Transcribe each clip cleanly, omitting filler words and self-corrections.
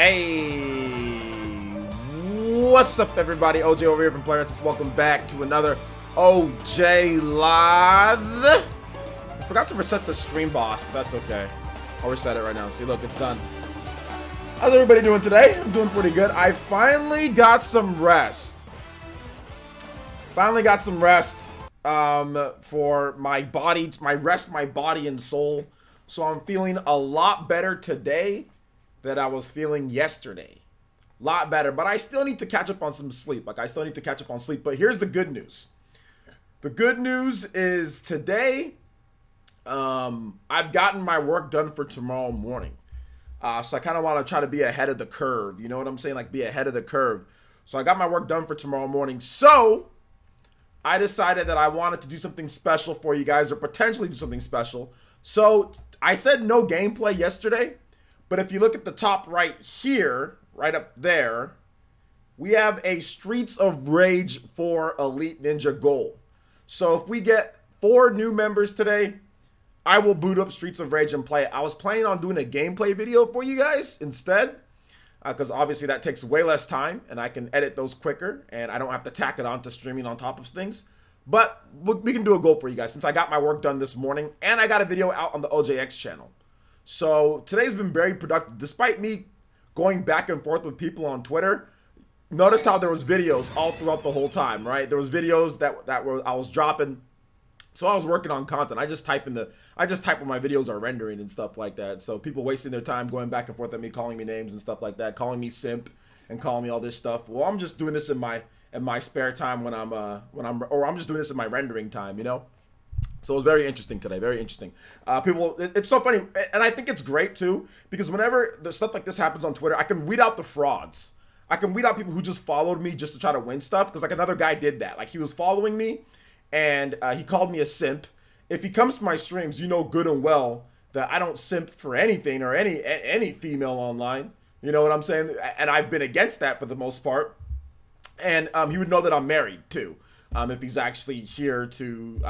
Hey, what's up, everybody? OJ over here from PlayerEssence. Welcome back to another OJ Live. I forgot to reset the stream boss, but that's okay. I'll reset it right now. See, look, it's done. How's everybody doing today? I'm doing pretty good. I finally got some rest. For my body, my body and soul. So I'm feeling a lot better today than I was feeling yesterday. Lot better, but I still need to catch up on some sleep. But here's the good news. The good news is today, I've gotten my work done for tomorrow morning. So I kind of want to try to be ahead of the curve. You know what I'm saying? Like, be ahead of the curve. So I got my work done for tomorrow morning. So I decided that I wanted to do something special for you guys, or potentially do something special. So I said no gameplay yesterday, but if you look at the top right here, right up there, we have a Streets of Rage 4 Elite Ninja goal. So if we get 4 new members today, I will boot up Streets of Rage and play it. I was planning on doing a gameplay video for you guys instead, because obviously that takes way less time and I can edit those quicker and I don't have to tack it on to streaming on top of things. But we can do a goal for you guys since I got my work done this morning and I got a video out on the OJX channel. So today's been very productive. Despite me going back and forth with people on Twitter, notice how there was videos all throughout the whole time, right? There was videos that I was dropping. So I was working on content. I just type when my videos are rendering and stuff like that. So people wasting their time going back and forth at me, calling me names and stuff like that, calling me simp and calling me all this stuff. Well, I'm just doing this in my spare time when I'm just doing this in my rendering time, you know? So it was very interesting today, very interesting. It's so funny, and I think it's great too, because whenever the stuff like this happens on Twitter, I can weed out the frauds. I can weed out people who just followed me just to try to win stuff, because like another guy did that. Like, he was following me, and he called me a simp. If he comes to my streams, you know good and well that I don't simp for anything or any female online. You know what I'm saying? And I've been against that for the most part. And he would know that I'm married too. If he's actually here to,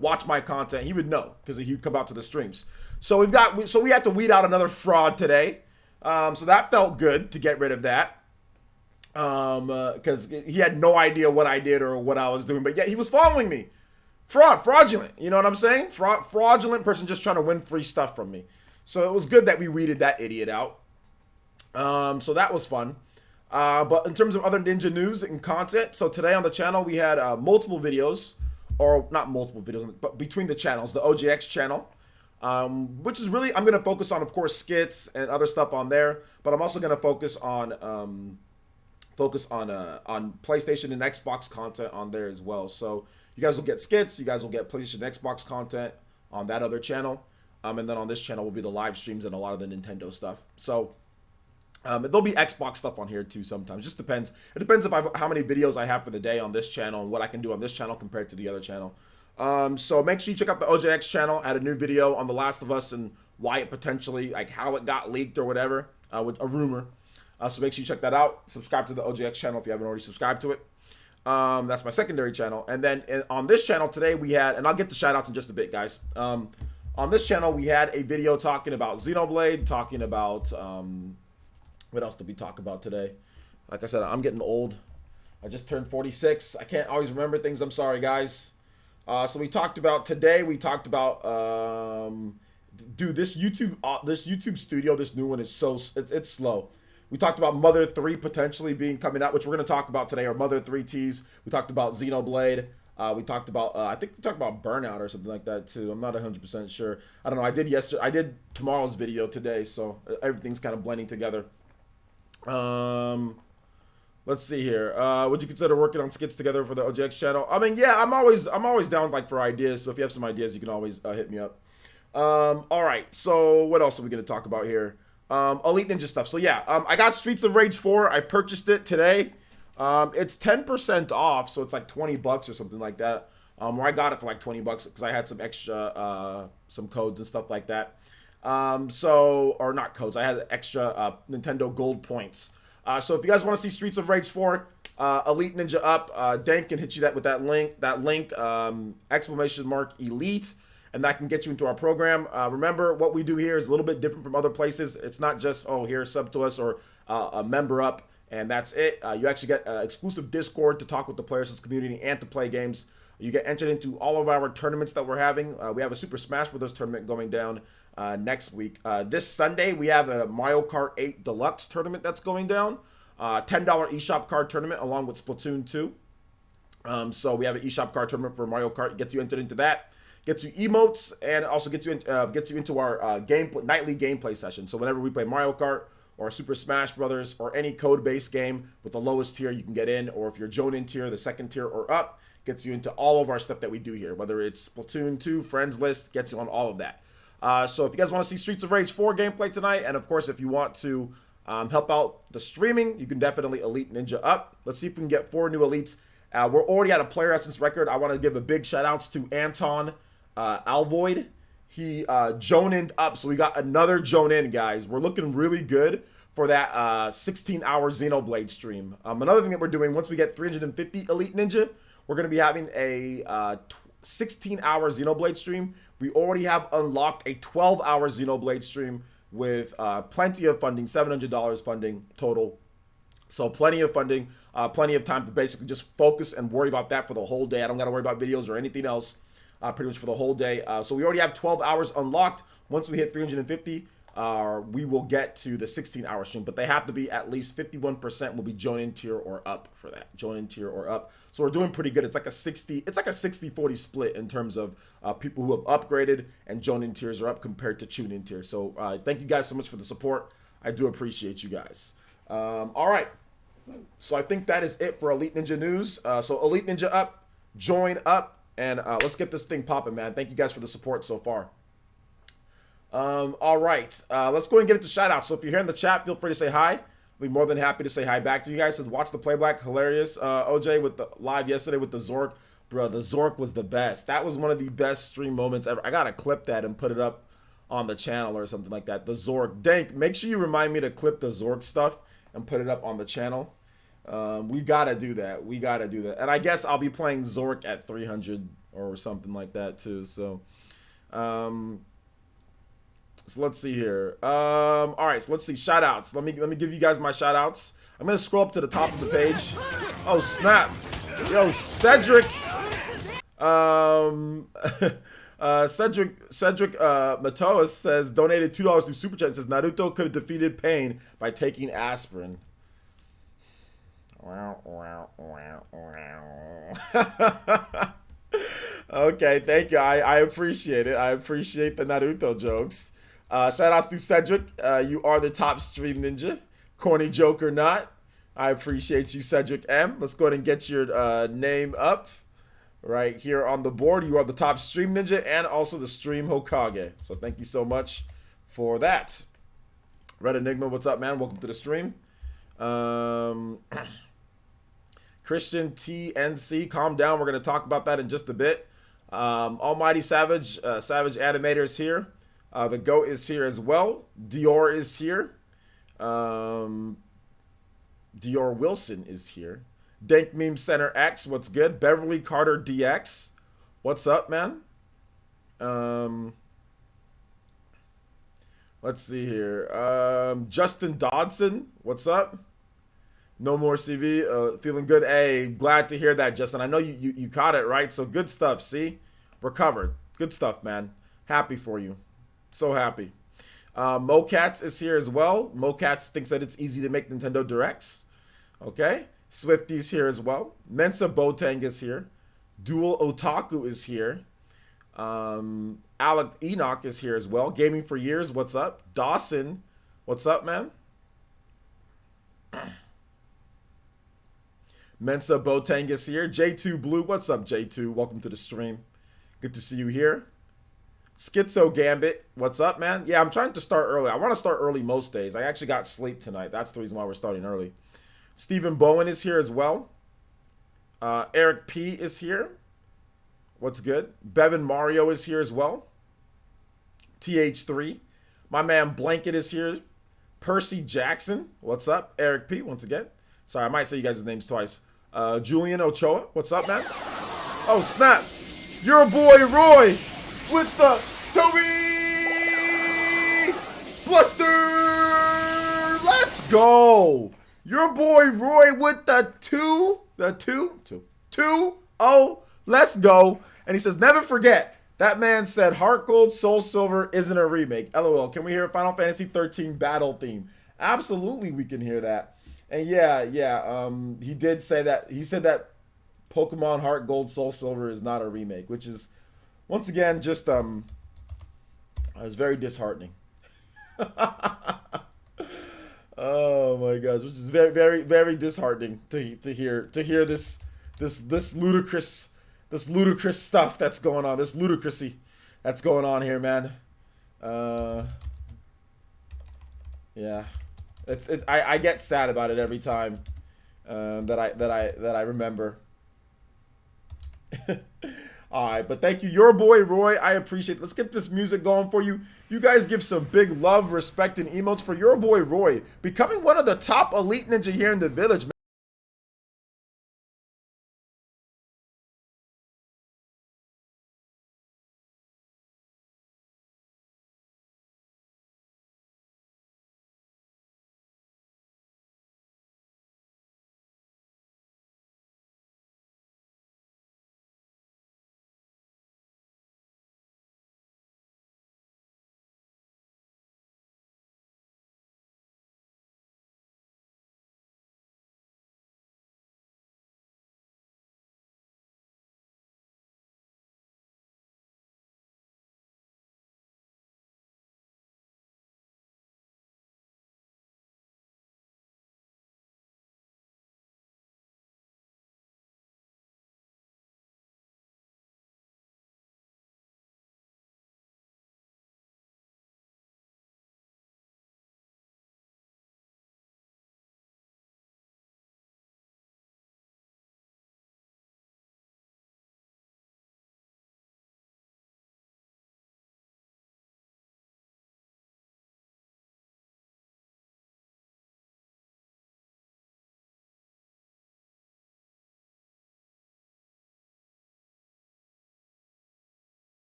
watch my content, he would know because he'd come out to the streams. So we had to weed out another fraud today. So that felt good to get rid of that. Because he had no idea what I did or what I was doing, but yet he was following me. Fraudulent. You know what I'm saying? Fraudulent person just trying to win free stuff from me. So it was good that we weeded that idiot out. So that was fun. But in terms of other ninja news and content, so today on the channel we had multiple videos, or not multiple videos, but between the channels, the OJX channel, which is really, I'm going to focus on, of course, skits and other stuff on there, but I'm also going to focus on PlayStation and Xbox content on there as well. So you guys will get skits, you guys will get PlayStation and Xbox content on that other channel, and then on this channel will be the live streams and a lot of the Nintendo stuff. So there'll be Xbox stuff on here too sometimes. It just depends. It depends how many videos I have for the day on this channel and what I can do on this channel compared to the other channel. So make sure you check out the OJX channel. I had a new video on The Last of Us and why it potentially, like how it got leaked or whatever, with a rumor. So make sure you check that out. Subscribe to the OJX channel if you haven't already subscribed to it. That's my secondary channel. And then on this channel today we had, and I'll get the shout outs in just a bit, guys. On this channel we had a video talking about Xenoblade, talking about, what else did we talk about today? Like I said, I'm getting old. I just turned 46. I can't always remember things. I'm sorry, guys. So we talked about dude, this YouTube studio, this new one is it's slow. We talked about Mother 3 potentially coming out, which we're going to talk about today, or Mother 3 Tease. We talked about Xenoblade. We talked about, I think we talked about Burnout or something like that too. I'm not 100% sure. I don't know. I did tomorrow's video today, so everything's kind of blending together. Let's see here. Would you consider working on skits together for the OJX channel? I mean, yeah, I'm always down like for ideas. So if you have some ideas, you can always hit me up. All right. So what else are we gonna talk about here? Elite Ninja stuff. So yeah, I got Streets of Rage 4. I purchased it today. It's 10% off, so it's like $20 or something like that. Where I got it for like $20 because I had some extra some codes and stuff like that. Or not codes, I had extra Nintendo Gold points. So if you guys want to see Streets of Rage 4, Elite Ninja up, Dan can hit you with that link, exclamation mark Elite, and that can get you into our program. Remember, what we do here is a little bit different from other places. It's not just, oh, here, sub to us, or a member up, and that's it. You actually get exclusive Discord to talk with the PlayerEssence community and to play games. You get entered into all of our tournaments that we're having. We have a Super Smash Bros. Tournament going down next week. This Sunday, we have a Mario Kart 8 Deluxe tournament that's going down. $10 eShop card tournament along with Splatoon 2. So we have an eShop card tournament for Mario Kart. Gets you entered into that. Gets you emotes, and also gets you into our nightly gameplay session. So whenever we play Mario Kart or Super Smash Brothers or any code-based game with the lowest tier, you can get in. Or if you're Jonin tier, the second tier or up, gets you into all of our stuff that we do here. Whether it's Splatoon 2, Friends List, gets you on all of that. So if you guys want to see Streets of Rage 4 gameplay tonight, and of course if you want to help out the streaming, you can definitely Elite Ninja up. Let's see if we can get 4 new elites. We're already at a PlayerEssence record. I want to give a big shout outs to Anton Alvoid. He Jonin'd up, so we got another Jonin, guys. We're looking really good for that 16-hour Xenoblade stream. Another thing that we're doing, once we get 350 Elite Ninja, we're going to be having a 16-hour Xenoblade stream. We already have unlocked a 12-hour Xenoblade stream with plenty of funding, $700 funding total. So plenty of funding, plenty of time to basically just focus and worry about that for the whole day. I don't got to worry about videos or anything else pretty much for the whole day. So we already have 12 hours unlocked. Once we hit 350, we will get to the 16-hour stream. But they have to be at least 51% will be Jonin tier or up for that. Jonin tier or up. So we're doing pretty good. It's like a 60-40 split in terms of people who have upgraded and Jonin tiers are up compared to Chunin tiers. So thank you guys so much for the support. I do appreciate you guys. All right. So I think that is it for Elite Ninja news. So Elite Ninja up, join up, and let's get this thing popping, man. Thank you guys for the support so far. All right, let's go and get into shout-outs. So if you're here in the chat, feel free to say hi. I'll be more than happy to say hi back to you guys. Says, watch the playback, hilarious. OJ with the live yesterday with the Zork. Bro, the Zork was the best. That was one of the best stream moments ever. I gotta clip that and put it up on the channel or something like that. The Zork. Dank, make sure you remind me to clip the Zork stuff and put it up on the channel. We gotta do that. We gotta do that. And I guess I'll be playing Zork at 300 or something like that too. So, so let's see here. All right, so let's see shout outs. Let me give you guys my shout outs. I'm gonna scroll up to the top of the page. Oh snap. Yo, Cedric. Cedric Matoas says donated $2 through Super Chat. It says Naruto could have defeated pain by taking aspirin. Okay, thank you. I appreciate it. I appreciate the Naruto jokes. Shout outs to Cedric. You are the top stream ninja. Corny joke or not. I appreciate you, Cedric M. Let's go ahead and get your name up right here on the board. You are the top stream ninja and also the stream Hokage. So thank you so much for that. Red Enigma, what's up, man? Welcome to the stream. Christian TNC, calm down. We're going to talk about that in just a bit. Almighty Savage, Savage Animator is here. The GOAT is here as well. Dior is here. Dior Wilson is here. Dank Meme Center X, what's good? Beverly Carter DX, what's up, man? Let's see here. Justin Dodson, what's up? No more CV, feeling good. Hey, glad to hear that, Justin. I know you caught it, right? So good stuff, see? Recovered. Good stuff, man. Happy for you. So happy. Mocats is here as well. Mocats thinks that it's easy to make Nintendo Directs. Okay. Swifty's here as well. Mensa Botang is here. Dual Otaku is here. Alec Enoch is here as well. Gaming for Years, what's up? Dawson, what's up, man? Mensa Botang is here. J2 Blue, what's up, J2? Welcome to the stream. Good to see you here. Schizo Gambit, what's up, man? Yeah, I'm trying to start early. I want to start early most days. I actually got sleep tonight. That's the reason why we're starting early. Stephen Bowen is here as well. Eric P is here. What's good? Bevan Mario is here as well. TH3. My man Blanket is here. Percy Jackson, what's up? Eric P, once again. Sorry, I might say you guys' names twice. Julian Ochoa, what's up, man? Oh, snap. Your boy, Roy. with the Toby Bluster. Let's go. Your boy Roy with the 2-0. Let's go. And he says, never forget. That man said Heart Gold Soul Silver isn't a remake. LOL. Can we hear a Final Fantasy 13 battle theme? Absolutely, we can hear that. And yeah. He did say that. He said that Pokemon Heart Gold Soul Silver is not a remake, which is once again just it's very disheartening. Oh my gosh, which is very disheartening to hear this ludicrous stuff that's going on, this ludicrousy that's going on here, man. Uh, yeah, I get sad about it every time that I remember. All right, but thank you, your boy Roy. I appreciate it. Let's get this music going for you. You guys give some big love, respect, and emotes for your boy Roy becoming one of the top elite ninja here in the village.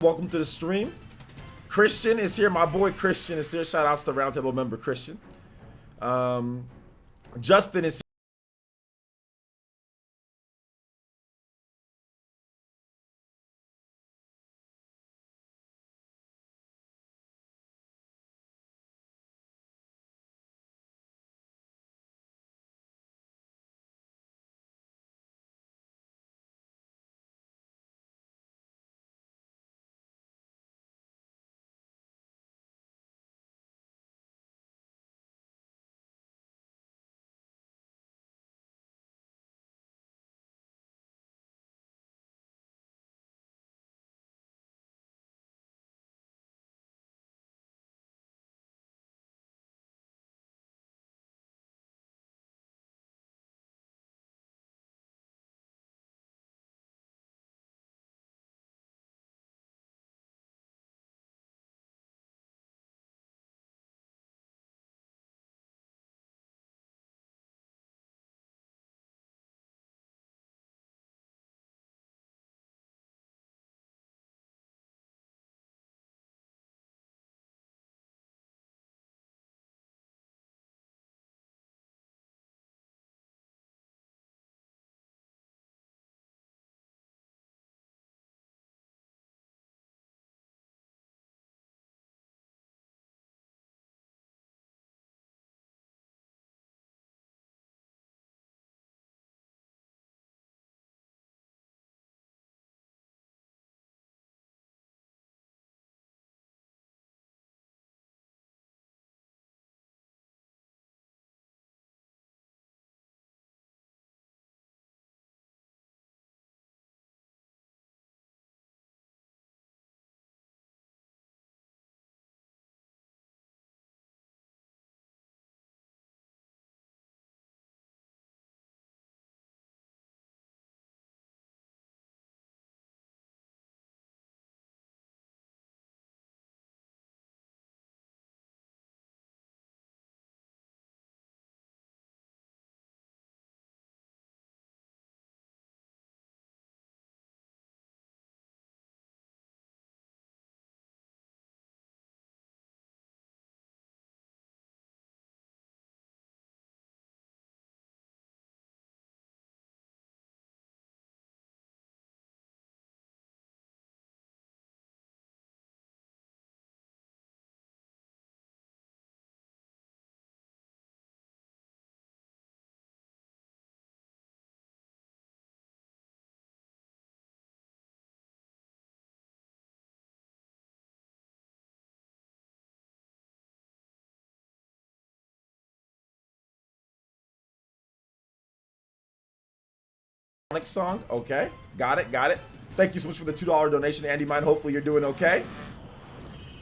Welcome to the stream. Christian is here. My boy Christian is here. Shout outs to Roundtable member Christian. Um, Justin is song. Okay, got it, got it. Thank you so much for the $2 donation, Andy Mine. Hopefully you're doing okay.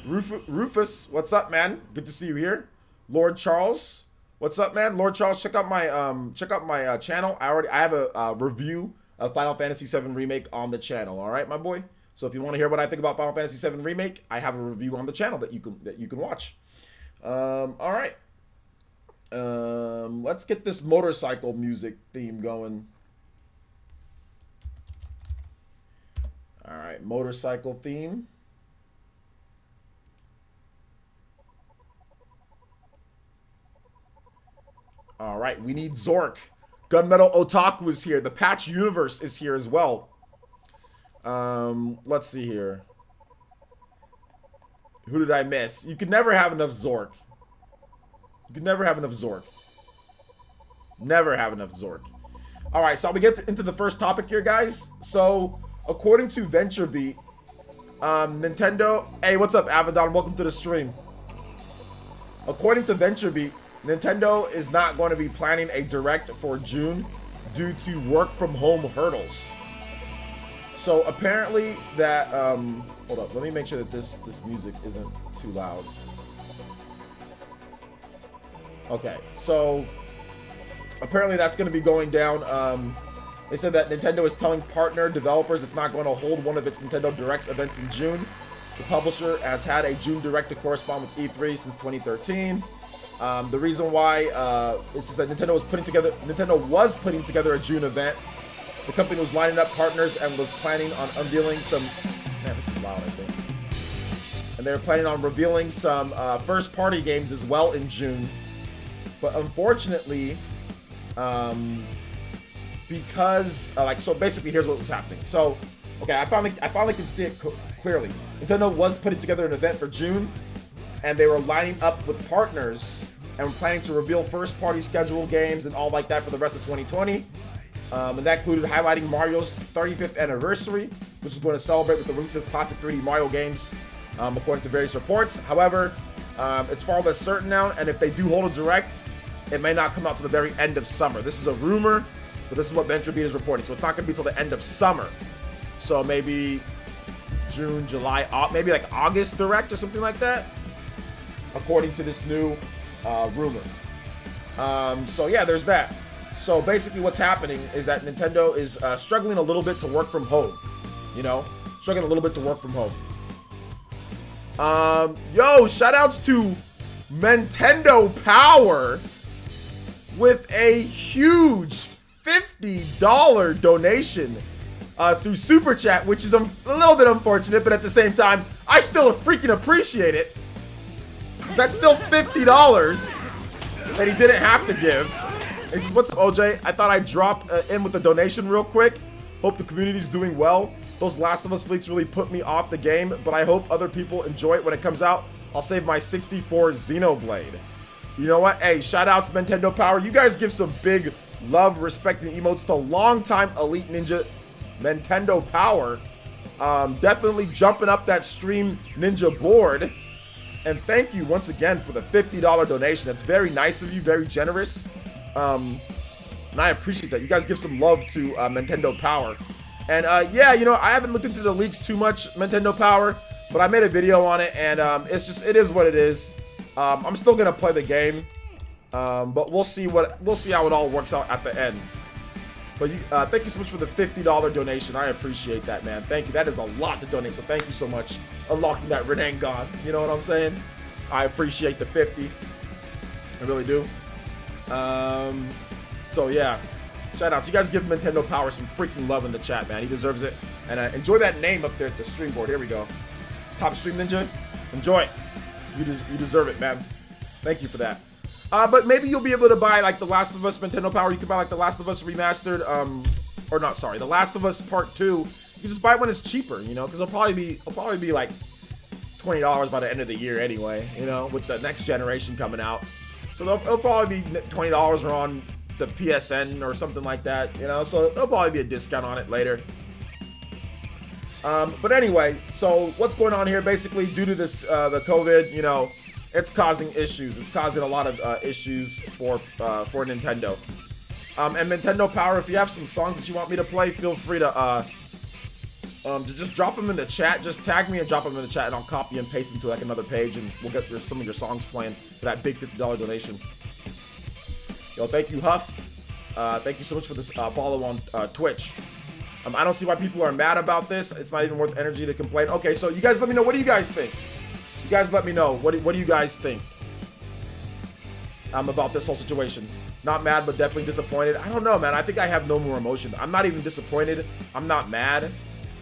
Rufus, what's up, man? Good to see you here. Lord Charles, what's up, man? Lord Charles, check out my channel. I have a review of Final Fantasy VII Remake on the channel. All right, my boy. So if you want to hear what I think about Final Fantasy VII Remake, I have a review on the channel that you can watch. All right. Let's get this motorcycle music theme going. All right, motorcycle theme. All right, we need Zork. Gunmetal Otaku is here. The Patch Universe is here as well. Let's see here. Who did I miss? You could never have enough Zork. You could never have enough Zork. Never have enough Zork. All right, so we get into the first topic here, guys. So, according to VentureBeat, Nintendo... Hey, what's up, Avedon? Welcome to the stream. According to VentureBeat, Nintendo is not going to be planning a direct for June due to work from home hurdles. So apparently that hold up, let me make sure that this music isn't too loud. Okay, so apparently that's going to be going down. They said that Nintendo is telling partner developers it's not going to hold one of its Nintendo Directs events in June. The publisher has had a June Direct to correspond with E3 since 2013. The reason why it's just that Nintendo was putting together a June event. The company was lining up partners and was planning on unveiling some. Man, this is loud, I think. And they were planning on revealing some first-party games as well in June. But unfortunately, because so basically, here's what was happening. So, okay, I finally can see it clearly. Nintendo was putting together an event for June, and they were lining up with partners and were planning to reveal first-party scheduled games and all like that for the rest of 2020. And that included highlighting Mario's 35th anniversary, which is going to celebrate with the release of classic 3D Mario games, according to various reports. However, it's far less certain now, and if they do hold a direct, it may not come out to the very end of summer. This is a rumor, but this is what VentureBeat is reporting. So it's not going to be till the end of summer. So maybe June, July, maybe like August direct or something like that, according to this new rumor. So yeah, there's that. So basically what's happening is that Nintendo is struggling a little bit to work from home. You know? Struggling a little bit to work from home. Yo, shoutouts to Nintendo Power with a huge $50 donation through Super Chat, which is a little bit unfortunate, but at the same time, I still freaking appreciate it. Because that's still $50 that he didn't have to give. He says, what's up, OJ? I thought I'd drop in with the donation real quick. Hope the community's doing well. Those Last of Us leaks really put me off the game, but I hope other people enjoy it when it comes out. I'll save my 64 Xenoblade. You know what? Hey, shout out to Nintendo Power. You guys give some big love, respect, and emotes to longtime Elite Ninja Nintendo Power. Definitely jumping up that Stream Ninja board. And thank you once again for the $50 donation. That's very nice of you, very generous. And I appreciate that. You guys give some love to Nintendo Power. And yeah, you know, I haven't looked into the leaks too much, Nintendo Power, but I made a video on it, and it is what it is. I'm still gonna play the game, but we'll see how it all works out at the end. But thank you so much for the $50 donation. I appreciate that, man. Thank you. That is a lot to donate, so thank you so much. Unlocking that Renangon. You know what I'm saying? I appreciate the 50. I really do. So yeah, shout out. You guys give Nintendo Power some freaking love in the chat, man. He deserves it. And enjoy that name up there at the stream board. Here we go. Top Stream Ninja. Enjoy. You deserve it, man. Thank you for that. But maybe you'll be able to buy like The Last of Us Nintendo Power. You can buy like The Last of Us Remastered, or not, sorry, The Last of Us Part 2. You can just buy it when it's cheaper, you know, because it'll probably be like $20 by the end of the year anyway, you know, with the next generation coming out. So it'll probably be $20 or on the PSN or something like that, you know, so there'll probably be a discount on it later. But anyway, so what's going on here? Basically, due to this, the COVID, you know, it's causing issues. It's causing a lot of issues for Nintendo. And Nintendo Power, if you have some songs that you want me to play, feel free to just drop them in the chat. Just tag me and drop them in the chat, and I'll copy and paste them to like another page, and we'll get some of your songs playing for that big $50 donation. Yo, thank you, Huff. Thank you so much for this follow on Twitch. I don't see why people are mad about this. It's not even worth energy to complain. Okay, so you guys let me know. What do you guys think? You guys let me know. What do you guys think about this whole situation? Not mad, but definitely disappointed. I don't know, man. I think I have no more emotion. I'm not even disappointed. I'm not mad.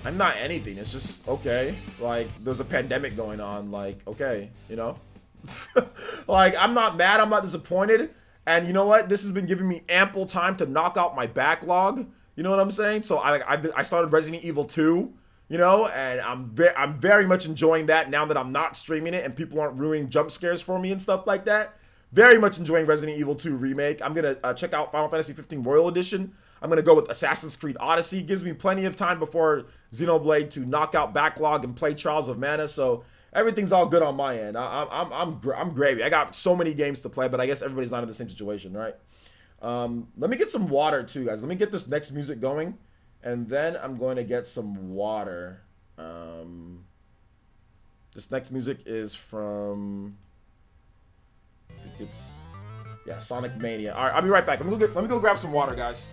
I'm not anything. It's just, okay. Like, there's a pandemic going on. Like, okay, you know? Like, I'm not mad. I'm not disappointed. And you know what? This has been giving me ample time to knock out my backlog. You know what I'm saying? So I started Resident Evil 2, you know, and I'm very much enjoying that now that I'm not streaming it and people aren't ruining jump scares for me and stuff like that. Very much enjoying Resident Evil 2 Remake. I'm going to check out Final Fantasy 15 Royal Edition. I'm going to go with Assassin's Creed Odyssey. Gives me plenty of time before Xenoblade to knock out backlog and play Trials of Mana. So everything's all good on my end. I'm gravy. I got so many games to play, but I guess everybody's not in the same situation, right? Let me get some water too, guys. Let me get this next music going, and then I'm going to get some water. This next music is from, I think it's, yeah, Sonic Mania. All right, I'll be right back. Let me go grab some water, guys.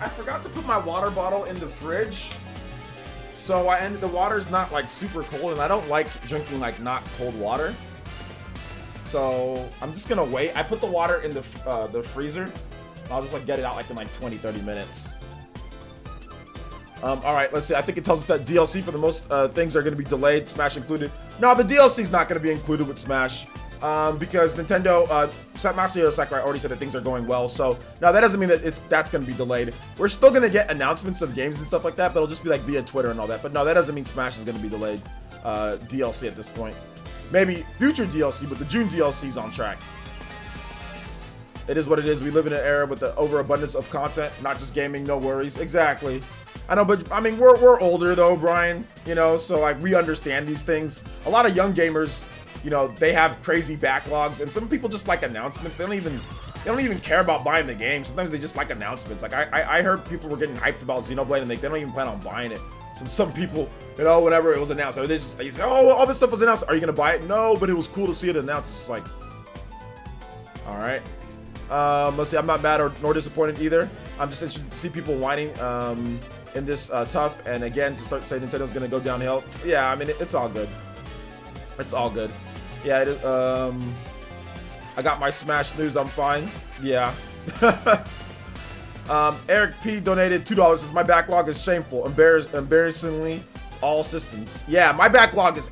I forgot to put my water bottle in the fridge, so the water's not like super cold, and I don't like drinking like not cold water. So I'm just gonna wait. I put the water in the freezer. I'll just like get it out like in like 20-30 minutes. All right, let's see. I think it tells us that DLC for the most things are gonna be delayed, Smash included. No, the DLC's not gonna be included with Smash. Because Nintendo, Master Sakurai already said that things are going well, so now that doesn't mean that that's going to be delayed. We're still going to get announcements of games and stuff like that, but it'll just be like via Twitter and all that. But no, that doesn't mean Smash is going to be delayed DLC at this point. Maybe future DLC, but the June DLC is on track. It is what it is. We live in an era with the overabundance of content, not just gaming. No worries. Exactly. I know, but I mean, we're older though, Brian. You know, so like we understand these things. A lot of young gamers, you know, they have crazy backlogs, and some people just like announcements. They don't even care about buying the game. Sometimes they just like announcements. Like I heard people were getting hyped about Xenoblade, and they don't even plan on buying it. Some people, you know, whenever it was announced, or they say, oh, all this stuff was announced. Are you gonna buy it? No, but it was cool to see it announced. It's just like, all right. Let's see. I'm not mad nor disappointed either. I'm just interested to see people whining in this tough. And again, to start to say Nintendo's gonna go downhill. Yeah, I mean it's all good. It's all good. Yeah, I got my Smash news. I'm fine. Yeah. Eric P donated $2. Says my backlog is shameful. Embarrassingly, all systems. Yeah, my backlog is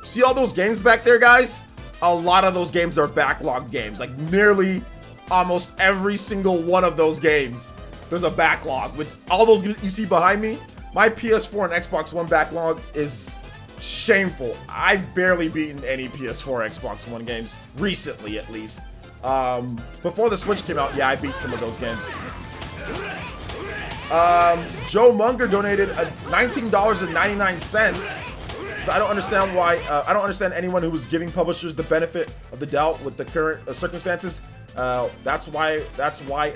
See all those games back there, guys? A lot of those games are backlog games. Like nearly, almost every single one of those games, there's a backlog. With all those you see behind me, my PS4 and Xbox One backlog is shameful. I've barely beaten any PS4 Xbox One games recently, at least. Before the Switch came out, yeah, I beat some of those games. Joe Munger donated $19.99. So I don't understand why. I don't understand anyone who was giving publishers the benefit of the doubt with the current circumstances. That's why.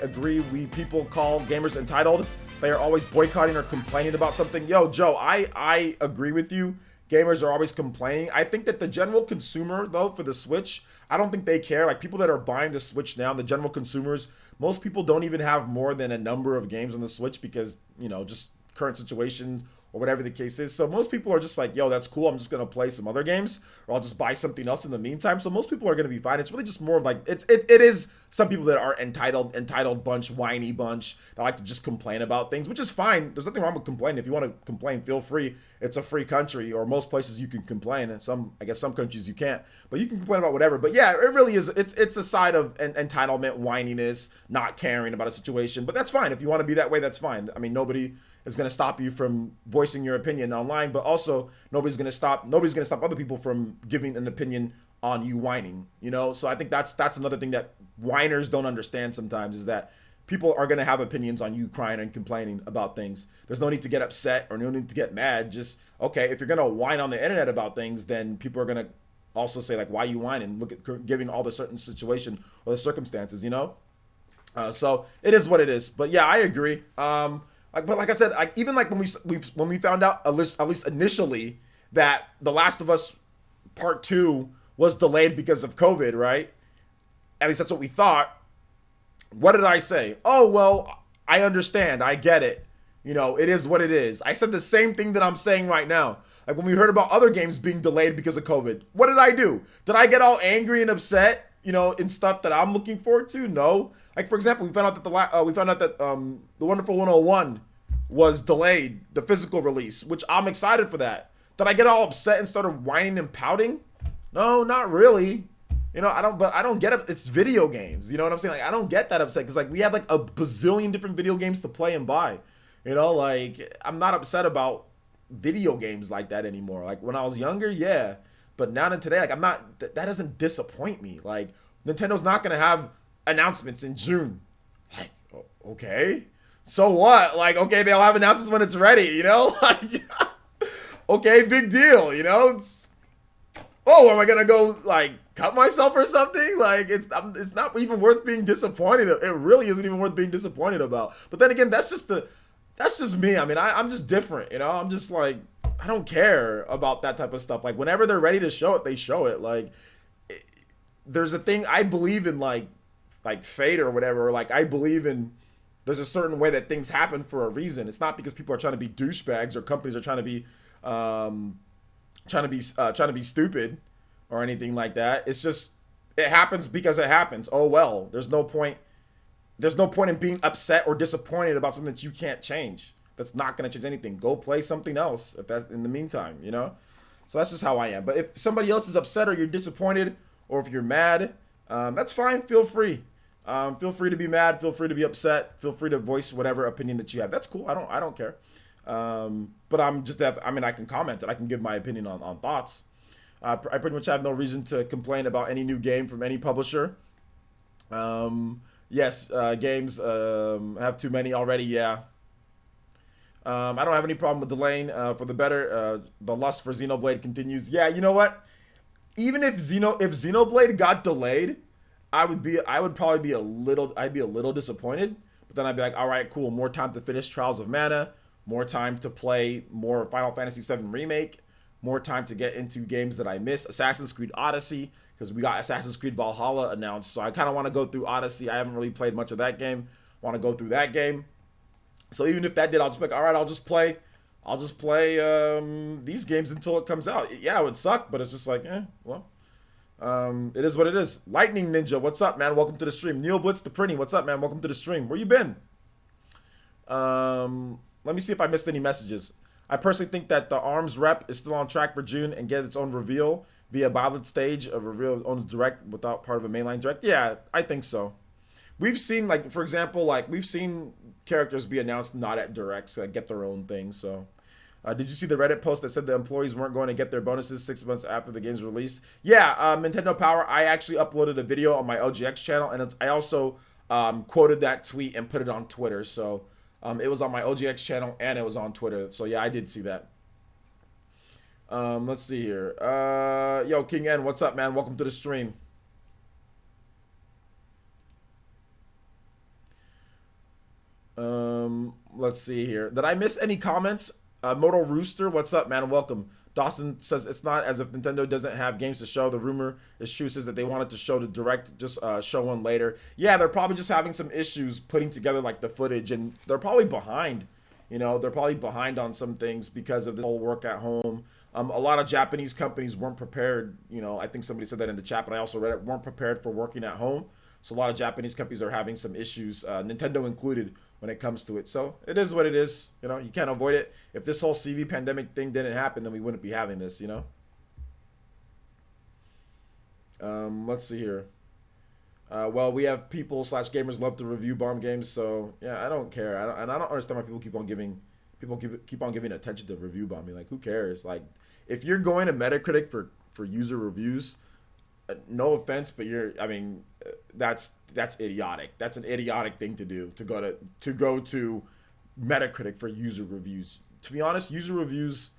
Agree. We people call gamers entitled. They are always boycotting or complaining about something. Yo, Joe, I agree with you. Gamers are always complaining. I think that the general consumer, though, for the Switch, I don't think they care. Like, people that are buying the Switch now, the general consumers, most people don't even have more than a number of games on the Switch because, you know, just current situations or whatever the case is. So most people are just like, yo, that's cool. I'm just gonna play some other games, or I'll just buy something else in the meantime. So most people are gonna be fine. It's really just more of like it is some people that are entitled bunch, whiny bunch that like to just complain about things, which is fine. There's nothing wrong with complaining. If you want to complain, feel free. It's a free country, or most places you can complain, and I guess some countries you can't. But you can complain about whatever. But yeah, it really is. It's a side of entitlement, whininess, not caring about a situation. But that's fine. If you want to be that way, that's fine. I mean, nobody is going to stop you from voicing your opinion online, but also nobody's going to stop other people from giving an opinion on you whining, So I think that's another thing that whiners don't understand sometimes, is that people are going to have opinions on you crying and complaining about things. There's no need to get upset or no need to get mad. Just, okay, if you're going to whine on the internet about things, then people are going to also say, like, why are you whining? Look at giving all the certain situation or the circumstances, So it is what it is. But yeah, I agree. But like I said, even like when we found out, at least initially, that The Last of Us Part 2 was delayed because of COVID, right? At least that's what we thought. What did I say? Oh, well, I understand. I get it. It is what it is. I said the same thing that I'm saying right now. Like when we heard about other games being delayed because of COVID, what did I do? Did I get all angry and upset, in stuff that I'm looking forward to? No. Like, for example, we found out that the Wonderful 101 was delayed, the physical release, which I'm excited for that. Did I get all upset and started whining and pouting? No, not really. I don't get it. It's video games. You know what I'm saying? Like, I don't get that upset because, like, we have like a bazillion different video games to play and buy. Like, I'm not upset about video games like that anymore. Like, when I was younger, yeah. But now and today, like, that doesn't disappoint me. Like, Nintendo's not going to have announcements in June. Like, okay. So what? Like, okay, they'll have announcements when it's ready, Like, okay, big deal, am I gonna go like cut myself or something? Like, it's not even worth being disappointed. It really isn't even worth being disappointed about. But then again, that's just me. I mean, I'm just different, I'm just like, I don't care about that type of stuff. Like, whenever they're ready to show it, they show it. Like, there's a thing I believe in, like fate or whatever. Or like, I believe in. There's a certain way that things happen for a reason. It's not because people are trying to be douchebags or companies are trying to be stupid or anything like that. It's just, it happens because it happens. Oh well. There's no point in being upset or disappointed about something that you can't change. That's not going to change anything. Go play something else if that's in the meantime, So that's just how I am. But if somebody else is upset or you're disappointed or if you're mad, that's fine. Feel free. Feel free to be mad. Feel free to be upset. Feel free to voice whatever opinion that you have. That's cool. I don't care. But I can comment it. I can give my opinion on thoughts. I pretty much have no reason to complain about any new game from any publisher. Yes, games have too many already. Yeah. I don't have any problem with delaying for the better. The lust for Xenoblade continues. Yeah, you know what? Even if Xenoblade got delayed, I'd be a little disappointed. But then I'd be like, all right, cool. More time to finish Trials of Mana. More time to play more Final Fantasy VII Remake. More time to get into games that I miss. Assassin's Creed Odyssey, because we got Assassin's Creed Valhalla announced. So I kind of want to go through Odyssey. I haven't really played much of that game. Want to go through that game. So even if that did, I'll just be like, all right, I'll just play these games until it comes out. Yeah, it would suck, but it's just like, well. It is what it is. Lightning Ninja, what's up, man? Welcome to the stream. Neil Blitz the Prinny, what's up, man? Welcome to the stream. Where you been? Let me see if I missed any messages. I personally think that the ARMS rep is still on track for June and get its own reveal via ballot stage of reveal on direct without part of a mainline direct. Yeah, I think so. We've seen, like, for example, like, we've seen characters be announced not at directs, like, get their own thing, so. Did you see the Reddit post that said the employees weren't going to get their bonuses 6 months after the game's release? Yeah, Nintendo Power, I actually uploaded a video on my OGX channel, and I also quoted that tweet and put it on Twitter, so it was on my OGX channel, and it was on Twitter, so yeah, I did see that. Let's see here. Yo, King N, what's up, man? Welcome to the stream. Let's see here. Did I miss any comments? Moto Rooster, what's up, man? Welcome. Dawson says it's not as if Nintendo doesn't have games to show. The rumor is true, says that they wanted to show the direct, just show one later. Yeah, they're probably just having some issues putting together like the footage, and they're probably behind. You know, they're probably behind on some things because of this whole work at home. A lot of Japanese companies weren't prepared. You know, I think somebody said that in the chat, but I also read it, weren't prepared for working at home. So a lot of Japanese companies are having some issues, Nintendo included, when it comes to it. So it is what it is. You know, you can't avoid it. If this whole CV pandemic thing didn't happen, then we wouldn't be having this, you know? Let's see here. Well, we have people / gamers love to review bomb games, so yeah, I don't care. I don't understand why people keep on giving attention to review bombing. Like, who cares? Like, if you're going to Metacritic for user reviews, no offense, but that's idiotic. That's an idiotic thing to do, to go to Metacritic for user reviews. To be honest, user reviews,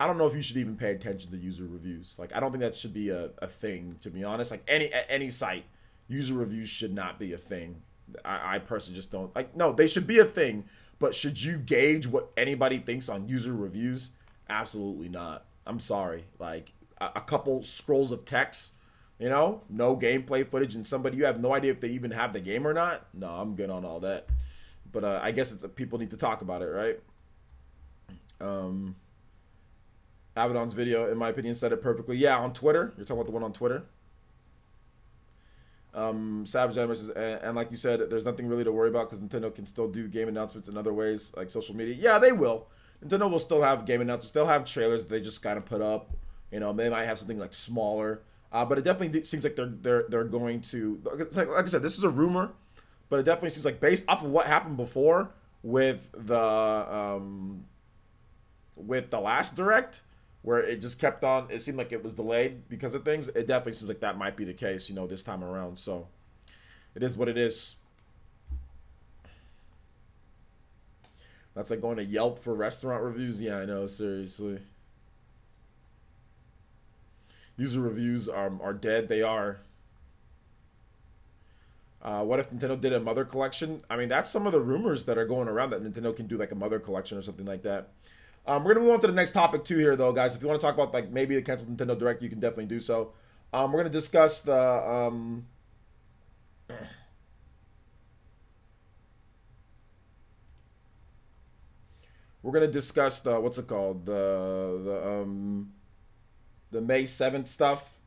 I don't know if you should even pay attention to user reviews. Like, I don't think that should be a thing, to be honest. Like, any site, user reviews should not be a thing. I personally just don't like. No, they should be a thing, but should you gauge what anybody thinks on user reviews? Absolutely not. I'm sorry. Like, a couple scrolls of text, you know, no gameplay footage, and somebody you have no idea if they even have the game or not. No, I'm good on all that. But I guess people need to talk about it, right? Abaddon's video, in my opinion, said it perfectly. Yeah, on Twitter. You're talking about the one on Twitter. Savage Animal says, and like you said, there's nothing really to worry about because Nintendo can still do game announcements in other ways, like social media. Yeah, they will. Nintendo will still have game announcements. They'll have trailers that they just kind of put up. You know, they might have something like smaller. But it definitely seems like they're going to, like I said, this is a rumor, but it definitely seems like based off of what happened before with the last Direct, where it just kept on, it seemed like it was delayed because of things. It definitely seems like that might be the case, you know, this time around. So it is what it is. That's like going to Yelp for restaurant reviews. Yeah, I know, seriously. User reviews are dead. They are. What if Nintendo did a Mother Collection? I mean, that's some of the rumors that are going around, that Nintendo can do like a Mother Collection or something like that. We're going to move on to the next topic too here, though, guys. If you want to talk about like maybe the canceled Nintendo Direct, you can definitely do so. We're going to discuss the... we're going to discuss the... What's it called? The May 7th stuff.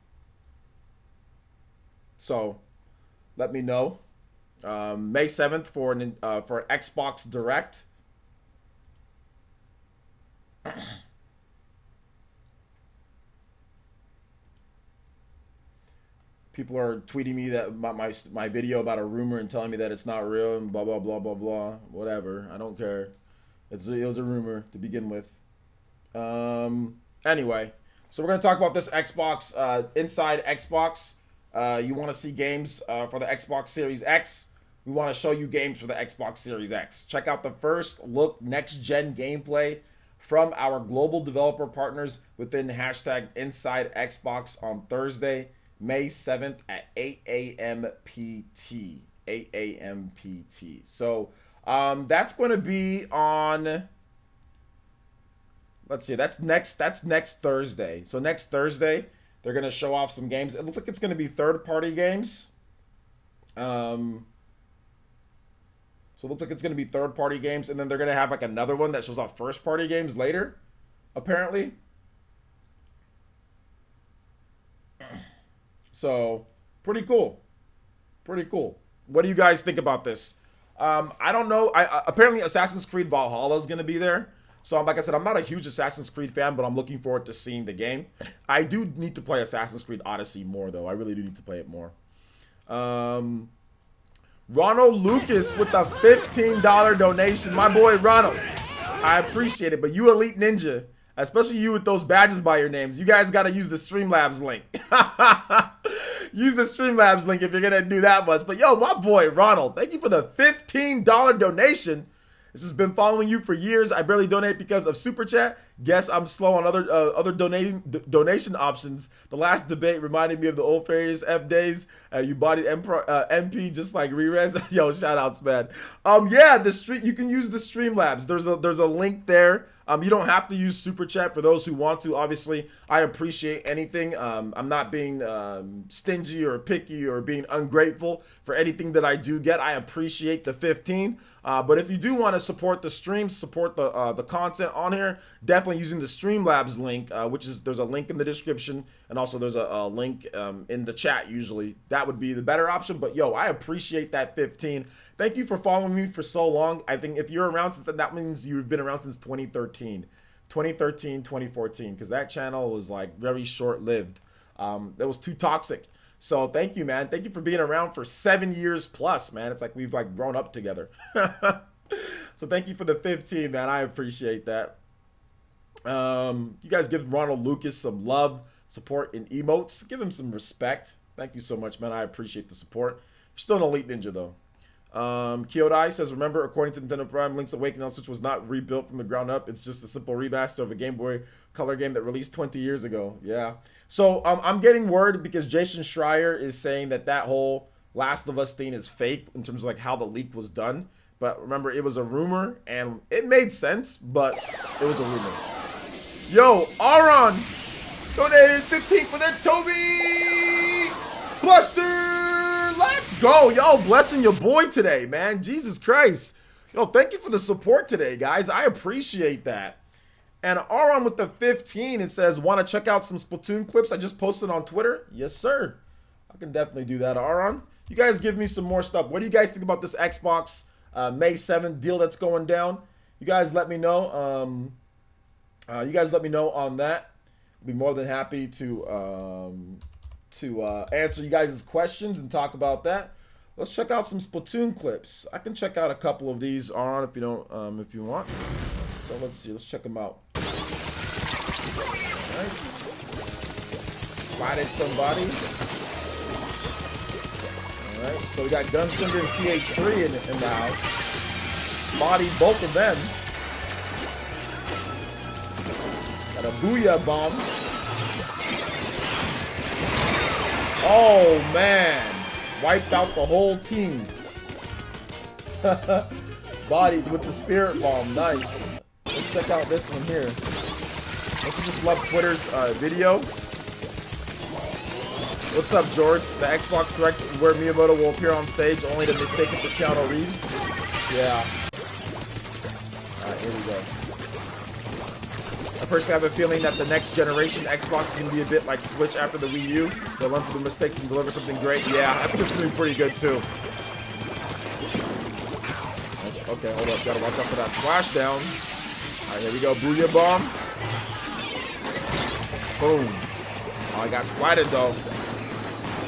So, let me know. May 7th for Xbox Direct. People are tweeting me that my video about a rumor and telling me that it's not real and blah blah blah blah blah. Whatever, I don't care. It was a rumor to begin with. Anyway, so we're gonna talk about this Xbox, inside Xbox. You want to see games for the Xbox Series X? We want to show you games for the Xbox Series X. Check out the first look next gen gameplay from our global developer partners within hashtag Inside Xbox on Thursday, May 7th at 8 a.m. PT. 8 a.m. PT. So that's going to be on, let's see, that's next Thursday. So next Thursday, they're going to show off some games. It looks like it's going to be third-party games. So it looks like it's going to be third-party games, and then they're going to have like another one that shows off first-party games later, apparently. So, pretty cool. Pretty cool. What do you guys think about this? I don't know. Apparently Assassin's Creed Valhalla is going to be there. So, like I said, I'm not a huge Assassin's Creed fan, but I'm looking forward to seeing the game. I do need to play Assassin's Creed Odyssey more, though. I really do need to play it more. Ronald Lucas with a $15 donation. My boy Ronald, I appreciate it, but you Elite Ninja, especially you with those badges by your names, you guys got to use the Streamlabs link. Use the Streamlabs link if you're going to do that much. But yo, my boy Ronald, thank you for the $15 donation. This has been following you for years. I barely donate because of Super Chat. Guess I'm slow on other donation options. The last debate reminded me of the old Farious F days. You bodied MP just like Rerez. Yo, shout outs, man. Yeah, the stream, you can use the Streamlabs. There's a link there. You don't have to use Super Chat for those who want to. Obviously, I appreciate anything. I'm not being stingy or picky or being ungrateful for anything that I do get. I appreciate the 15. But if you do want to support the stream, support the content on here, definitely using the Streamlabs link, there's a link in the description, and also there's a link in the chat usually. That would be the better option. But yo, I appreciate that 15. Thank you for following me for so long. I think if you're around since then, that means you've been around since 2013. 2014, because that channel was like very short-lived. That was too toxic. So thank you, man. Thank you for being around for 7 years plus, man. It's like we've like grown up together. So thank you for the 15, man. I appreciate that. You guys give Ronald Lucas some love, support, and emotes. Give him some respect. Thank you so much, man. I appreciate the support. You're still an elite ninja, though. Kyodai says, remember, according to Nintendo Prime, Link's Awakening on Switch was not rebuilt from the ground up. It's just a simple remaster of a Game Boy Color game that released 20 years ago. Yeah. So I'm getting word because Jason Schreier is saying that whole Last of Us thing is fake in terms of like how the leak was done. But remember, it was a rumor and it made sense, but it was a rumor. Yo, Aaron donated 15 for that Toby Buster. Let's go. Yo, blessing your boy today, man. Jesus Christ. Yo, thank you for the support today, guys. I appreciate that. And Aaron with the 15, it says, want to check out some Splatoon clips I just posted on Twitter? Yes, sir. I can definitely do that, Aaron. You guys give me some more stuff. What do you guys think about this Xbox May 7th deal that's going down? You guys let me know. You guys let me know on that. I'll be more than happy to answer you guys' questions and talk about that. Let's check out some Splatoon clips. I can check out a couple of these, Aaron, if you don't, if you want. So let's see. Let's check them out. All right. Spotted somebody. All right. So we got Gunslinger and TH3 in the house. Bodied both of them. Got a Booyah bomb. Oh man. Wiped out the whole team. Bodied with the spirit bomb. Nice. Let's check out this one here. Don't you just love Twitter's video? What's up, George? The Xbox Direct where Miyamoto will appear on stage only to mistake it for Keanu Reeves? Yeah. Alright, here we go. I personally have a feeling that the next generation Xbox is going to be a bit like Switch after the Wii U. They'll learn from the mistakes and deliver something great. Yeah, I think it's going to be pretty good, too. Okay, hold up. Gotta watch out for that splashdown. Alright, here we go. Booyah bomb. Boom. Oh, I got splatted though.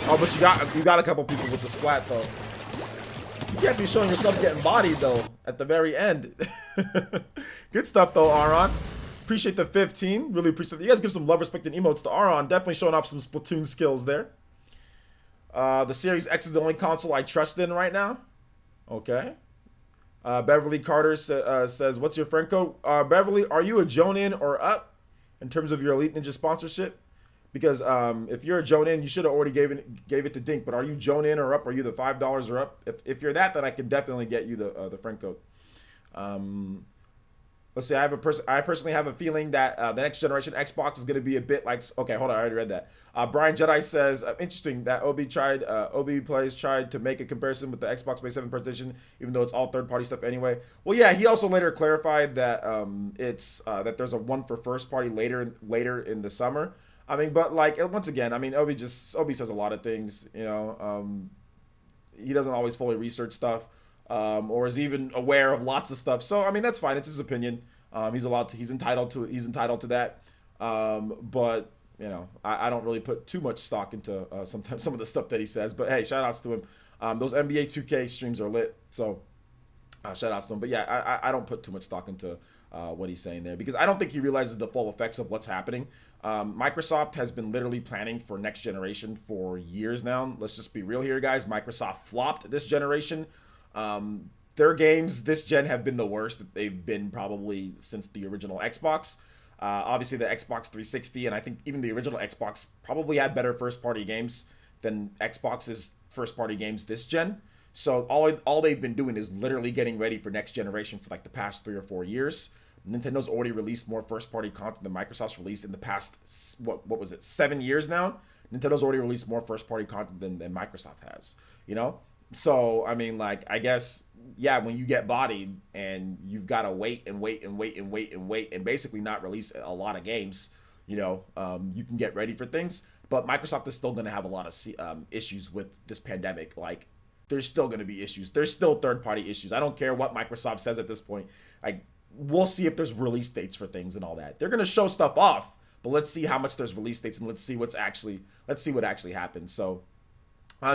Oh, but you got a couple people with the splat though. You can't be showing yourself getting bodied though at the very end. Good stuff though, Aaron. Appreciate the 15. Really appreciate it. You guys give some love, respect, and emotes to Aaron. Definitely showing off some Splatoon skills there. The Series X is the only console I trust in right now. Okay. Beverly Carter says, what's your friend code? Beverly, are you a Jonin or up in terms of your Elite Ninja sponsorship? Because if you're a Jonin, you should have already gave it to Dink. But are you Jonin or up? Are you the $5 or up? If you're that, then I can definitely get you the friend code. Let's see. I personally have a feeling that the next generation Xbox is going to be a bit like. Okay, hold on. I already read that. Brian Jedi says, interesting that OB Plays tried to make a comparison with the Xbox May 7 presentation, even though it's all third-party stuff anyway. Well, yeah, he also later clarified that it's that there's a one for first party later in the summer. I mean, but like once again, I mean, Obi says a lot of things. You know, he doesn't always fully research stuff, or is even aware of lots of stuff. So I mean, that's fine. It's his opinion. He's entitled to that. But you know, I don't really put too much stock into sometimes some of the stuff that he says. But hey, shout outs to him. Those NBA 2K streams are lit. So shout outs to him. But yeah, I don't put too much stock into what he's saying there because I don't think he realizes the full effects of what's happening. Microsoft has been literally planning for next generation for years now. Let's just be real here, guys. Microsoft flopped this generation. Their games this gen have been the worst that they've been probably since the original Xbox. Obviously, the Xbox 360 and I think even the original Xbox probably had better first-party games than Xbox's first-party games this gen. So all they've been doing is literally getting ready for next generation for like the past 3 or 4 years. Nintendo's already released more first-party content than Microsoft's released in the past what was it 7 years now. Nintendo's already released more first-party content than Microsoft has. You know, so I mean, like I guess yeah, when you get bodied and you've got to wait and wait and wait and wait and wait and basically not release a lot of games, you can get ready for things. But Microsoft is still going to have a lot of issues with this pandemic. Like, there's still going to be issues. There's still third-party issues. I don't care what Microsoft says at this point. Like, we'll see if there's release dates for things and all that. They're going to show stuff off, but let's see how much there's release dates and let's see what actually happens. So,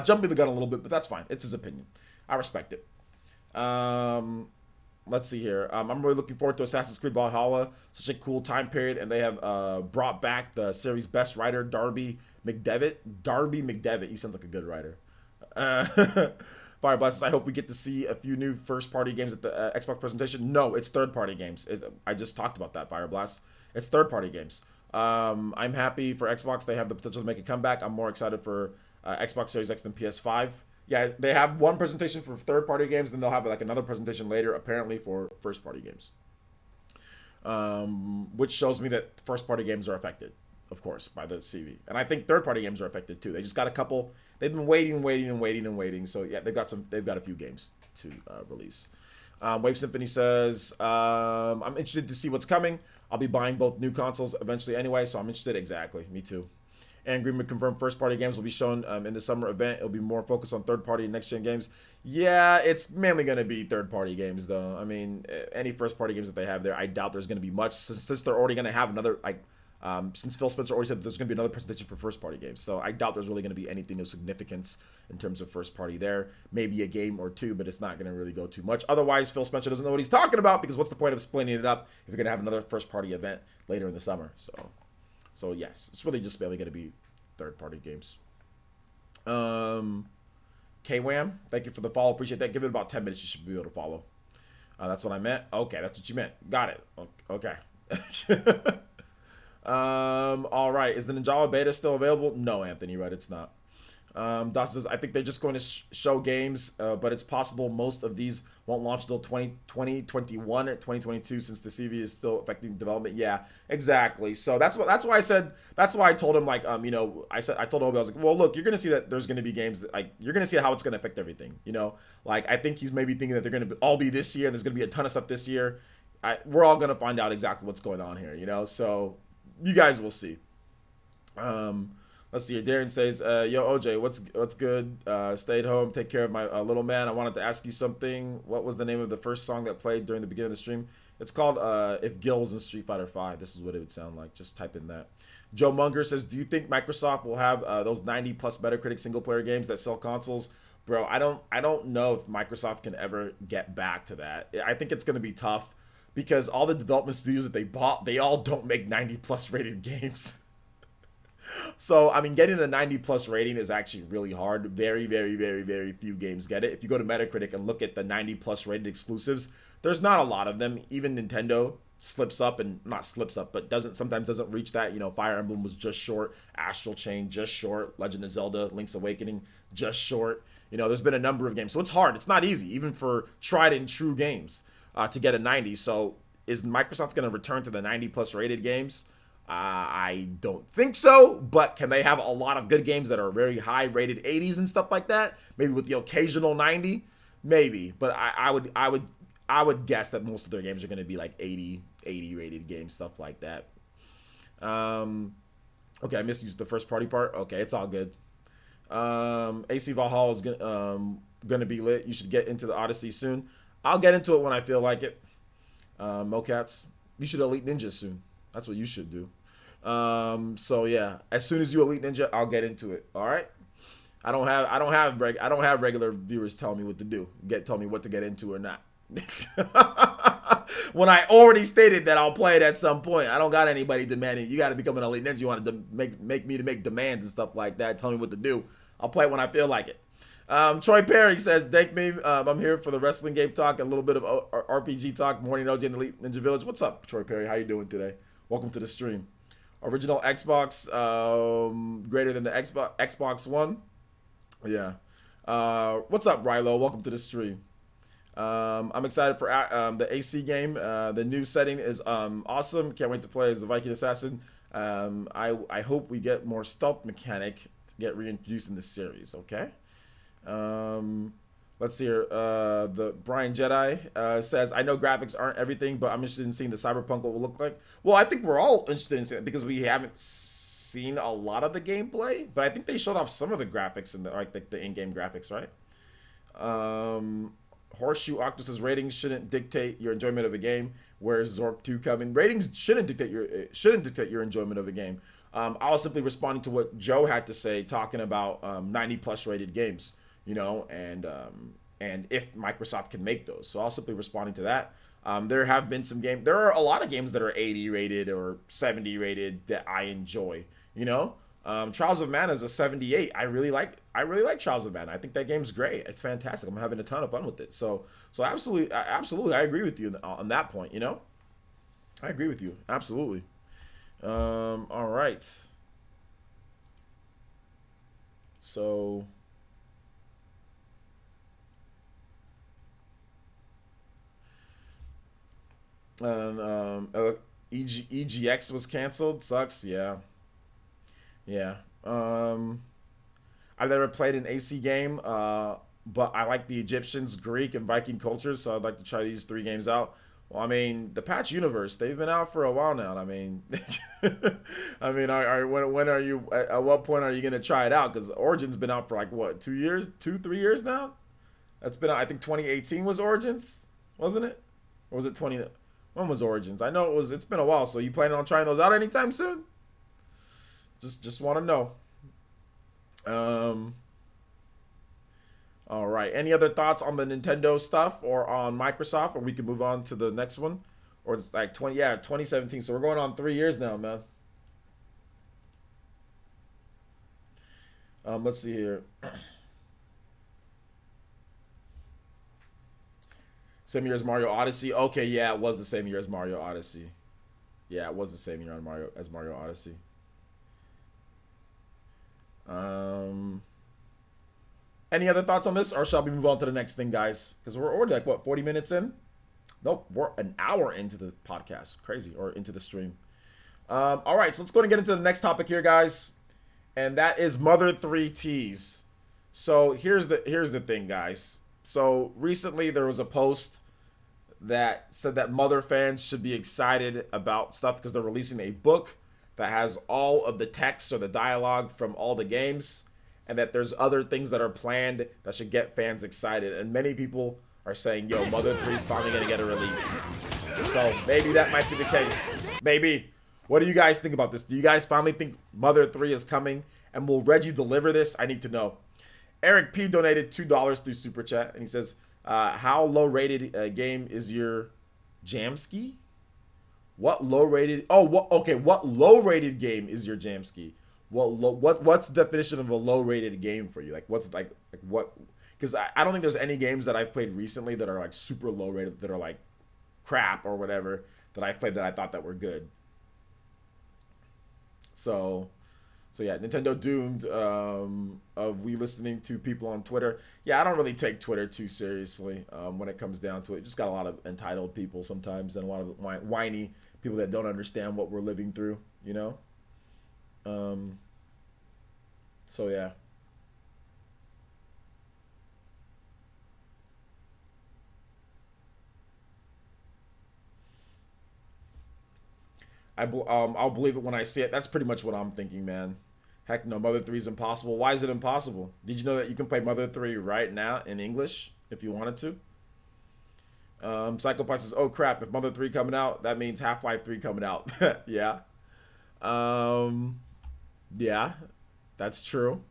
jumping the gun a little bit, but that's fine. It's his opinion. I respect it. Let's see here. I'm really looking forward to Assassin's Creed Valhalla. Such a cool time period, and they have brought back the series' best writer, Darby McDevitt. Darby McDevitt. He sounds like a good writer. Fire Blasters. I hope we get to see a few new first-party games at the Xbox presentation. No, it's third-party games. I just talked about that, Fire Blast. It's third-party games. I'm happy for Xbox. They have the potential to make a comeback. I'm more excited for Xbox Series X than PS5. Yeah, they have one presentation for third-party games, then they'll have like another presentation later, apparently for first-party games. Which shows me that first-party games are affected, of course, by the CV. And I think third-party games are affected too. They just got a couple. They've been waiting. So yeah, they've got a few games to release. Wave Symphony says, I'm interested to see what's coming. I'll be buying both new consoles eventually anyway, so I'm interested. Exactly, me too. And Greenman confirmed first-party games will be shown in the summer event. It'll be more focused on third-party and next-gen games. Yeah, it's mainly going to be third-party games, though. I mean, any first-party games that they have there, I doubt there's going to be much, since they're already going to have another, since Phil Spencer already said there's going to be another presentation for first-party games. So I doubt there's really going to be anything of significance in terms of first-party there. Maybe a game or two, but it's not going to really go too much. Otherwise, Phil Spencer doesn't know what he's talking about, because what's the point of splitting it up if you're going to have another first-party event later in the summer? So yes, it's really just mainly going to be third-party games. K-Wham, thank you for the follow. Appreciate that. Give it about 10 minutes. You should be able to follow. That's what I meant. Okay, that's what you meant. Got it. Okay. All right. Is the Ninjawa beta still available? No, Anthony, right? It's not. Dawson says, I think they're just going to show games, but it's possible most of these won't launch until 2021 or 2022 since the CV is still affecting development. Yeah, exactly. So that's why I told him, like, I told Obi, I was like, well, look, you're going to see that there's going to be games that, like, you're going to see how it's going to affect everything, like, I think he's maybe thinking that they're going to all be this year and there's going to be a ton of stuff this year. We're all going to find out exactly what's going on here, so you guys will see. Let's see here. Darren says, yo, OJ, what's good? Stayed home, take care of my little man. I wanted to ask you something. What was the name of the first song that played during the beginning of the stream? It's called If Gil was in Street Fighter V. This is what it would sound like. Just type in that. Joe Munger says, do you think Microsoft will have those 90-plus Metacritic single-player games that sell consoles? Bro, I don't know if Microsoft can ever get back to that. I think it's going to be tough because all the development studios that they bought, they all don't make 90-plus rated games. So, I mean, getting a 90-plus rating is actually really hard. Very, very, very, very few games get it. If you go to Metacritic and look at the 90-plus rated exclusives, there's not a lot of them. Even Nintendo but sometimes doesn't reach that. Fire Emblem was just short. Astral Chain, just short. Legend of Zelda, Link's Awakening, just short. There's been a number of games. So it's hard. It's not easy, even for tried and true games, to get a 90. So is Microsoft going to return to the 90-plus rated games? I don't think so, but can they have a lot of good games that are very high rated 80s and stuff like that? Maybe with the occasional 90, maybe. But I would guess that most of their games are going to be like 80 rated games, stuff like that. Okay, I missed the first party part. Okay, it's all good. AC Valhalla is gonna be lit. You should get into the Odyssey soon. I'll get into it when I feel like it. Mocats, you should Elite Ninja soon. That's what you should do. So yeah, as soon as you Elite Ninja, I'll get into it. All right. I don't have regular viewers telling me what to do. Tell me what to get into or not. When I already stated that I'll play it at some point. I don't got anybody demanding. You got to become an Elite Ninja. You want to make me to make demands and stuff like that. Tell me what to do. I'll play it when I feel like it. Troy Perry says, thank me. I'm here for the wrestling game talk, a little bit of RPG talk. Morning OJ in the Elite Ninja Village. What's up, Troy Perry? How you doing today? Welcome to the stream. Original Xbox, greater than the Xbox One. Yeah. What's up, Rilo? Welcome to the stream. I'm excited for the AC game. The new setting is awesome. Can't wait to play as the Viking Assassin. I hope we get more stealth mechanic to get reintroduced in this series. Okay. Let's see here. The Brian Jedi says, I know graphics aren't everything, but I'm interested in seeing the Cyberpunk what will look like. Well, I think we're all interested in seeing it because we haven't seen a lot of the gameplay, but I think they showed off some of the graphics in the in-game graphics, right? Horseshoe Octopus's ratings shouldn't dictate your enjoyment of a game. Where's Zork 2 coming? Ratings shouldn't dictate your enjoyment of a game. I was simply responding to what Joe had to say, talking about 90+ rated games, you know, and if Microsoft can make those. So I was simply responding to that. There have been some games. There are a lot of games that are 80 rated or 70 rated that I enjoy. You know, Trials of Mana is a 78. I really like Trials of Mana. I think that game's great. It's fantastic. I'm having a ton of fun with it. So absolutely, I agree with you on that point. You know, I agree with you absolutely. All right. So. And EGX was canceled. Sucks. Yeah. Yeah. I've never played an AC game, but I like the Egyptians, Greek, and Viking cultures, so I'd like to try these 3 games out. Well, I mean, the Patch Universe, they've been out for a while now. I mean, when are you? At what point are you gonna try it out? Because Origin's been out for like what, 2 years, 3 years now. That's been out. I think 2018 was Origins, wasn't it? Or was it 20? When was Origins? I know it was. It's been a while. So you planning on trying those out anytime soon? Just want to know. All right. Any other thoughts on the Nintendo stuff or on Microsoft, or we can move on to the next one, or it's like 2017. So we're going on 3 years now, man. Let's see here. Same year as Mario Odyssey. Okay, yeah, it was the same year as Mario Odyssey. Yeah, it was the same year as Mario Odyssey. Any other thoughts on this, or shall we move on to the next thing, guys? Because we're already like what, 40 minutes in? Nope, we're an hour into the podcast. Crazy, or into the stream. All right, so let's go and get into the next topic here, guys, and that is Mother 3 Tease. So here's the thing, guys. So recently there was a post that said that Mother fans should be excited about stuff because they're releasing a book that has all of the text or the dialogue from all the games, and that there's other things that are planned that should get fans excited. And many people are saying, yo, Mother 3 is finally going to get a release. So maybe that might be the case. Maybe. What do you guys think about this? Do you guys finally think Mother 3 is coming? And will Reggie deliver this? I need to know. Eric P donated $2 through Super Chat, and he says, how low-rated game is your Jamski? What low-rated... Oh, what low-rated game is your Jamski? What's the definition of a low-rated game for you? Like, what's like what... Because I don't think there's any games that I've played recently that are, like, super low-rated, that are, like, crap or whatever, that I've played that I thought that were good. So yeah, Nintendo doomed of we listening to people on Twitter. Yeah, I don't really take Twitter too seriously when it comes down to it. Just got a lot of entitled people sometimes and a lot of whiny people that don't understand what we're living through, you know? So yeah. I'll believe it when I see it. That's pretty much what I'm thinking, man. Heck no, Mother 3 is impossible. Why is it impossible? Did you know that you can play Mother 3 right now in English if you wanted to? Psychopath says, oh crap, if Mother 3 coming out, that means Half-Life 3 coming out. Yeah. Yeah, that's true.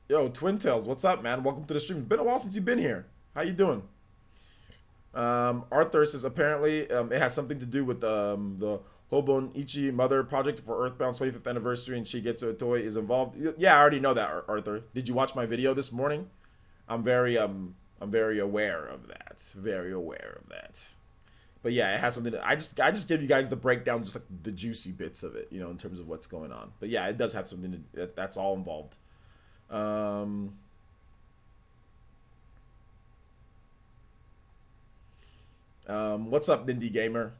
Yo, Twin Tails, what's up, man? Welcome to the stream. It's been a while since you've been here. How you doing? Arthur says apparently it has something to do with the Hobonichi Mother project for Earthbound's 25th anniversary, and she gets a toy is involved. Yeah, I already know that, Arthur. Did you watch my video this morning? I'm very aware of that. Very aware of that. But yeah, it has something. I just give you guys the breakdown, just like the juicy bits of it, in terms of what's going on. But yeah, it does have something that's all involved. What's up, Nindy Gamer?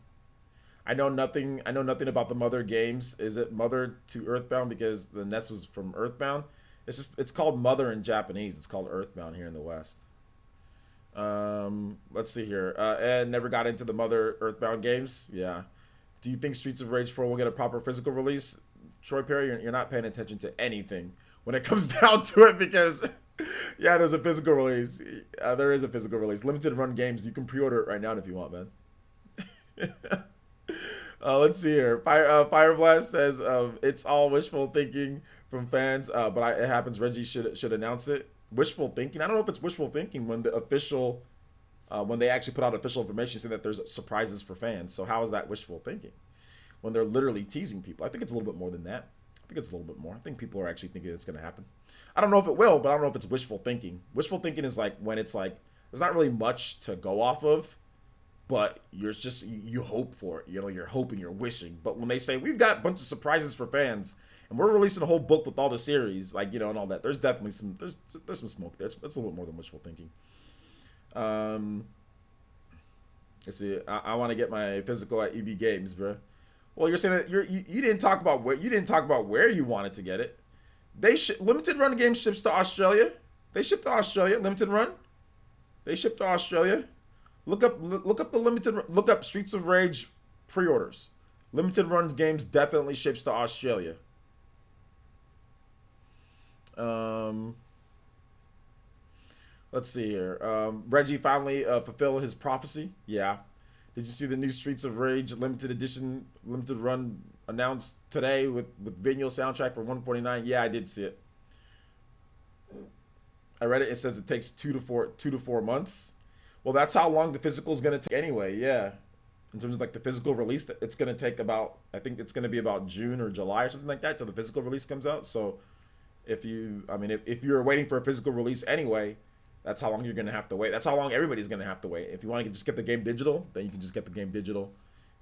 I know nothing. I know nothing about the Mother games. Is it Mother to Earthbound because the NES was from Earthbound? It's called Mother in Japanese. It's called Earthbound here in the West. Let's see here. Ed never got into the Mother Earthbound games. Yeah. Do you think Streets of Rage 4 will get a proper physical release? Troy Perry, you're not paying attention to anything when it comes down to it because, yeah, there's a physical release. There is a physical release. Limited run games. You can pre-order it right now if you want, man. Let's see here. Fireblast says it's all wishful thinking from fans, but it happens. Reggie should announce it. Wishful thinking. I don't know if it's wishful thinking when the official, when they actually put out official information saying that there's surprises for fans. So how is that wishful thinking when they're literally teasing people? I think it's a little bit more than that. I think it's a little bit more. I think people are actually thinking it's going to happen. I don't know if it will, but I don't know if it's wishful thinking. Wishful thinking is like when it's like there's not really much to go off of, but you hope for it. You're hoping, you're wishing. But when they say we've got a bunch of surprises for fans and we're releasing a whole book with all the series, like, and all that, there's definitely there's some smoke there. It's a little bit more than wishful thinking. Let's see. I want to get my physical at EB Games, bro. Well, you're saying that you didn't talk about where you wanted to get it. Limited Run game ships to Australia. They ship to Australia. Limited Run. They ship to Australia. Look up the look up Streets of Rage pre-orders. Limited Run games definitely ships to Australia. Let's see here. Reggie finally fulfilled his prophecy. Yeah. Did you see the new Streets of Rage limited edition, limited run announced today with vinyl soundtrack for $149? Yeah, I did see it. I read it. It says it takes 2 to 4 months. Well, that's how long the physical is going to take anyway. Yeah. In terms of like the physical release, it's going to take about, I think it's going to be about June or July or something like that till the physical release comes out. So if you're waiting for a physical release anyway, that's how long you're going to have to wait. That's how long everybody's going to have to wait. If you want to just get the game digital, then you can just get the game digital,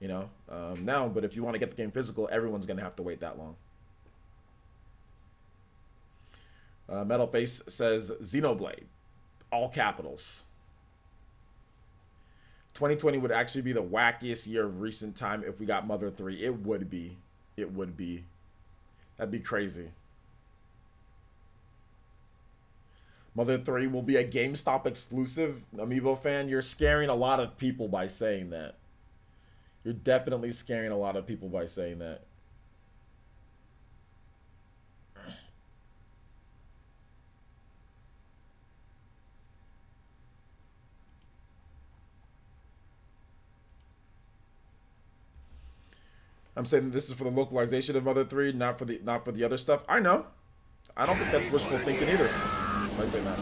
now. But if you want to get the game physical, everyone's going to have to wait that long. Metal Face says Xenoblade, all capitals. 2020 would actually be the wackiest year of recent time if we got Mother 3. It would be. It would be. That'd be crazy. Mother 3 will be a GameStop exclusive. Amiibo fan, you're scaring a lot of people by saying that. You're definitely scaring a lot of people by saying that. I'm saying this is for the localization of Mother 3, not for the other stuff. I know. I don't think that's wishful thinking either. If I say that.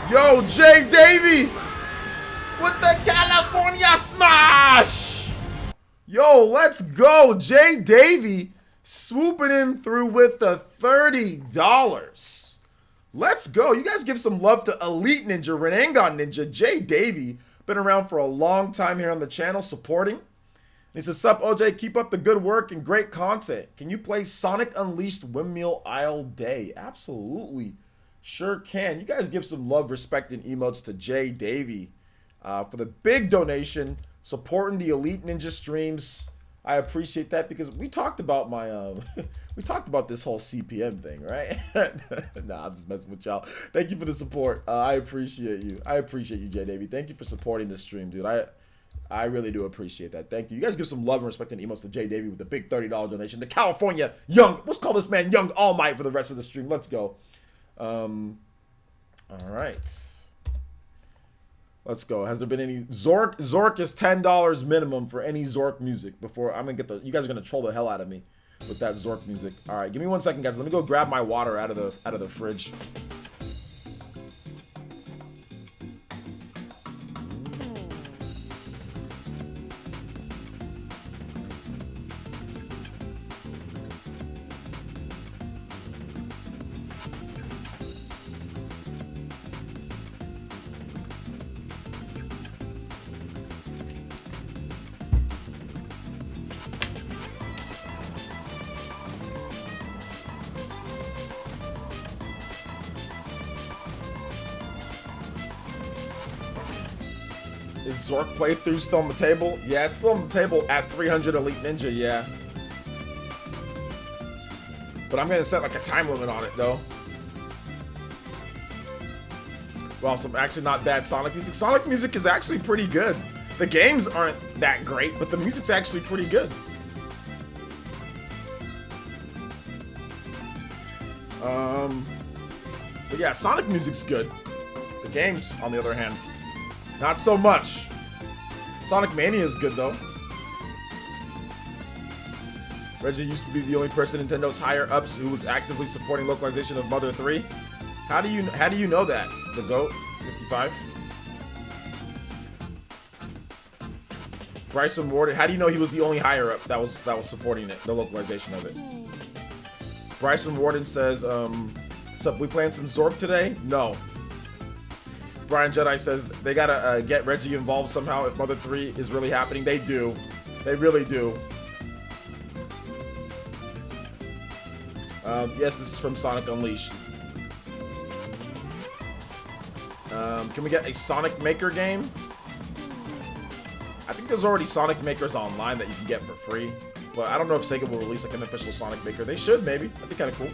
Yo, Jay Davy with the California smash. Yo, let's go. Jay Davy swooping in through with the $30. Let's go. You guys give some love to Elite Ninja, Renangon Ninja, Jay Davy. Been around for a long time here on the channel supporting. He says, sup, OJ, keep up the good work and great content. Can you play Sonic Unleashed Windmill Isle Day? Absolutely. Sure can. You guys give some love, respect, and emotes to Jay Davy for the big donation, supporting the Elite Ninja streams. I appreciate that because we talked about we talked about this whole CPM thing, right? Nah, I'm just messing with y'all. Thank you for the support. I appreciate you. I appreciate you, Jay Davy. Thank you for supporting the stream, dude. I really do appreciate that. Thank you. You guys give some love and respect and emotes to Jay Davy with the big $30 donation. The California Young, let's call this man Young All Might for the rest of the stream. Let's go. All right. Let's go. Has there been any Zork? Zork is $10 minimum for any Zork music before I'm gonna get the. You guys are gonna troll the hell out of me with that Zork music. All right, give me 1 second, guys. Let me go grab my water out of the fridge. Is Zork playthrough still on the table? Yeah, it's still on the table at 300 Elite Ninja, yeah. But I'm gonna set like a time limit on it though. Well, some actually not bad Sonic music. Sonic music is actually pretty good. The games aren't that great, but the music's actually pretty good. But yeah, Sonic music's good. The games, on the other hand, not so much. Sonic Mania is good though. Reggie used to be the only person in Nintendo's higher ups who was actively supporting localization of Mother 3. How do you know that? The GOAT 55. Bryson Warden. How do you know he was the only higher up that was supporting it, the localization of it? Bryson Warden says, "What's up? We playing some Zork today?" No. Brian Jedi says they gotta get Reggie involved somehow if Mother 3 is really happening. They do. They really do. Yes, this is from Sonic Unleashed. Can we get a Sonic Maker game? I think there's already Sonic Makers online that you can get for free. But I don't know if Sega will release like an official Sonic Maker. They should, maybe. That'd be kind of cool.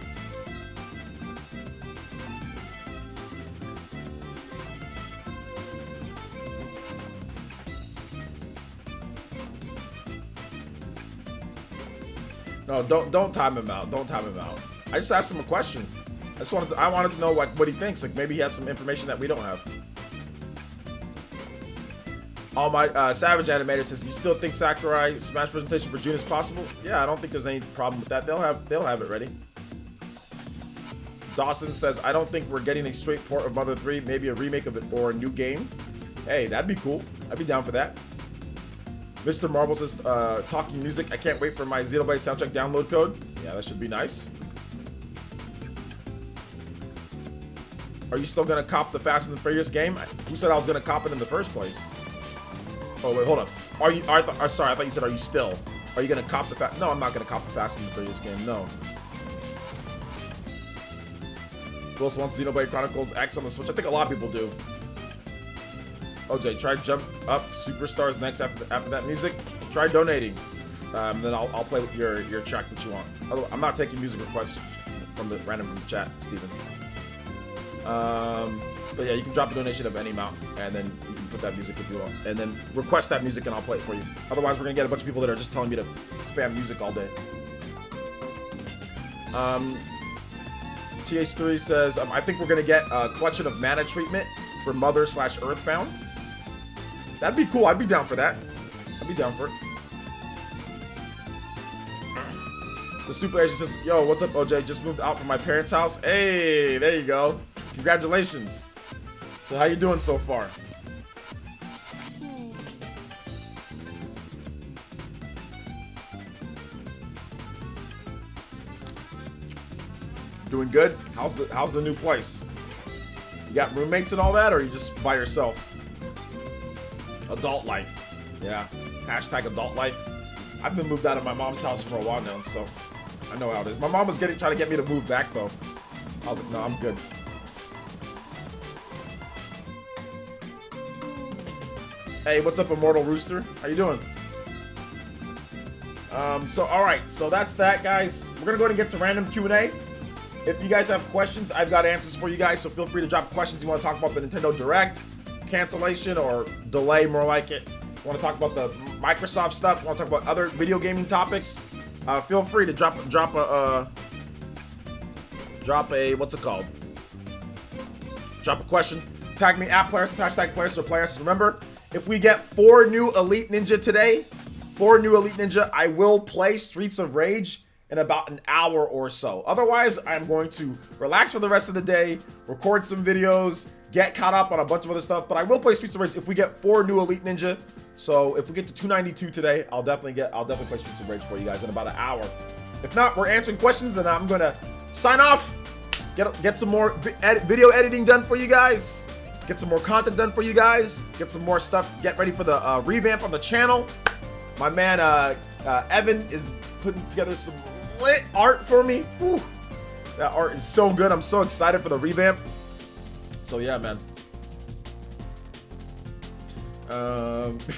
No, don't time him out. Don't time him out. I just asked him a question. I wanted to know like what he thinks. Like maybe he has some information that we don't have. All my Savage Animator says, you still think Sakurai Smash presentation for June is possible? Yeah, I don't think there's any problem with that. They'll have it ready. Dawson says, I don't think we're getting a straight port of Mother 3, maybe a remake of it or a new game. Hey, that'd be cool. I'd be down for that. Mr. Marvel says, talking music, I can't wait for my Xenoblade soundtrack download code. Yeah, that should be nice. Are you still gonna cop the Fast and the Furious game? Who said I was gonna cop it in the first place? Oh wait, hold on. Are you? Sorry, I thought you said, are you still? Are you gonna cop the Fast? No, I'm not gonna cop the Fast and the Furious game. No. Who else wants Xenoblade Chronicles X on the Switch? I think a lot of people do. OJ, try Jump Up Superstars next after that music. Try donating. Then I'll play with your track that you want. Although I'm not taking music requests from the chat, Steven. But yeah, you can drop a donation of any amount, and then you can put that music if you want, and then request that music, and I'll play it for you. Otherwise, we're gonna get a bunch of people that are just telling me to spam music all day. TH3 says, I think we're gonna get a collection of mana treatment for Mother/Earthbound. That'd be cool. I'd be down for that. I'd be down for it. The Super Agent says, yo, what's up, OJ? Just moved out from my parents' house. Hey, there you go. Congratulations. So how you doing so far? Doing good? How's the new place? You got roommates and all that, or are you just by yourself? Adult life. Yeah. Hashtag adult life. I've been moved out of my mom's house for a while now, so I know how it is. My mom was trying to get me to move back though. I was like, no, I'm good. Hey, what's up, Immortal Rooster? How you doing? So alright, so that's that, guys. We're gonna go ahead and get to random Q&A. If you guys have questions, I've got answers for you guys, so feel free to drop questions. You want to talk about the Nintendo Direct, cancellation, or delay, more like it. You want to talk about the Microsoft stuff, you want to talk about other video gaming topics, feel free to drop a what's it called? Drop a question. Tag me at PlayerEssence, hashtag PlayerEssence or PlayerEssence. Remember, if we get 4 new Elite Ninja today, I will play Streets of Rage in about an hour or so. Otherwise, I'm going to relax for the rest of the day, record some videos, get caught up on a bunch of other stuff, but I will play Streets of Rage if we get 4 new Elite Ninja. So if we get to 292 today, I'll definitely play Streets of Rage for you guys in about an hour. If not, we're answering questions, and I'm gonna sign off, get some more video editing done for you guys, get some more content done for you guys, get some more stuff, get ready for the revamp on the channel. My man Evan is putting together some lit art for me. Whew. That art is so good. I'm so excited for the revamp. So yeah, man.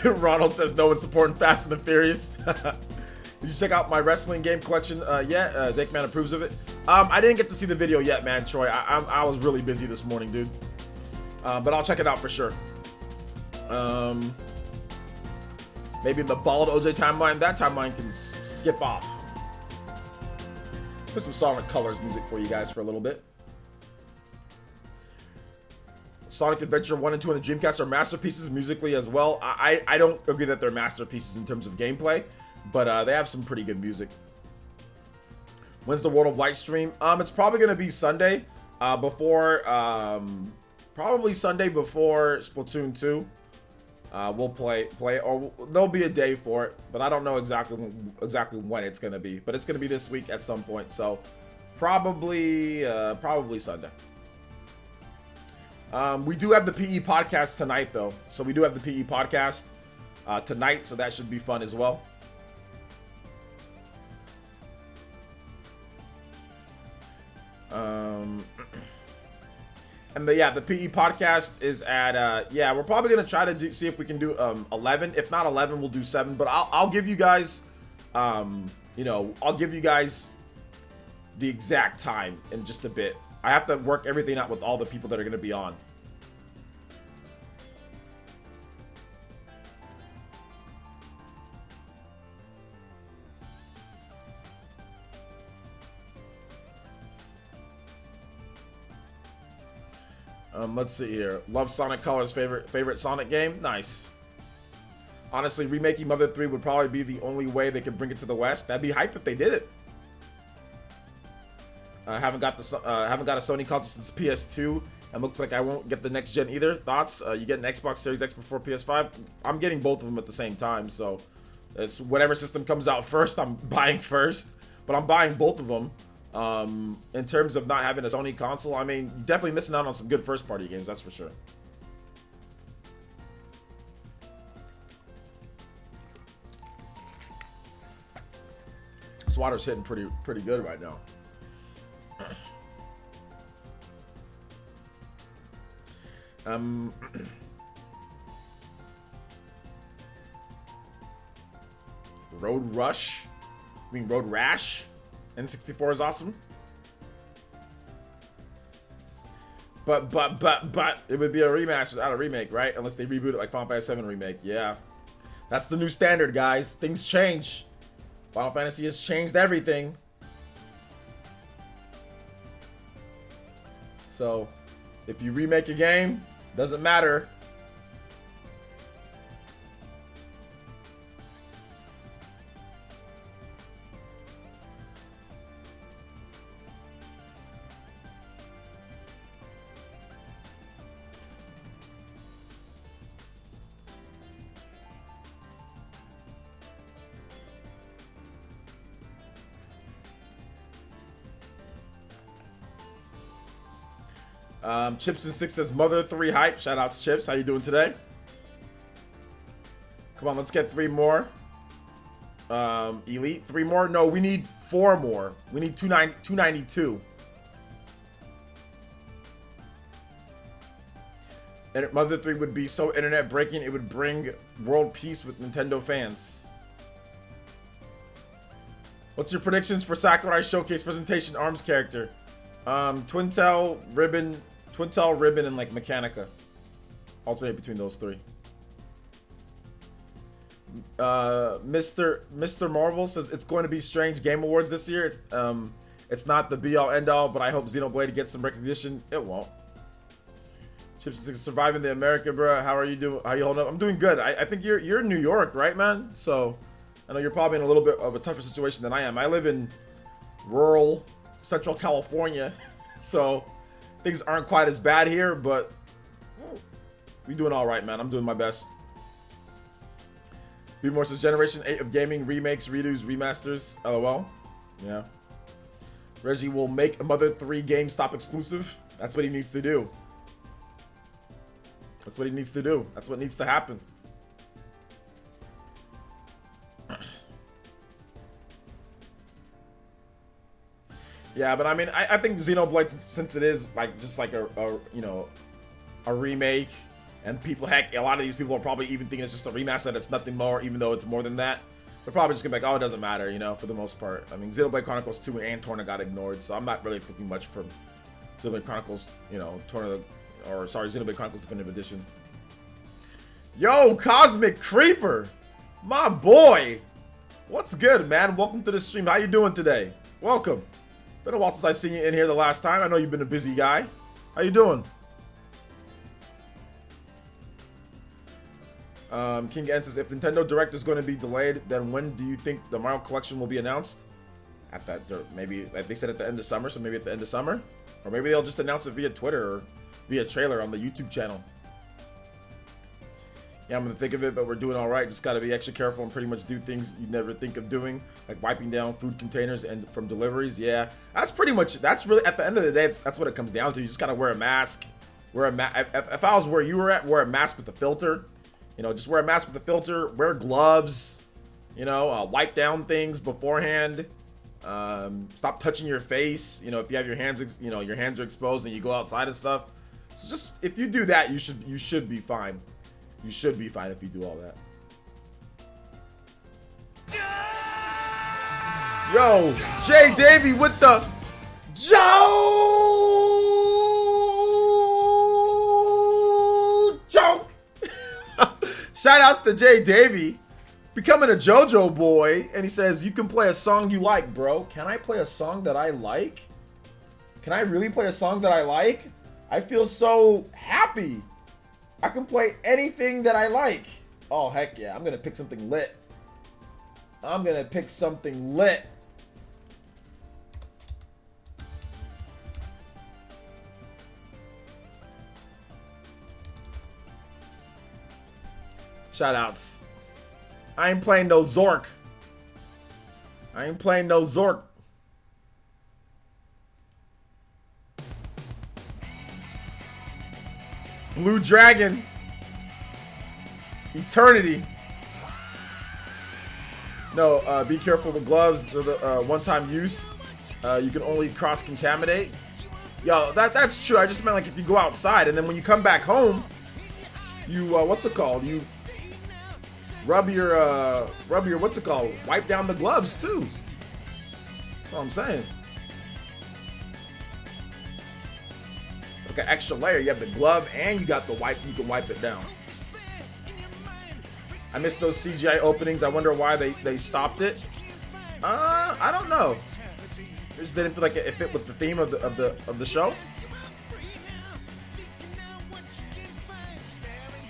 Ronald says no in supporting Fast and the Furious. Did you check out my wrestling game collection? Yeah, Dickman approves of it. I didn't get to see the video yet, man, Troy. I was really busy this morning, dude. But I'll check it out for sure. Maybe the bald OJ timeline. That timeline can skip off. Put some Sonic Colors music for you guys for a little bit. Sonic Adventure 1 and 2 on the Dreamcast are masterpieces musically as well. I don't agree that they're masterpieces in terms of gameplay, but they have some pretty good music. When's the World of Light stream? It's probably gonna be Sunday, probably Sunday before Splatoon 2. We'll play, or there'll be a day for it, but I don't know exactly when it's gonna be. But it's gonna be this week at some point, so probably Sunday. We do have the PE podcast tonight, though. So we do have the PE podcast tonight, so that should be fun as well. And the PE podcast is at we're probably gonna try to see if we can do 11. If not 11, we'll do 7. But I'll give you guys I'll give you guys the exact time in just a bit. I have to work everything out with all the people that are gonna be on. Let's see here. Love Sonic Colors. Favorite Sonic game? Nice. Honestly, remaking Mother 3 would probably be the only way they could bring it to the West. That'd be hype if they did it. I haven't got a Sony console since PS2, and looks like I won't get the next gen either. Thoughts? You get an Xbox Series X before PS5? I'm getting both of them at the same time, so it's whatever system comes out first, I'm buying first. But I'm buying both of them. In terms of not having a Sony console, I mean, you're definitely missing out on some good first-party games, that's for sure. This water's hitting pretty good right now. Road Rush? I mean Road Rash? N64 is awesome. But it would be a remaster, not a remake, right? Unless they reboot it like Final Fantasy VII Remake. Yeah. That's the new standard, guys. Things change. Final Fantasy has changed everything. So, if you remake a game, doesn't matter. Chips and Six says Mother 3 hype. Shout out to Chips. How you doing today? Come on, let's get 3 more. Elite, 3 more? No, we need 4 more. We need 292. And Mother 3 would be so internet breaking, it would bring world peace with Nintendo fans. What's your predictions for Sakurai Showcase presentation ARMS character? Twintel, Ribbon, and like Mechanica. Alternate between those 3. Mr. Marvel says it's going to be Strange Game Awards this year. It's not the be all end all, but I hope Xenoblade gets some recognition. It won't. Chips is surviving the America, bro. How are you doing? How you holding up? I'm doing good. I think you're in New York, right, man? So I know you're probably in a little bit of a tougher situation than I am. I live in rural Central California, so things aren't quite as bad here, but we doing all right, man. I'm doing my best. Be more says Generation 8 of gaming remakes, redos, remasters. LOL. Yeah. Reggie will make a Mother 3 GameStop exclusive. That's what he needs to do. That's what he needs to do. That's what needs to happen. Yeah, but I mean, I think Xenoblade, since it is like just like a remake, And people, heck, a lot of these people are probably even thinking it's just a remaster, that it's nothing more, even though it's more than that. They're probably just gonna be like, oh, it doesn't matter, you know, for the most part. I mean, Xenoblade Chronicles 2 and Torna got ignored, so I'm not really expecting much from Xenoblade Chronicles, you know, Xenoblade Chronicles Definitive Edition. Yo, Cosmic Creeper! My boy! What's good, man? Welcome to the stream. How you doing today? Welcome. Been a while since I seen you in here the last time. I know you've been a busy guy. How you doing? King N says, if Nintendo Direct is going to be delayed, then when do you think the Mario Collection will be announced? At that, maybe, like they said, at the end of summer, so maybe at the end of summer? Or maybe they'll just announce it via Twitter or via trailer on the YouTube channel. Yeah, I'm gonna think of it, but we're doing all right. Just gotta be extra careful and pretty much do things you never think of doing, like wiping down food containers and from deliveries. Yeah, that's pretty much, that's really, at the end of the day, that's what it comes down to. You just gotta wear a mask. If I was where you were at, wear a mask with a filter. You know, just wear a mask with a filter, wear gloves, you know, wipe down things beforehand. Stop touching your face. You know, if you have your hands, you know, your hands are exposed and you go outside and stuff. So just, if you do that, you should be fine. You should be fine if you do all that. Yo, Jay Davy with the Joe. Shout outs to Jay Davy, becoming a JoJo boy, and he says, you can play a song you like, bro. Can I play a song that I like? Can I really play a song that I like? I feel so happy. I can play anything that I like. Oh, heck yeah. I'm going to pick something lit. I'm going to pick something lit. Shoutouts. I ain't playing no Zork. I ain't playing no Zork. Blue Dragon. Eternity. No, be careful with gloves. The one-time use. You can only cross-contaminate. Yo, that's true. I just meant like if you go outside and then when you come back home, you what's it called? You rub your what's it called? Wipe down the gloves too. That's what I'm saying. Like an extra layer. You have the glove and you got the wipe. You can wipe it down. I missed those CGI openings. I wonder why they stopped it. I don't know. It just didn't feel like it fit with the theme of the show.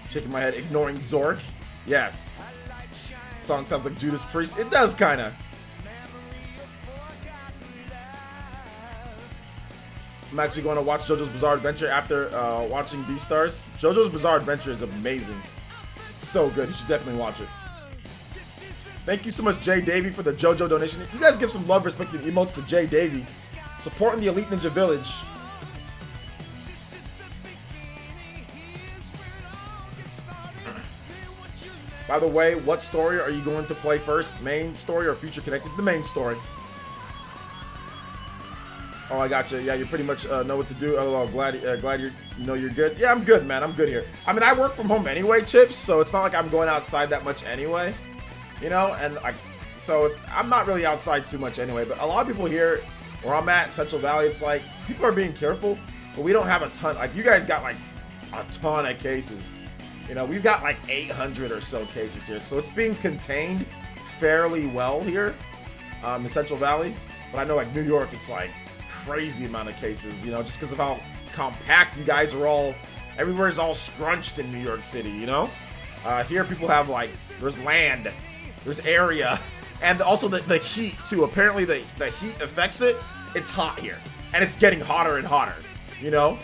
Shaking my head, ignoring Zork. Yes. Song sounds like Judas Priest. It does kinda. I'm actually going to watch JoJo's Bizarre Adventure after watching Beastars. JoJo's Bizarre Adventure is amazing. So good. You should definitely watch it. Thank you so much, Jay Davy, for the JoJo donation. You guys give some love, respect, and emotes to Jay Davy. Supporting the Elite Ninja Village. By the way, what story are you going to play first? Main story or Future Connected? The main story. Oh, I got you. Yeah, you pretty much know what to do. Oh, glad you're good. Yeah, I'm good, man. I'm good here. I mean, I work from home anyway, Chips, so it's not like I'm going outside that much anyway. You know, and I'm not really outside too much anyway. But a lot of people here, where I'm at, Central Valley, it's like people are being careful, but we don't have a ton. Like you guys got like a ton of cases. You know, we've got like 800 or so cases here, so it's being contained fairly well here in Central Valley. But I know like New York, it's like crazy amount of cases, you know, just because of how compact you guys are all. Everywhere is all scrunched in New York City, you know. Here people have like, there's land, there's area, and also the heat too. Apparently the heat affects it. It's hot here, and it's getting hotter and hotter, you know.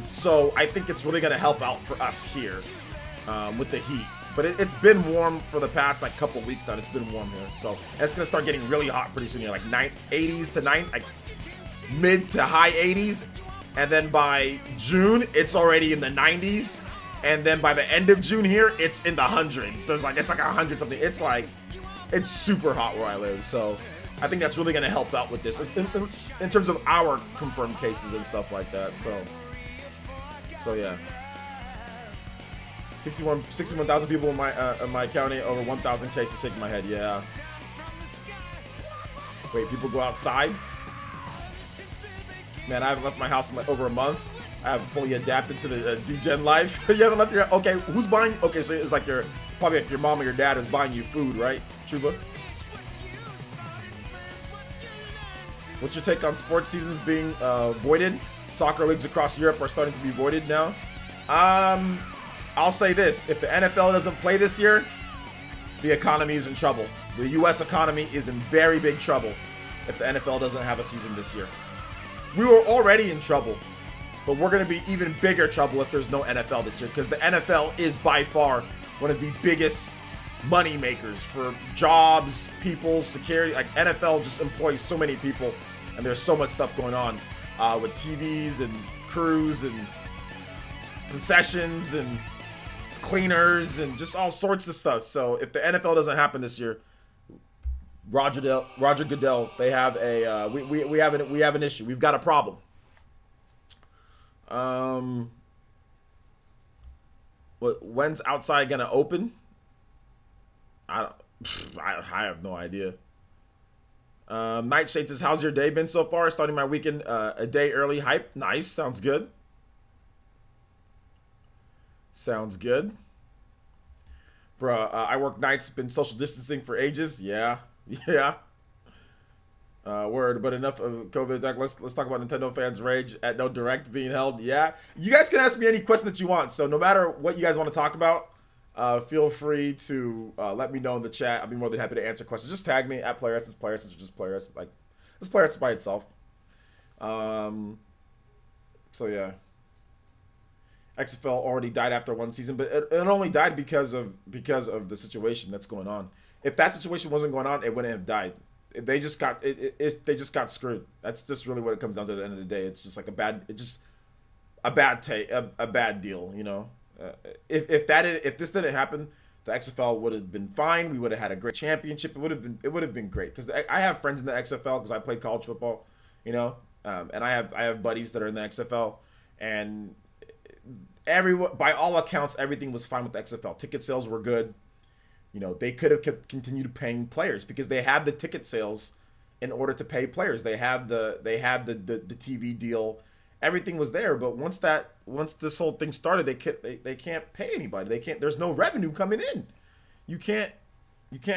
So I think it's really gonna help out for us here with the heat. But it's been warm for the past like couple weeks now. It's been warm here, so it's gonna start getting really hot pretty soon. Here, like 80s to like mid to high 80s, and then by June it's already in the 90s, and then by the end of June here it's in the hundreds. It's like 100 something. It's like it's super hot where I live, so I think that's really gonna help out with this in terms of our confirmed cases and stuff like that. So yeah. 61,000 people in my county, over 1,000 cases. Shaking my head. Yeah. Wait, people go outside? Man, I haven't left my house in like over a month. I haven't fully adapted to the degen life. You haven't left your... Okay, who's buying... Okay, so it's like probably like your mom or your dad is buying you food, right, Chuba? What's your take on sports seasons being voided? Soccer leagues across Europe are starting to be voided now. I'll say this. If the NFL doesn't play this year, the economy is in trouble. The U.S. economy is in very big trouble if the NFL doesn't have a season this year. We were already in trouble, but we're going to be even bigger trouble if there's no NFL this year, because the NFL is by far one of the biggest money makers for jobs, people, security. Like, NFL just employs so many people, and there's so much stuff going on with TVs and crews and concessions and cleaners and just all sorts of stuff. So if the NFL doesn't happen this year, Roger Goodell, they have a we have an issue. We've got a problem. When's outside gonna open? I have no idea. Nightshade says, how's your day been so far? Starting my weekend a day early. Hype. Nice. Sounds good. Sounds good. Bruh, I work nights, been social distancing for ages. Yeah. Yeah. Word, but enough of COVID. Let's talk about Nintendo fans' rage at no direct being held. Yeah. You guys can ask me any question that you want. So no matter what you guys want to talk about, feel free to let me know in the chat. I'll be more than happy to answer questions. Just tag me at PlayerEssence, or just PlayerEssence. Like, it's PlayerEssence by itself. So yeah. XFL already died after one season, but it only died because of the situation that's going on. If that situation wasn't going on, it wouldn't have died. They just got they just got screwed. That's just really what it comes down to at the end of the day. It's just like a bad deal, you know. If this didn't happen, the XFL would have been fine. We would have had a great championship. It would have been great, because I have friends in the XFL because I played college football, you know, and I have buddies that are in the XFL, and everyone, by all accounts, everything was fine with the XFL. Ticket sales were good. You know, they could have continued paying players because they had the ticket sales in order to pay players. They had the TV deal. Everything was there, but once this whole thing started, they can't pay anybody. There's no revenue coming in. You can't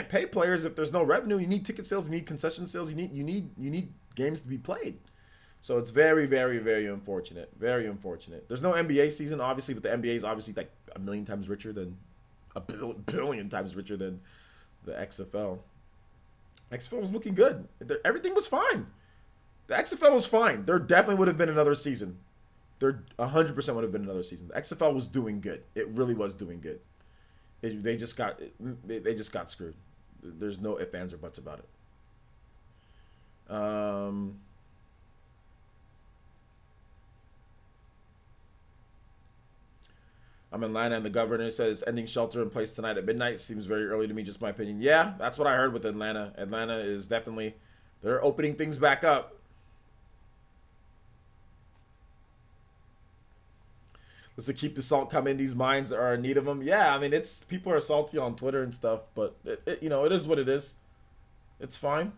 pay players if there's no revenue. You need ticket sales, you need concession sales, you need games to be played. So it's very, very, very unfortunate. Very unfortunate. There's no NBA season, obviously, but the NBA is obviously like a million times richer than a billion times richer than the XFL. XFL was looking good. Everything was fine. The XFL was fine. There definitely would have been another season. There 100% would have been another season. The XFL was doing good. It really was doing good. They just got screwed. There's no ifs, ands, or buts about it. I'm in Atlanta, and the governor says ending shelter in place tonight at midnight. Seems very early to me, just my opinion. Yeah, that's what I heard with Atlanta. Atlanta is definitely, they're opening things back up. Let's keep the salt coming. These minds are in need of them. Yeah, I mean, people are salty on Twitter and stuff, but it is what it is. It's fine.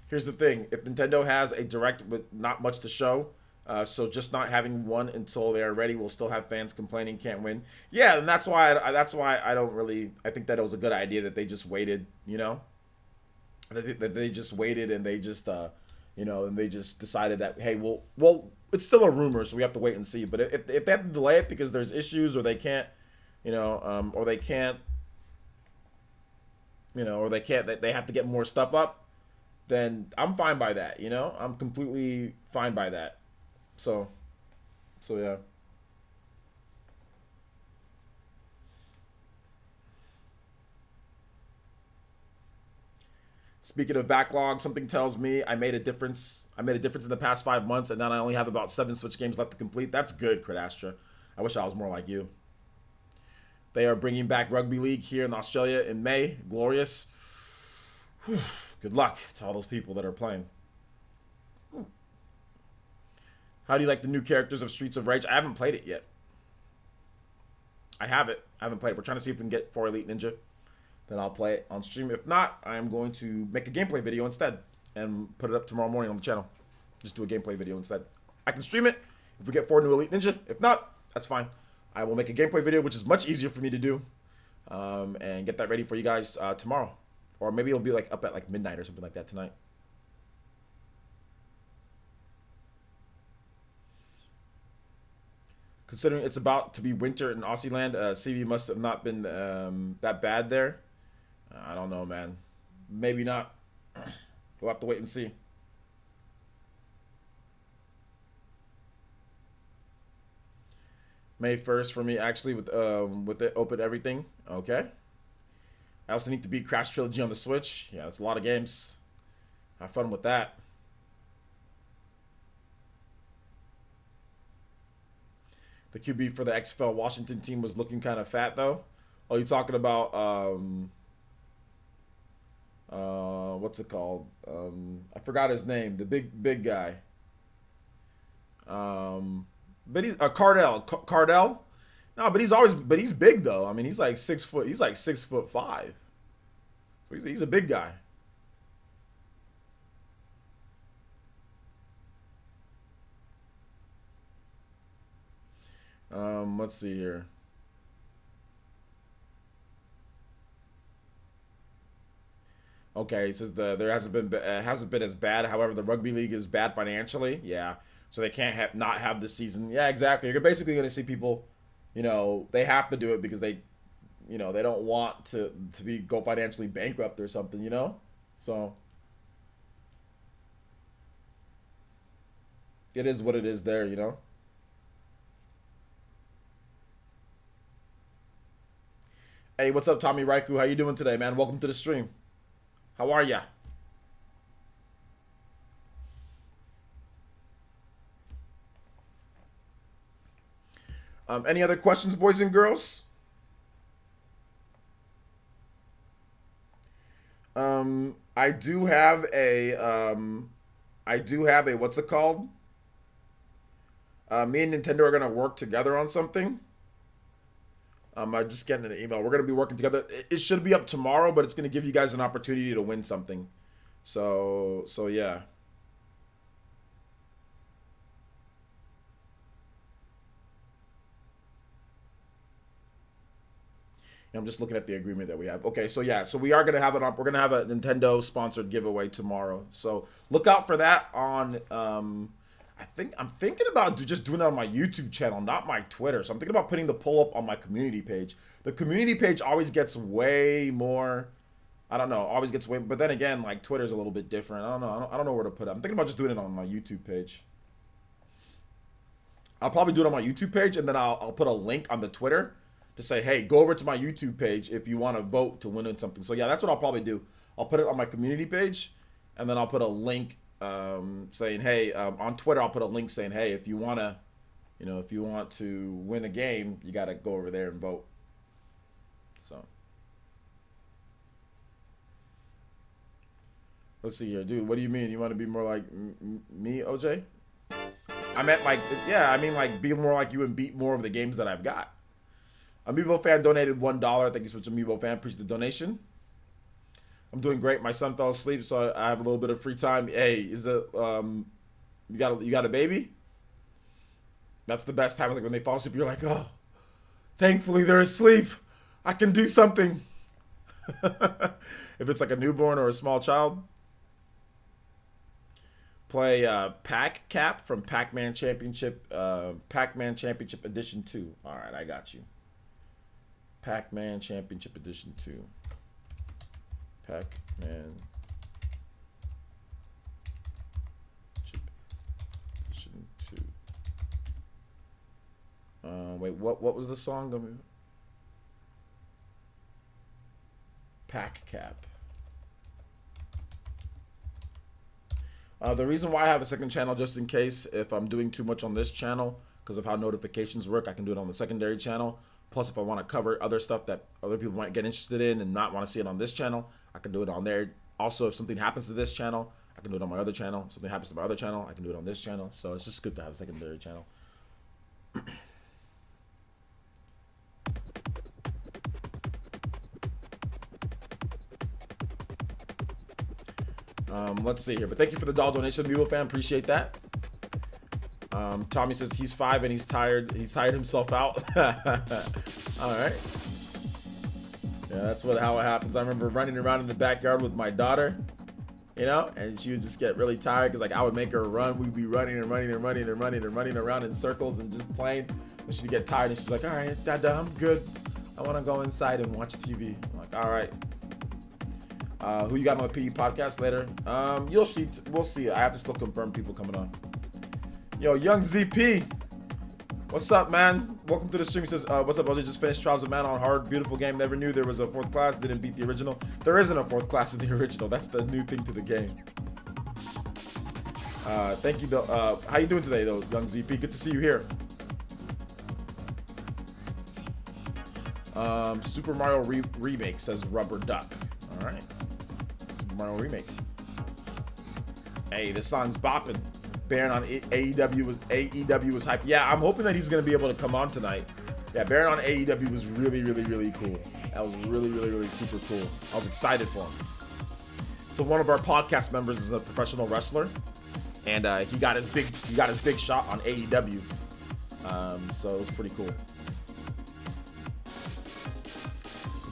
Here's the thing. If Nintendo has a Direct with not much to show, so just not having one until they're ready, we'll still have fans complaining can't win. Yeah, and that's why I don't really... I think that it was a good idea that they just waited, you know? That they just waited, and they just, and they just decided that, hey, well, it's still a rumor, so we have to wait and see. But if they have to delay it because there's issues, or they can't, or they can't, they have to get more stuff up, then I'm fine by that, you know? I'm completely fine by that. So yeah. Speaking of backlog, something tells me I made a difference. I made a difference in the past 5 months, and now I only have about 7 Switch games left to complete. That's good, Credastra. I wish I was more like you. They are bringing back Rugby League here in Australia in May. Glorious. Whew. Good luck to all those people that are playing. How do you like the new characters of Streets of Rage? I haven't played it yet. I haven't played it. We're trying to see if we can get 4 Elite Ninja. Then I'll play it on stream. If not, I am going to make a gameplay video instead and put it up tomorrow morning on the channel. Just do a gameplay video instead. I can stream it if we get 4 new Elite Ninja. If not, that's fine. I will make a gameplay video, which is much easier for me to do, and get that ready for you guys tomorrow. Or maybe it'll be like up at like midnight or something like that tonight. Considering it's about to be winter in Aussie land, CV must have not been that bad there. I don't know, man. Maybe not. We'll have to wait and see. May 1st for me, actually, with it open everything. Okay. I also need to beat Crash Trilogy on the Switch. Yeah, it's a lot of games. Have fun with that. The QB for the XFL Washington team was looking kind of fat, though. Oh, you talking about what's it called? I forgot his name. The big guy. But he's Cardell. No, but he's big though. I mean, he's like 6 foot. He's like 6'5". So he's a big guy. Let's see here. Okay, it says there hasn't been as bad. However, the rugby league is bad financially. Yeah, so they can't not have the season. Yeah, exactly. You're basically going to see people, they have to do it because they don't want to go financially bankrupt or something. So it is what it is there. Hey, what's up, Tommy Raiku? How you doing today, man? Welcome to the stream. How are ya? Any other questions, boys and girls? I do have a what's it called? Me and Nintendo are gonna work together on something. I'm just getting an email. We're gonna be working together. It should be up tomorrow, but it's gonna give you guys an opportunity to win something. So yeah. I'm just looking at the agreement that we have. Okay, so yeah, so we are gonna have we're gonna have a Nintendo sponsored giveaway tomorrow. So look out for that on. I'm thinking about just doing it on my YouTube channel, not my Twitter. So I'm thinking about putting the poll up on my community page. The community page always gets way more. I don't know, always gets way. But then again, like Twitter's a little bit different. I don't know. I don't know where to put it. I'm thinking about just doing it on my YouTube page. I'll probably do it on my YouTube page, and then I'll put a link on the Twitter to say, hey, go over to my YouTube page if you want to vote to win something. So yeah, that's what I'll probably do. I'll put it on my community page, and then I'll put a link saying, hey, on Twitter, I'll put a link saying, hey, if you want to win a game, you got to go over there and vote. So let's see here, dude. What do you mean? You want to be more like me, OJ? I meant like, yeah, I mean like be more like you and beat more of the games that I've got. Amiibo fan donated $1. Thank you so much, Amiibo fan. Appreciate the donation. I'm doing great. My son fell asleep, so I have a little bit of free time. Hey, you got a baby? That's the best time. Like when they fall asleep, you're like, oh, thankfully they're asleep. I can do something. If it's like a newborn or a small child, play Pac Cap from Pac-Man Championship Edition 2. All right, I got you. Pac-Man Championship Edition 2. Pac-Man Edition 2. Wait, what was the song? Pac Cap. The reason why I have a second channel, just in case if I'm doing too much on this channel, because of how notifications work, I can do it on the secondary channel. Plus, if I want to cover other stuff that other people might get interested in and not want to see it on this channel, I can do it on there. Also, if something happens to this channel, I can do it on my other channel. If something happens to my other channel, I can do it on this channel. So it's just good to have a secondary channel. Let's see here. But thank you for the dollar donation, Meebo fan. Appreciate that. Tommy says he's 5 and he's tired. He's tired himself out. All right. Yeah, that's how it happens. I remember running around in the backyard with my daughter, you know, and she would just get really tired because, like, I would make her run. We'd be running and running and running and running and running around in circles and just playing. And she'd get tired and she's like, all right, Dada, I'm good. I want to go inside and watch TV. I'm like, all right. Who you got on the PE podcast later? You'll see. We'll see. I have to still confirm people coming on. Yo, Young ZP. What's up, man? Welcome to the stream. He says, what's up, OJ? Just finished Trials of Man on hard. Beautiful game. Never knew there was a 4th class. Didn't beat the original. There isn't a 4th class in the original. That's the new thing to the game. Thank you, though. How you doing today, though, Young ZP? Good to see you here. Super Mario Remake, says Rubber Duck. All right. Super Mario Remake. Hey, this song's bopping. Baron on AEW was hype. Yeah, I'm hoping that he's going to be able to come on tonight. Yeah, Baron on AEW was really, really, really cool. That was really, really, really super cool. I was excited for him. So one of our podcast members is a professional wrestler, and he got his big shot on AEW. So it was pretty cool.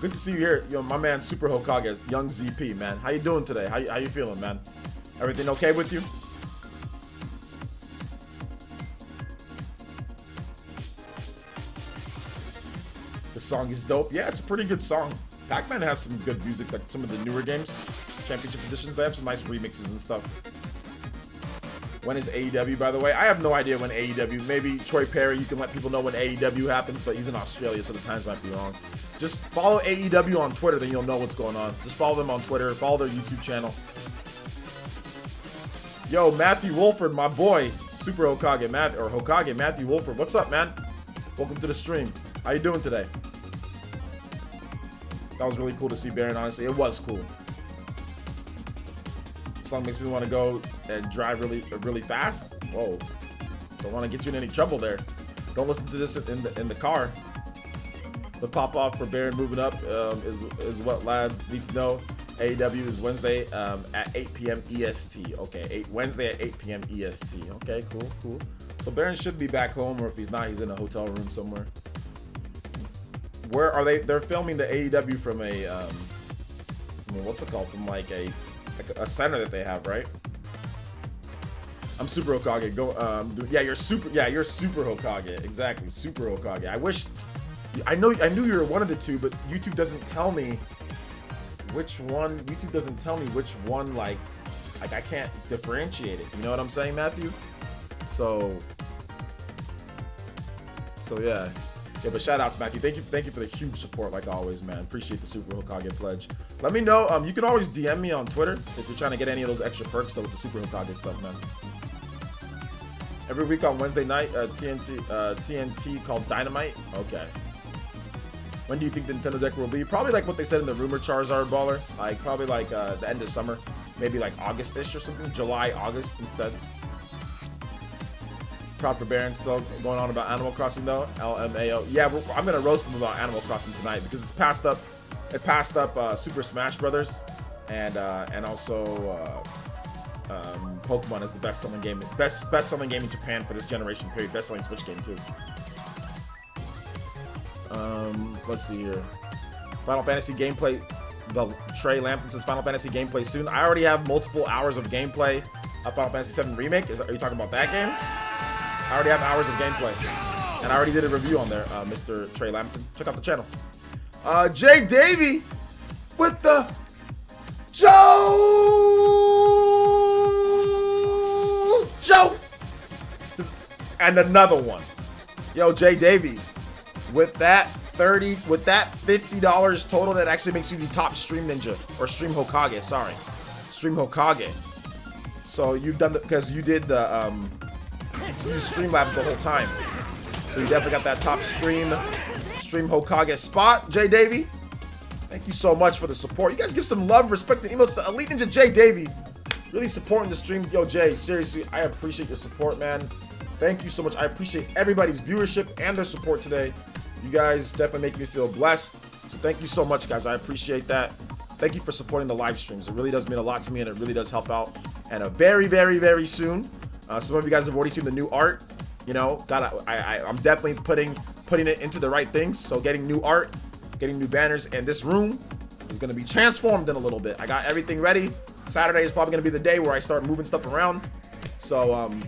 Good to see you here. Yo, my man Super Hokage, Young ZP, man. How you doing today? How you feeling, man? Everything okay with you? The song is dope. Yeah, it's a pretty good song. Pac-Man has some good music, like some of the newer games, championship editions. They have some nice remixes and stuff. When is AEW, by the way? I have no idea when AEW. Maybe Troy Perry, you can let people know when AEW happens, but he's in Australia, so the times might be wrong. Just follow AEW on Twitter, then you'll know what's going on. Just follow them on Twitter. Follow their YouTube channel. Yo, Matthew Wolford, my boy. Super Hokage, Matthew Wolford. What's up, man? Welcome to the stream. How you doing today? That was really cool to see Baron, honestly. It was cool. This song makes me want to go and drive really fast. Whoa. Don't want to get you in any trouble there. Don't listen to this in the car. The pop-off for Baron moving up is what lads need to know. AEW is Wednesday at 8 p.m. EST. Okay, Wednesday at 8 p.m. EST. Okay, cool. So Baron should be back home, or if he's not, he's in a hotel room somewhere. Where are they? They're filming the AEW from a, what's it called? From like a center that they have, right? I'm Super Hokage. Go, you're Super Hokage. Exactly, Super Hokage. I knew you were one of the two, but YouTube doesn't tell me which one. YouTube doesn't tell me which one. Like I can't differentiate it. You know what I'm saying, Matthew? So yeah. Yeah, but shout out to Matthew. Thank you for the huge support, like always, man. Appreciate the Super Hokage pledge. Let me know. You can always DM me on Twitter if you're trying to get any of those extra perks though with the Super Hokage stuff, man. Every week on Wednesday night, TNT called Dynamite. Okay. When do you think the Nintendo Direct will be? Probably like what they said in the rumor Charizard baller. Like probably like the end of summer, maybe like August-ish or something. July, August instead. Proud for Baron still going on about Animal Crossing though. LMAO. Yeah, I'm gonna roast them about Animal Crossing tonight because it's passed up. It passed up Super Smash Brothers, and also Pokemon is the best-selling game, best-selling game in Japan for this generation. Period. Best-selling Switch game too. Let's see here. Final Fantasy gameplay. The Trey Lampton says Final Fantasy gameplay soon. I already have multiple hours of gameplay of Final Fantasy VII Remake. Are you talking about that game? I already have hours of gameplay, and I already did a review on there, Mr. Trey Lampton. Check out the channel. Jay Davey with the Joe. And another one. Yo, Jay Davey, with that $50 total, that actually makes you the top stream ninja, or stream Hokage. Sorry, stream Hokage. So you've done because you did the you Streamlabs the whole time, so you definitely got that top stream Hokage spot, Jay Davey. Thank you so much for the support. You guys give some love, respect, and emails to Elite Ninja Jay Davey. really supporting the stream. Yo, Jay, seriously, I appreciate your support, man. Thank you so much. I appreciate everybody's viewership and their support today. You guys definitely make me feel blessed. So thank you so much, guys. I appreciate that. Thank you for supporting the live streams. It really does mean a lot to me, and it really does help out. And very, very, very soon, some of you guys have already seen the new art. You know, I'm definitely putting it into the right things. So getting new art, getting new banners, and this room is going to be transformed in a little bit. I got everything ready. Saturday is probably going to be the day where I start moving stuff around. So I'm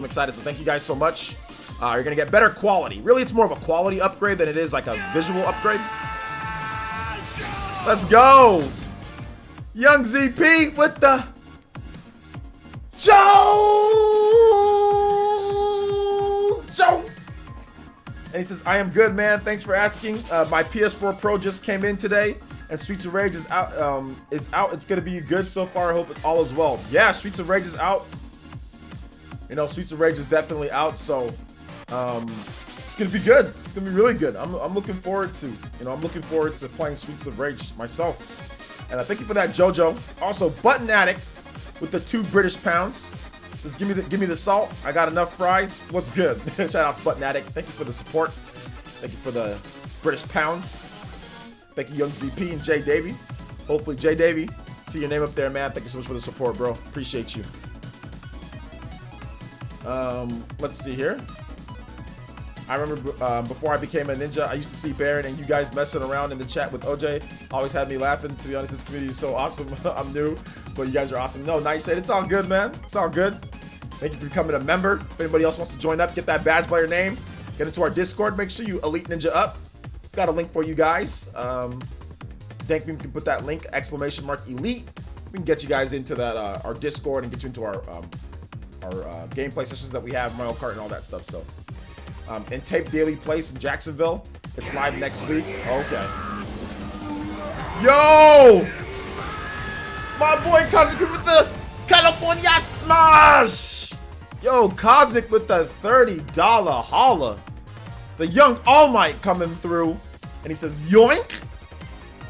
excited. So thank you guys so much. You're going to get better quality. Really, it's more of a quality upgrade than it is like a visual upgrade. Let's go. Young ZP with the Joe. And he says, I am good, man. Thanks for asking. My PS4 Pro just came in today, and Streets of Rage is out. It's going to be good so far. I hope all is well. Yeah, Streets of Rage is out. You know, Streets of Rage is definitely out, so it's gonna be good. It's gonna be really good. I'm looking forward to, I'm looking forward to playing Streets of Rage myself. And I thank you for that, JoJo. Also, Button Addict with the 2 British pounds. Just give me the salt. I got enough fries. What's good? Shout out to Button Addict. Thank you for the support. Thank you for the British pounds. Thank you, Young ZP and Jay Davy. Hopefully, Jay Davy, see your name up there, man. Thank you so much for the support, bro. Appreciate you. Let's see here. I remember before I became a ninja, I used to see Baron and you guys messing around in the chat with OJ. Always had me laughing. To be honest, this community is so awesome. I'm new, but you guys are awesome. No, nice said. It's all good, man. It's all good. Thank you for becoming a member. If anybody else wants to join up, get that badge by your name. Get into our Discord. Make sure you Elite Ninja up. Got a link for you guys. Think we can put that link, !Elite. We can get you guys into that our Discord and get you into our gameplay sessions that we have, Mario Kart and all that stuff. So, in Tape Daily Place in Jacksonville, it's live next week. Okay. Yo, my boy Cosmic with the California Smash. Yo, Cosmic with the $30 holla. The young All Might coming through, and he says yoink.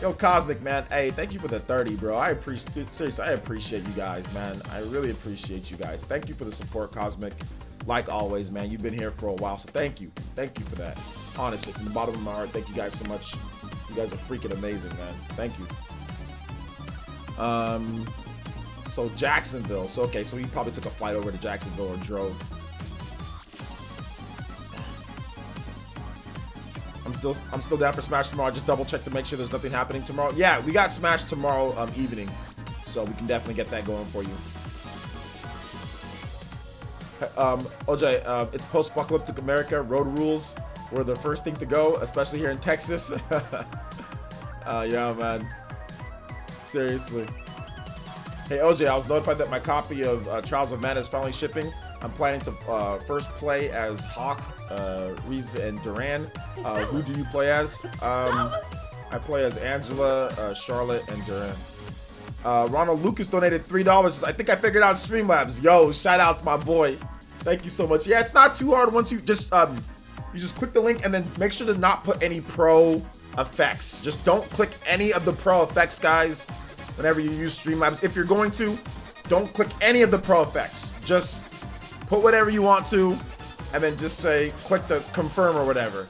Yo, Cosmic, man. Hey, thank you for the 30, bro. I appreciate, seriously, I appreciate you guys, man. I really appreciate you guys. Thank you for the support, Cosmic. Like always, man, you've been here for a while, so thank you. Thank you for that. Honestly, from the bottom of my heart, thank you guys so much. You guys are freaking amazing, man. Thank you. So Jacksonville. So, okay, so he probably took a flight over to Jacksonville or drove. I'm still down for Smash tomorrow. Just double check to make sure there's nothing happening tomorrow. Yeah, we got Smash tomorrow evening, so we can definitely get that going for you. OJ, it's post-apocalyptic America. Road rules were the first thing to go, especially here in Texas. Yeah, man. Seriously. Hey, OJ, I was notified that my copy of Trials of Mana is finally shipping. I'm planning to first play as Hawk, Reese, and Duran. Who do you play as? I play as Angela, Charlotte, and Duran. Ronald Lucas donated $3. I think I figured out Streamlabs. Yo, shout out to my boy. Thank you so much. Yeah, it's not too hard once you just click the link and then make sure to not put any pro effects. Just don't click any of the pro effects, guys, whenever you use Streamlabs. If you're going to, don't click any of the pro effects. Just put whatever you want to, and then just say, click the confirm or whatever.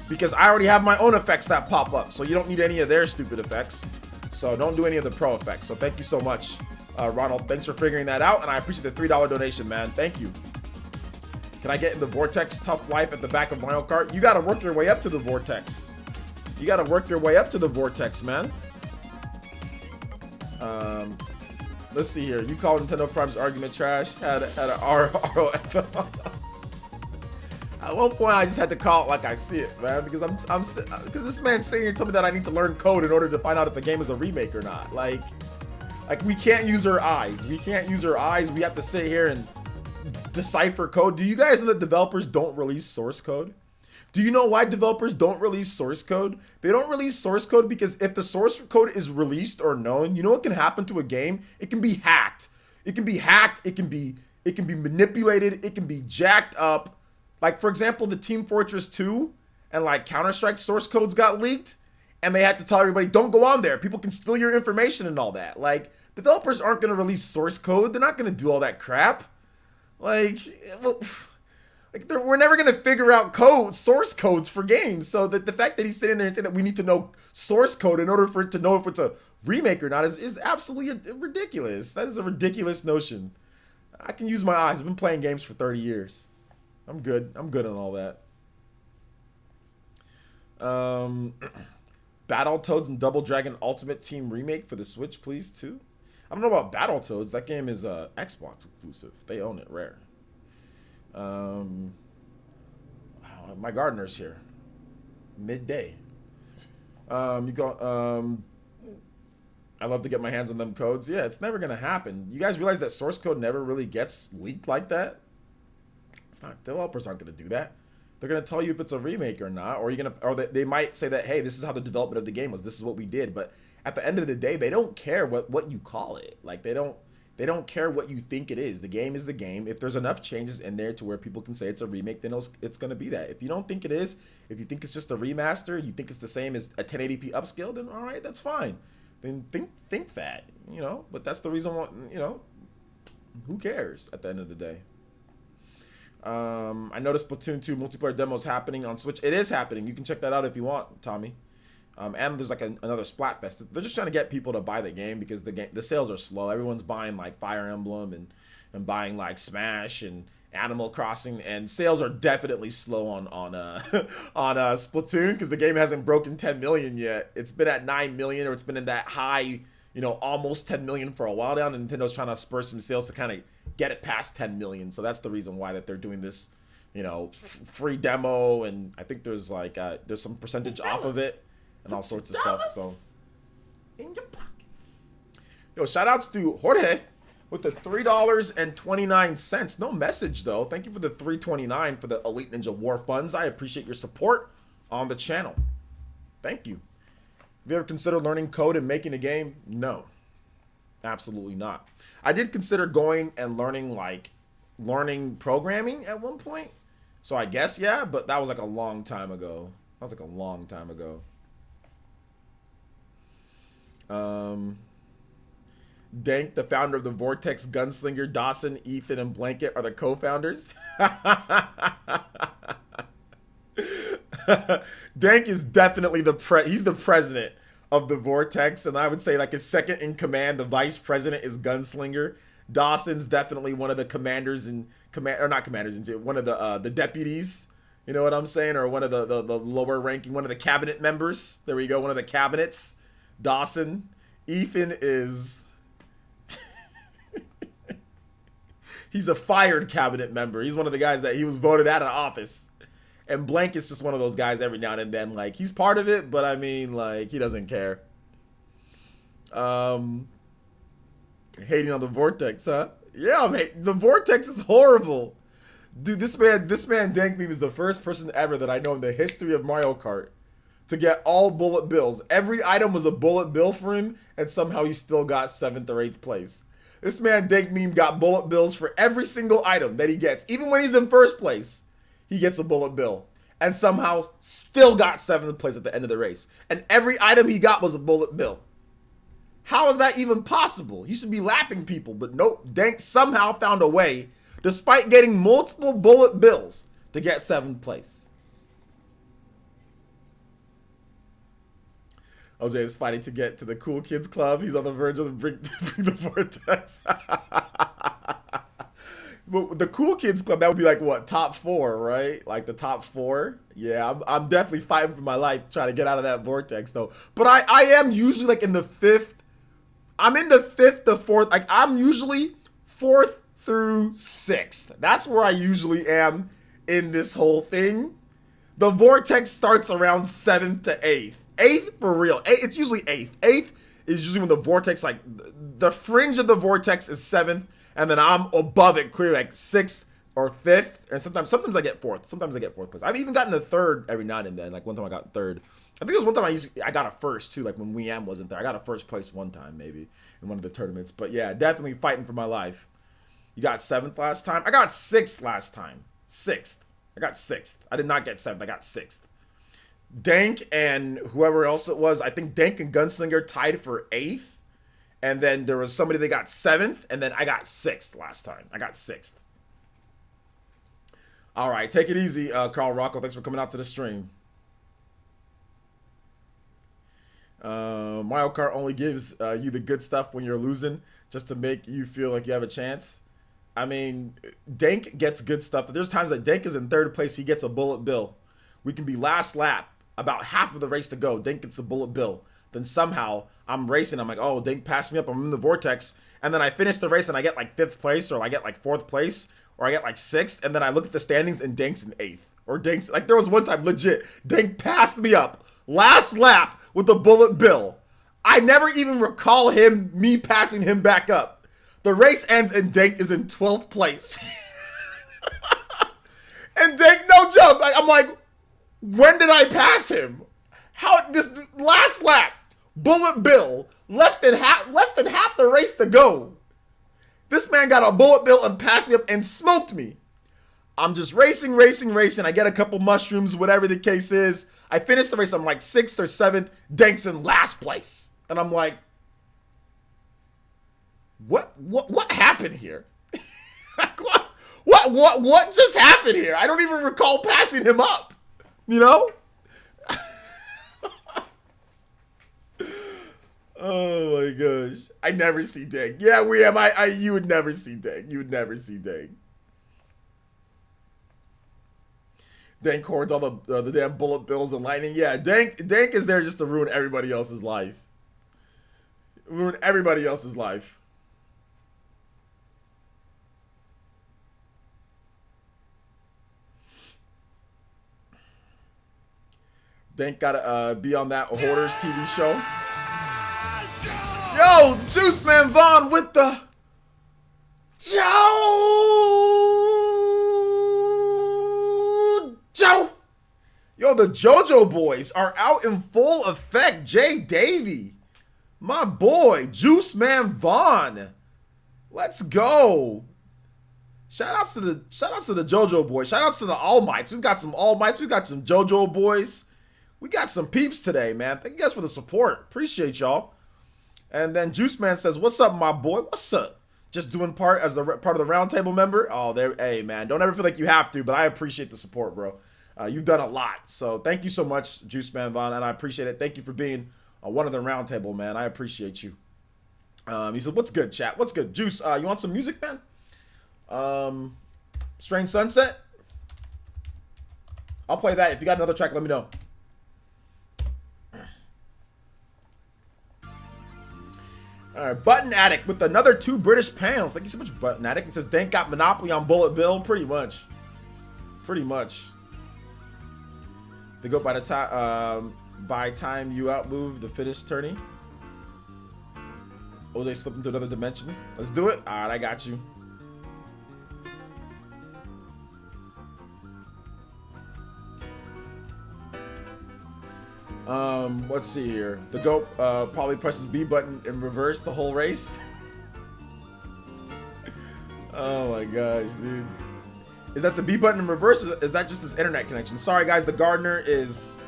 Because I already have my own effects that pop up, so you don't need any of their stupid effects. So don't do any of the pro effects. So thank you so much, Ronald. Thanks for figuring that out, and I appreciate the $3 donation, man. Thank you. Can I get in the Vortex Tough Life at the back of Mario Kart? You gotta work your way up to the Vortex. You gotta work your way up to the Vortex, man. Let's see here. You called Nintendo Prime's argument trash. Had an ROF. At one point, I just had to call it like I see it, man, because because this man's sitting here telling me that I need to learn code in order to find out if a game is a remake or not. Like we can't use our eyes. We can't use our eyes. We have to sit here and decipher code. Do you guys know that developers don't release source code? Do you know why developers don't release source code? They don't release source code because if the source code is released or known, you know what can happen to a game? It can be hacked. It can be hacked. It can be manipulated. It can be jacked up. Like, for example, the Team Fortress 2 and like Counter-Strike source codes got leaked, and they had to tell everybody, don't go on there. People can steal your information and all that. Like, Developers aren't going to release source code. They're not going to do all that crap. Like, well, we're never going to figure out source codes for games. So the fact that he's sitting there and saying that we need to know source code in order for it to know if it's a remake or not is absolutely ridiculous. That is a ridiculous notion. I can use my eyes. I've been playing games for 30 years. I'm good. I'm good on all that. Battletoads and Double Dragon Ultimate Team remake for the Switch, please, too. I don't know about Battletoads. That game is Xbox exclusive. They own it, Rare. My gardener's here. Midday. You go. I love to get my hands on them codes. Yeah, it's never gonna happen. You guys realize that source code never really gets leaked like that? It's not. Developers aren't gonna do that. They're gonna tell you if it's a remake or not, or they might say that, hey, this is how the development of the game was. This is what we did. But at the end of the day, they don't care what you call it. Like they don't care what you think it is. The game is the game. If there's enough changes in there to where people can say it's a remake, then it's gonna be that. If you don't think it is, if you think it's just a remaster, you think it's the same as a 1080p upscale, then all right, that's fine. Then think that, you know. But that's the reason why, you know. Who cares at the end of the day? I noticed Splatoon 2 multiplayer demos happening on Switch. It is happening. You can check that out if you want, Tommy. And there's like another Splatfest. They're just trying to get people to buy the game because the sales are slow. Everyone's buying like Fire Emblem and buying like Smash and Animal Crossing, and sales are definitely slow on Splatoon because the game hasn't broken 10 million yet. It's been at 9 million, or it's been in that high, you know, almost 10 million for a while now. And Nintendo's trying to spur some sales to kind of get it past 10 million. So that's the reason why that they're doing this, you know, free demo, and I think there's like there's some percentage off of it and all sorts of stuff. So in your pockets. Yo, shout outs to Jorge with the $3.29. No message though. Thank you for the $3.29 for the Elite Ninja War funds. I appreciate your support on the channel. Thank you. Have you ever considered learning code and making a game? No, absolutely not. I did consider going and learning programming at one point. So I guess, yeah, but that was like a long time ago. Dank, the founder of the Vortex Gunslinger, Dawson, Ethan, and Blanket are the co-founders. Dank is definitely he's the president of the Vortex, and I would say like his second in command, the vice president, is Gunslinger. Dawson's definitely one of the commanders one of the deputies. You know what I'm saying? Or one of the lower ranking, one of the cabinet members. There we go, one of the cabinets. Dawson. Ethan is he's a fired cabinet member. He's one of the guys that he was voted out of office. And Blanket's just one of those guys every now and then. Like, he's part of it, but I mean, like, he doesn't care. Hating on the Vortex, huh? Yeah, the Vortex is horrible. Dude, this man Dank Meme is the first person ever that I know in the history of Mario Kart to get all bullet bills. Every item was a bullet bill for him, and somehow he still got 7th or 8th place. This man Dank Meme got bullet bills for every single item that he gets. Even when he's in first place, he gets a bullet bill. And somehow still got 7th place at the end of the race. And every item he got was a bullet bill. How is that even possible? He should be lapping people, but nope. Dank somehow found a way, despite getting multiple bullet bills, to get 7th place. OJ is fighting to get to the Cool Kids Club. He's on the verge of the bring the Vortex. But the Cool Kids Club, that would be like what, top 4, right? Like the top 4. Yeah, I'm definitely fighting for my life trying to get out of that Vortex though. But I am usually like in the 5th. I'm in the 5th to 4th. Like I'm usually 4th through 6th. That's where I usually am in this whole thing. The Vortex starts around 7th to 8th. 8th for real. It's usually 8th. 8th is usually when the Vortex, like the fringe of the Vortex is 7th. And then I'm above it clearly like 6th or 5th. And sometimes I get 4th. Sometimes I get 4th place. I've even gotten a 3rd every now and then. Like one time I got 3rd. I think it was one time I got a 1st too. Like when Weam wasn't there. I got a 1st place one time maybe in one of the tournaments. But yeah, definitely fighting for my life. You got 7th last time? I got 6th last time. 6th. I got 6th. I did not get 7th. I got 6th. Dank and whoever else it was. I think Dank and Gunslinger tied for 8th. And then there was somebody that got 7th, and then I got 6th last time. I got 6th. All right, take it easy, Carl Rocco. Thanks for coming out to the stream. Mario Kart only gives you the good stuff when you're losing, just to make you feel like you have a chance. I mean, Dank gets good stuff. There's times that Dank is in 3rd place, he gets a bullet bill. We can be last lap, about half of the race to go. Dank gets a bullet bill. Then somehow I'm racing. I'm like, oh, Dank passed me up. I'm in the vortex. And then I finish the race and I get like 5th place, or I get like 4th place, or I get like 6th. And then I look at the standings and Dank's in 8th. Or Dank's like, there was one time legit, Dank passed me up last lap with a bullet bill. I never even recall me passing him back up. The race ends and Dank is in 12th place. And Dank, no joke. I'm like, when did I pass him? How this last lap? Bullet bill, less than half the race to go. This man got a bullet bill and passed me up and smoked me. I'm just racing. I get a couple mushrooms, whatever the case is. I finish the race. I'm like 6th or 7th. Dank's in last place, and I'm like, what happened here? what just happened here? I don't even recall passing him up. You know? Oh my gosh. I never see Dank. Yeah, we am. You would never see Dank. You would never see Dank. Dank hoards all the damn bullet bills and lightning. Yeah, Dank is there just to ruin everybody else's life. Ruin everybody else's life. Dank gotta be on that Hoarders TV show. Yo, Juice Man Vaughn with the Joe. Yo, the JoJo boys are out in full effect. Jay Davy, my boy, Juice Man Vaughn. Let's go. Shout outs to the JoJo boys. Shout outs to the All Mights. We've got some All Mights. We've got some JoJo boys. We got some peeps today, man. Thank you guys for the support. Appreciate y'all. And then Juice Man says, "What's up, my boy? What's up? Just doing part of the roundtable member. Oh, there. Hey, man. Don't ever feel like you have to, but I appreciate the support, bro. You've done a lot. So thank you so much, Juice Man Vaughn, and I appreciate it. Thank you for being one of the roundtable, man. I appreciate you." He said, "What's good, chat? What's good, Juice? You want some music, man? Strange Sunset. I'll play that. If you got another track, let me know." All right, Button Addict with another 2 British pounds. Thank you so much, Button Addict. It says, Dank got monopoly on Bullet Bill. Pretty much. They go by the time you outmove the fittest tourney. OJ slipped into another dimension. Let's do it. All right, I got you. Let's see here. The GOAT probably presses B button in reverse the whole race. Oh my gosh, dude. Is that the B button in reverse, or is that just this internet connection? Sorry guys, the gardener is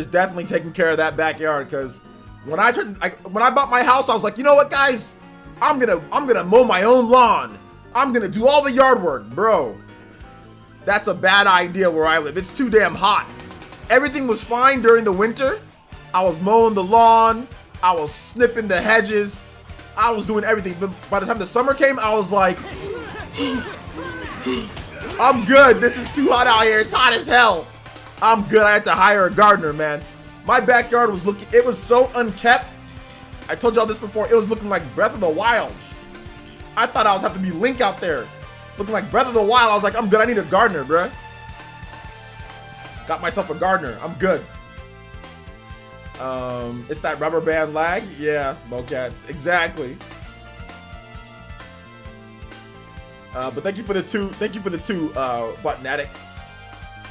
definitely taking care of that backyard, because when I bought my house, I was like, you know what guys? I'm gonna mow my own lawn. I'm gonna do all the yard work, bro. That's a bad idea where I live. It's too damn hot. Everything was fine during the winter. I was mowing the lawn. I was snipping the hedges. I was doing everything. But by the time the summer came, I was like, I'm good. This is too hot out here. It's hot as hell. I'm good. I had to hire a gardener, man. My backyard was it was so unkept. I told y'all this before. It was looking like Breath of the Wild. I thought I was have to be Link out there. Looking like Breath of the Wild. I was like, I'm good. I need a gardener, bruh. Got myself a gardener. I'm good. It's that rubber band lag. Yeah, Mocats. Exactly. But thank you for the two. Thank you for the 2, Button Addict.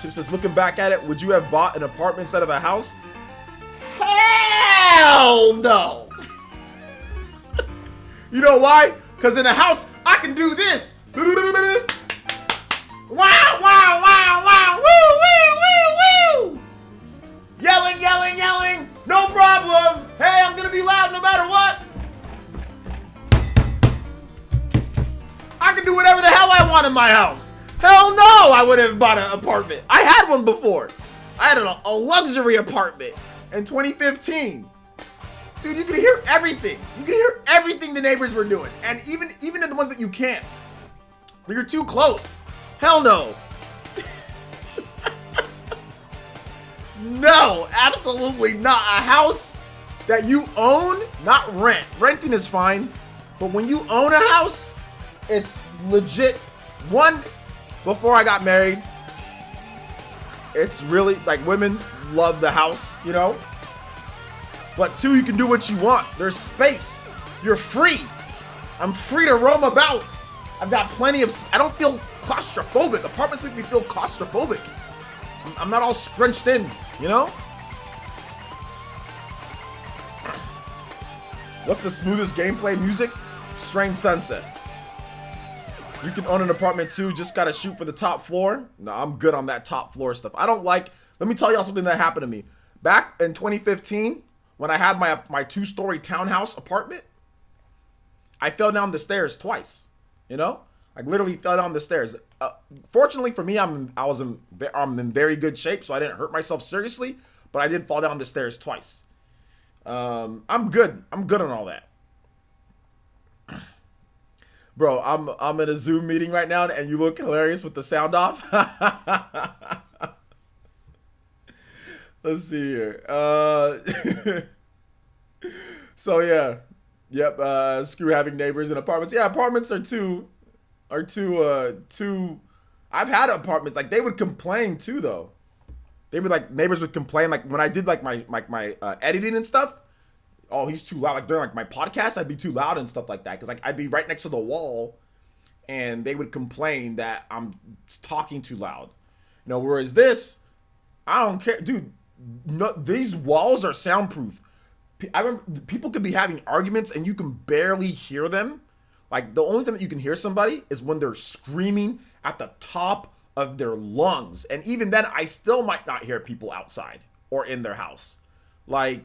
Chip says, looking back at it, would you have bought an apartment instead of a house? Hell no. You know why? Because in a house, I can do this. Wow, wow, wow, wow, woo, woo, woo, woo. Yelling, yelling, yelling. No problem. Hey. in my house. Hell no, I wouldn't have bought an apartment. I had one before. I had a luxury apartment in 2015. Dude, you could hear everything. You could hear everything the neighbors were doing. And even in the ones that you can't. But you're too close. Hell no. No, absolutely not. A house that you own, not rent. Renting is fine. But when you own a house, it's legit. One, before I got married, it's really like women love the house, you know? But two, you can do what you want. There's space. You're free. I'm free to roam about. I've got plenty of, I don't feel claustrophobic. Apartments make me feel claustrophobic. I'm not all scrunched in, you know? What's the smoothest gameplay music? Strange Sunset. You can own an apartment too, just gotta shoot for the top floor. No, I'm good on that top floor stuff. I don't like, let me tell y'all something that happened to me. Back in 2015, when I had my 2-story townhouse apartment, I fell down the stairs twice, you know? I literally fell down the stairs. Fortunately for me, I'm in very good shape, so I didn't hurt myself seriously, but I did fall down the stairs twice. I'm good. I'm good on all that. Bro, I'm in a Zoom meeting right now, and you look hilarious with the sound off. Let's see here. So yeah, yep. Screw having neighbors in apartments. Yeah, apartments are too. I've had apartments like they would complain too though. They would like neighbors would complain like when I did like my editing and stuff. Oh, he's too loud. Like during like my podcast, I'd be too loud and stuff like that because like I'd be right next to the wall, and they would complain that I'm talking too loud. You know, whereas this, I don't care, dude. No, these walls are soundproof. I remember people could be having arguments and you can barely hear them. Like the only time that you can hear somebody is when they're screaming at the top of their lungs, and even then, I still might not hear people outside or in their house. Like.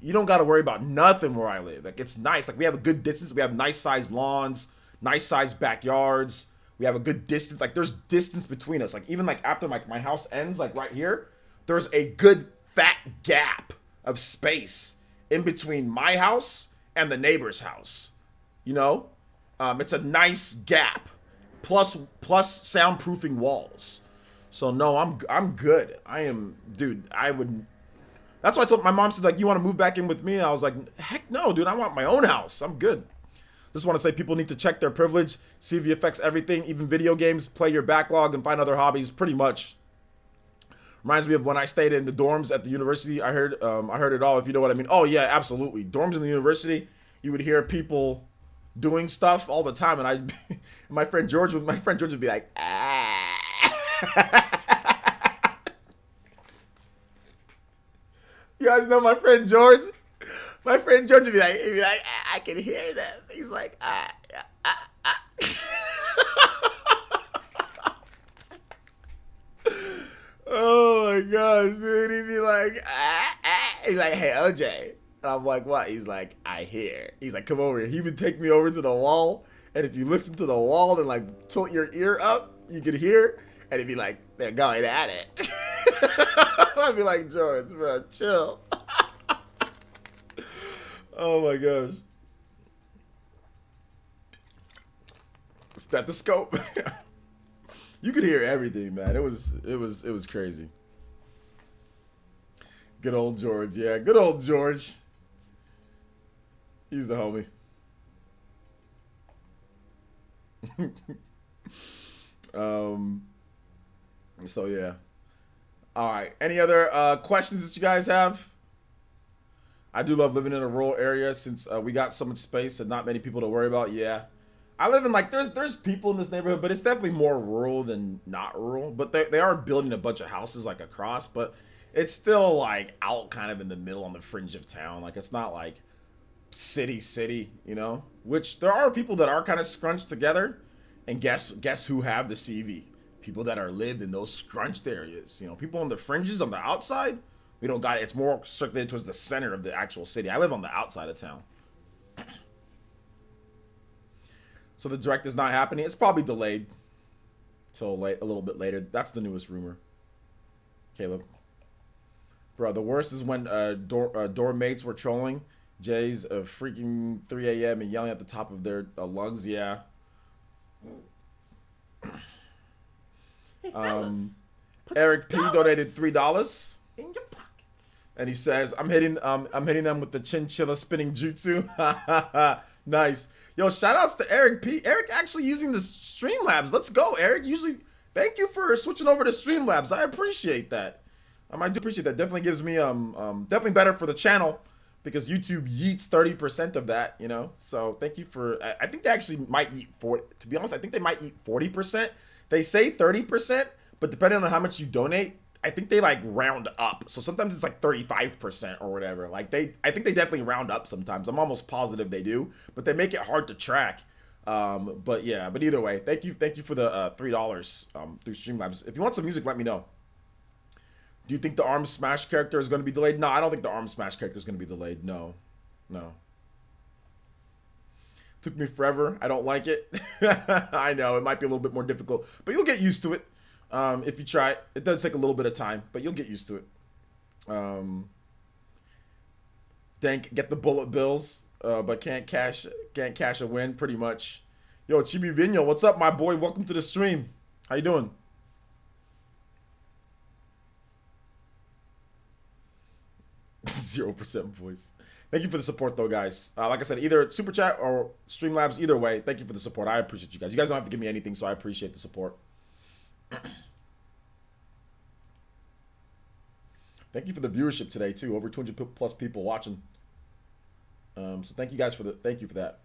You don't got to worry about nothing where I live. Like, it's nice. Like, we have a good distance. We have nice-sized lawns, nice-sized backyards. We have a good distance. Like, there's distance between us. Like, even, like, after my house ends, like, right here, there's a good fat gap of space in between my house and the neighbor's house. You know? It's a nice gap. Plus soundproofing walls. So, no, I'm good. I am, dude, I would... That's why I told my mom, said, like, you want to move back in with me? And I was like, heck no, dude. I want my own house. I'm good. Just want to say people need to check their privilege. CV affects everything, even video games. Play your backlog and find other hobbies. Pretty much. Reminds me of when I stayed in the dorms at the university. I heard it all, if you know what I mean. Oh, yeah, absolutely. Dorms in the university, you would hear people doing stuff all the time. And my friend George would be like, ah. You guys know my friend George? My friend George would be like, I can hear them. He's like, ah. Oh my gosh, dude. He'd be like, He's like, hey, OJ. And I'm like, what? He's like, I hear. He's like, come over here. He would take me over to the wall. And if you listen to the wall and like tilt your ear up, you could hear. And he'd be like, they're going at it. I'd be like, George, bro, chill. Oh my gosh. Stethoscope. You could hear everything, man. It was crazy. Good old George. Yeah, good old George. He's the homie. So yeah. All right. Any other questions that you guys have? I do love living in a rural area since we got so much space and not many people to worry about. Yeah. I live in like, there's people in this neighborhood, but it's definitely more rural than not rural. But they are building a bunch of houses like across, but it's still like out kind of in the middle on the fringe of town. Like it's not like city, you know? Which there are people that are kind of scrunched together. And guess who have the CV? People that are lived in those scrunched areas. You know, people on the fringes on the outside, we don't got it. It's more circulated towards the center of the actual city. I live on the outside of town. So the direct is not happening. It's probably delayed. till a little bit later. That's the newest rumor. Caleb. Bro, the worst is when dorm mates were trolling Jay's freaking 3 a.m. and yelling at the top of their lungs. Yeah. Eric P donated $3. In your pockets. And he says, I'm hitting them with the chinchilla spinning jutsu. Nice. Yo, shout outs to Eric P. Eric actually using the Streamlabs. Let's go, Eric. Thank you for switching over to Streamlabs. I appreciate that. I do appreciate that. Definitely gives me definitely better for the channel because YouTube yeets 30% of that, you know. So thank you for. I think they actually might eat 40. To be honest, I think they might eat 40%. They say 30%, but depending on how much you donate, I think they like round up. So sometimes it's like 35% or whatever. Like I think they definitely round up sometimes. I'm almost positive they do, but they make it hard to track. But yeah, but either way, thank you for the $3 through Streamlabs. If you want some music, let me know. Do you think the Arm Smash character is going to be delayed? No, I don't think the Arm Smash character is going to be delayed. No. Took me forever. I don't like it. I know it might be a little bit more difficult, but you'll get used to it. If you try it. It does take a little bit of time, but you'll get used to it. Dank, get the bullet bills, but can't cash a win, pretty much. Yo, Chibi Vino, what's up, my boy? Welcome to the stream. How you doing? %0 voice. Thank you for the support, though, guys. Like I said, either Super Chat or Streamlabs, either way, thank you for the support. I appreciate you guys. You guys don't have to give me anything, so I appreciate the support. Thank you for the viewership today too. Over 200 plus people watching. So thank you guys for that.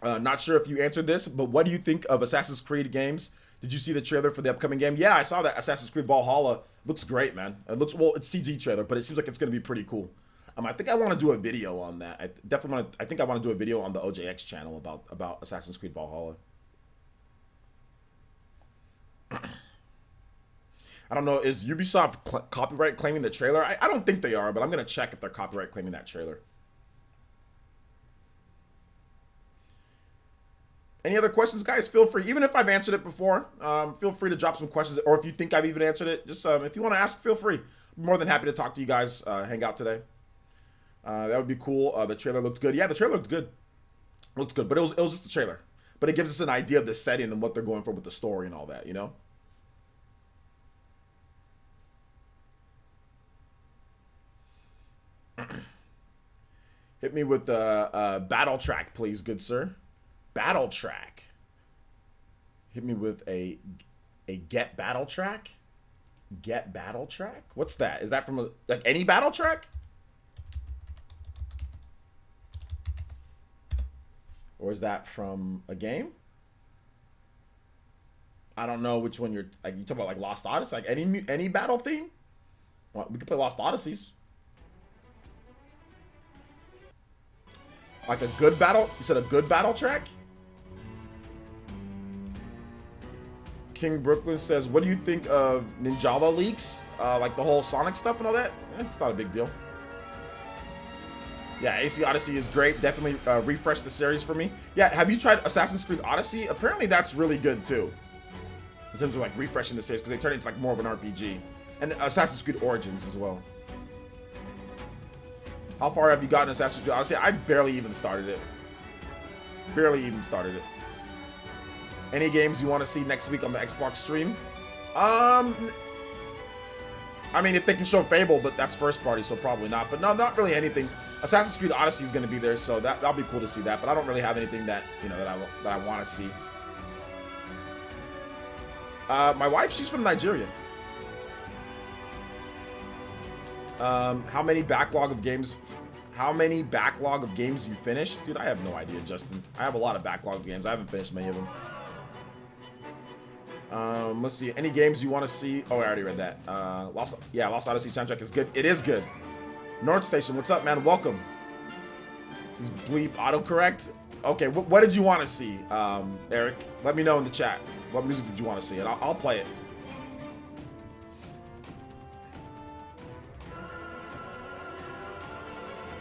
Not sure if you answered this, but what do you think of Assassin's Creed games? Did you see the trailer for the upcoming game? Yeah, I saw that. Assassin's Creed Valhalla looks great, man. It's CG trailer, but it seems like it's gonna be pretty cool. I think I want to do a video on that. I think I want to do a video on the OJX channel about Assassin's Creed Valhalla. I don't know. Is Ubisoft copyright claiming the trailer? I don't think they are, but I'm gonna check if they're copyright claiming that trailer. Any other questions, guys? Feel free. Even if I've answered it before, feel free to drop some questions. Or if you think I've even answered it, just if you want to ask, feel free. I'm more than happy to talk to you guys. Hang out today. That would be cool. The trailer looked good. Yeah, the trailer looked good. Looks good, but it was just a trailer. But it gives us an idea of the setting and what they're going for with the story and all that, you know? Hit me with the battle track, please, good sir. Battle track. Hit me with a get battle track. Get battle track. What's that? Is that from like any battle track? Or is that from a game? I don't know which one you're like. You talk about like Lost Odyssey, like any battle theme. Well, we could play Lost Odysseys. Like a good battle? You said a good battle track? King Brooklyn says, what do you think of Ninjala leaks? Like the whole Sonic stuff and all that? It's not a big deal. Yeah, AC Odyssey is great. Definitely refresh the series for me. Yeah, have you tried Assassin's Creed Odyssey? Apparently that's really good too. In terms of like refreshing the series, because they turn it into like more of an RPG. And Assassin's Creed Origins as well. How far have you gotten Assassin's Creed Odyssey? I barely even started it. Any games you want to see next week on the Xbox stream? I mean, if they can show Fable, but that's first party, so probably not. But no, not really anything. Assassin's Creed Odyssey is going to be there, so that'll be cool to see that. But I don't really have anything that that I want to see. My wife, she's from Nigeria. How many backlog of games you finished? Dude, I have no idea, Justin. I have a lot of backlog of games. I haven't finished many of them. Let's see. Any games you want to see? Oh, I already read that. Lost Odyssey soundtrack is good. It is good. North Station, what's up, man? Welcome. This is bleep autocorrect. Okay, what did you want to see, Eric? Let me know in the chat. What music did you want to see? And I'll play it.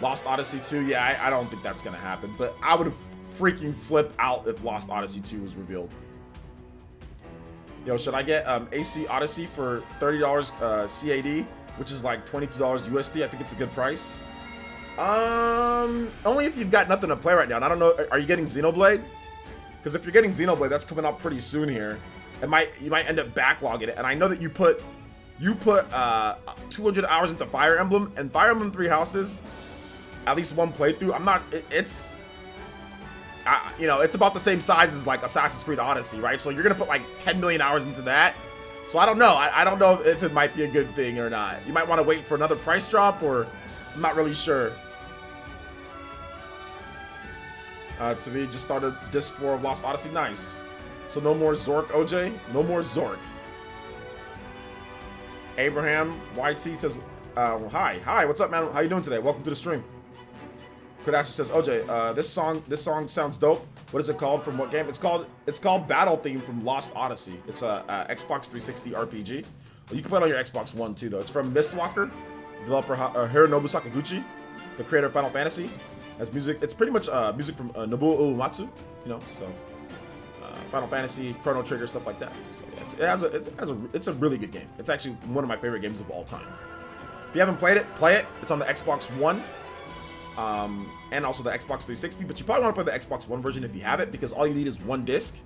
Lost Odyssey 2, yeah, I don't think that's gonna happen, but I would freaking flip out if Lost Odyssey 2 was revealed. Yo, should I get AC Odyssey for $30 CAD, which is like $22 USD? I think it's a good price. Only if you've got nothing to play right now. And I don't know, are you getting Xenoblade? Because if you're getting Xenoblade, that's coming out pretty soon here. You might end up backlogging it. And I know that you put 200 hours into Fire Emblem, and Fire Emblem Three Houses, at least one playthrough. It's about the same size as like Assassin's Creed Odyssey, right? So you're gonna put like 10 million hours into that. So I don't know. I don't know if it might be a good thing or not. You might want to wait for another price drop, or I'm not really sure. To me, just started Disc 4 of Lost Odyssey. Nice. So no more Zork, OJ? No more Zork. Abraham YT says, hi, what's up, man? How you doing today? Welcome to the stream. Kodashi says, OJ, this song sounds dope. What is it called? From what game? It's called Battle Theme from Lost Odyssey. It's a Xbox 360 RPG. Well, you can play it on your Xbox One too, though. It's from Mistwalker, developer Hironobu Sakaguchi, the creator of Final Fantasy. As music, it's pretty much music from Nobuo Uematsu, so Final Fantasy, Chrono Trigger, stuff like that. So yeah, it's a really good game. It's actually one of my favorite games of all time. If you haven't played it, play it. It's on the Xbox One, and also the Xbox 360. But you probably want to play the Xbox One version if you have it, because all you need is one disc,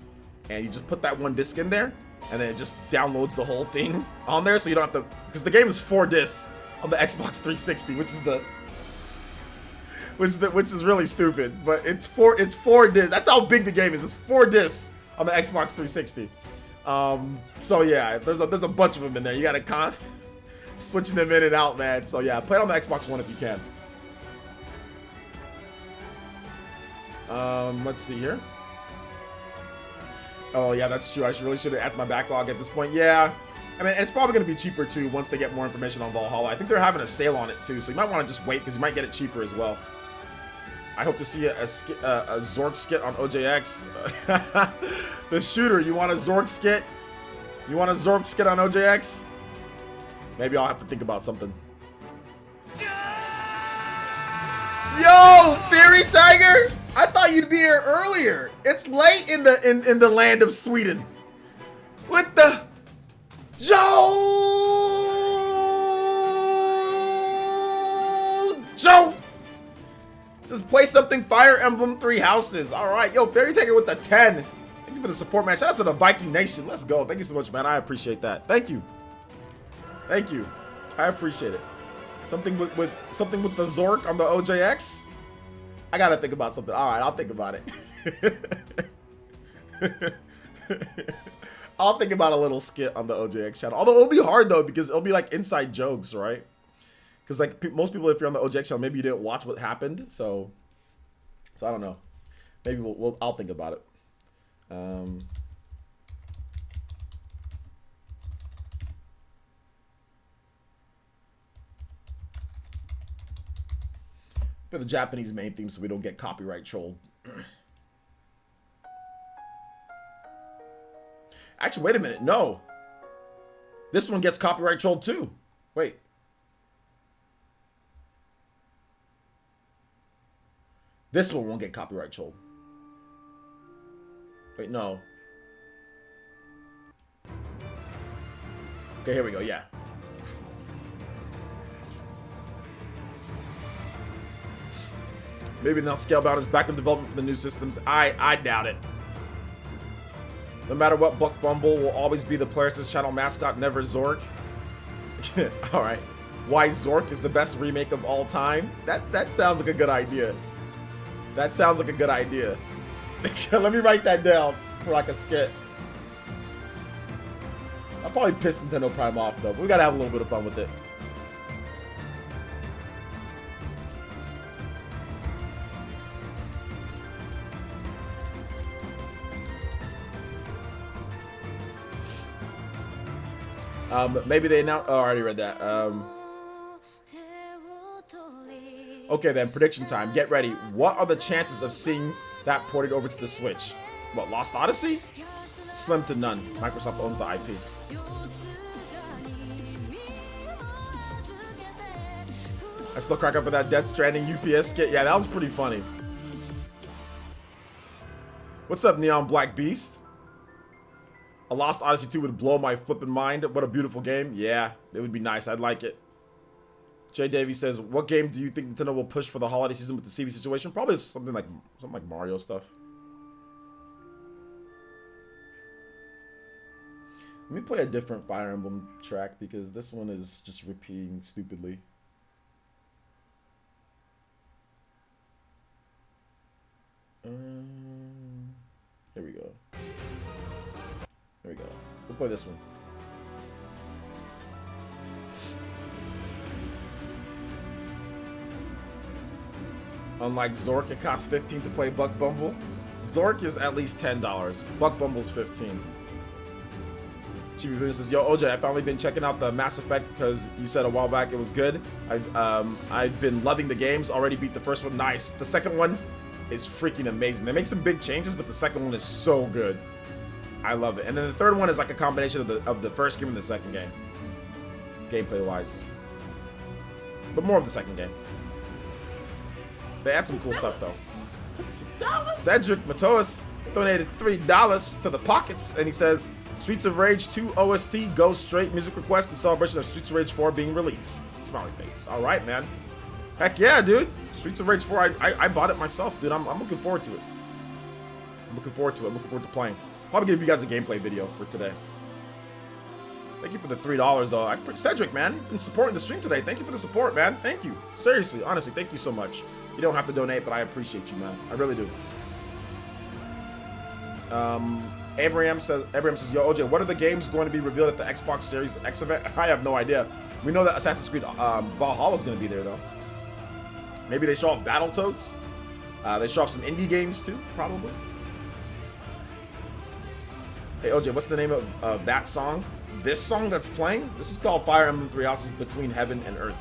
and you just put that one disc in there, and then it just downloads the whole thing on there. So you don't have to, because the game is 4 discs on the Xbox 360, which is really stupid, but it's four discs. That's how big the game is. It's 4 discs on the Xbox 360. So yeah, there's a bunch of them in there. You gotta switching them in and out, man. So yeah, play it on the Xbox One if you can. Let's see here. Oh yeah, that's true. I really should have added my backlog at this point. Yeah, I mean, it's probably gonna be cheaper too once they get more information on Valhalla. I think they're having a sale on it too, so you might want to just wait because you might get it cheaper as well. I hope to see a Zork skit on OJX. The shooter, you want a Zork skit? You want a Zork skit on OJX? Maybe I'll have to think about something. Yo, Fairy Tiger! I thought you'd be here earlier. It's late in the land of Sweden. What the? Joe! Says play something Fire Emblem Three Houses. All right, yo, Fairy Tiger with the 10. Thank you for the support, man. Shout out to the Viking Nation. Let's go. Thank you so much, man. I appreciate that. Thank you. Thank you. I appreciate it. Something with the Zork on the OJX. I gotta think about something. All right, I'll think about it. I'll think about a little skit on the OJX channel. Although it'll be hard though, because it'll be like inside jokes, right? Because like most people, if you're on the OJX channel, maybe you didn't watch what happened. So I don't know. Maybe I'll think about it. For the Japanese main theme, so we don't get copyright trolled. Actually, wait a minute. No, this one gets copyright trolled too. Wait. This one won't get copyright trolled. Wait, no. Okay, here we go. Yeah. Maybe now Scalebound is back in development for the new systems. I doubt it. No matter what, Buck Bumble will always be the PlayerEssence channel mascot, never Zork. Alright. Why Zork is the best remake of all time? That sounds like a good idea. That sounds like a good idea. Let me write that down for like a skit. I'll probably piss Nintendo Prime off though, but we gotta have a little bit of fun with it. Maybe they announced. Oh, I already read that. Okay, then prediction time. Get ready. What are the chances of seeing that ported over to the Switch? What, Lost Odyssey? Slim to none. Microsoft owns the IP. I still crack up with that Death Stranding UPS skit. Yeah, that was pretty funny. What's up, Neon Black Beast? A Lost Odyssey 2 would blow my flipping mind. What a beautiful game. Yeah, it would be nice. I'd like it. Jay Davies says, what game do you think Nintendo will push for the holiday season with the CV situation? Probably something like Mario stuff. Let me play a different Fire Emblem track because this one is just repeating stupidly. Here we go. There we go. We'll play this one. Unlike Zork, it costs $15 to play Buck Bumble. Zork is at least $10. Buck Bumble's $15. Chibi Video says, yo, OJ, I've finally been checking out the Mass Effect because you said a while back it was good. I've been loving the games. Already beat the first one. Nice. The second one is freaking amazing. They make some big changes, but the second one is so good. I love it. And then the third one is like a combination of the first game and the second game. Gameplay wise. But more of the second game. They add some cool stuff though. Cedric Matoas donated $3 to the pockets and he says, Streets of Rage 2 OST goes straight music request in celebration of Streets of Rage 4 being released. Smiley face. Alright, man. Heck yeah, dude. Streets of Rage 4, I bought it myself, dude. I'm looking forward to it. I'm looking forward to to playing. Probably give you guys a gameplay video for today. Thank you for the $3 though. Cedric, man, been supporting the stream today. Thank you for the support, man. Thank you. Seriously, honestly, thank you so much. You don't have to donate, but I appreciate you, man. I really do. Abraham says, yo, OJ, what are the games going to be revealed at the Xbox Series X event? I have no idea. We know that Assassin's Creed Valhalla is going to be there, though. Maybe they show off Battletoads. They show off some indie games, too, probably. Hey, OJ, what's the name of that song? This song that's playing? This is called Fire Emblem Three Houses Between Heaven and Earth.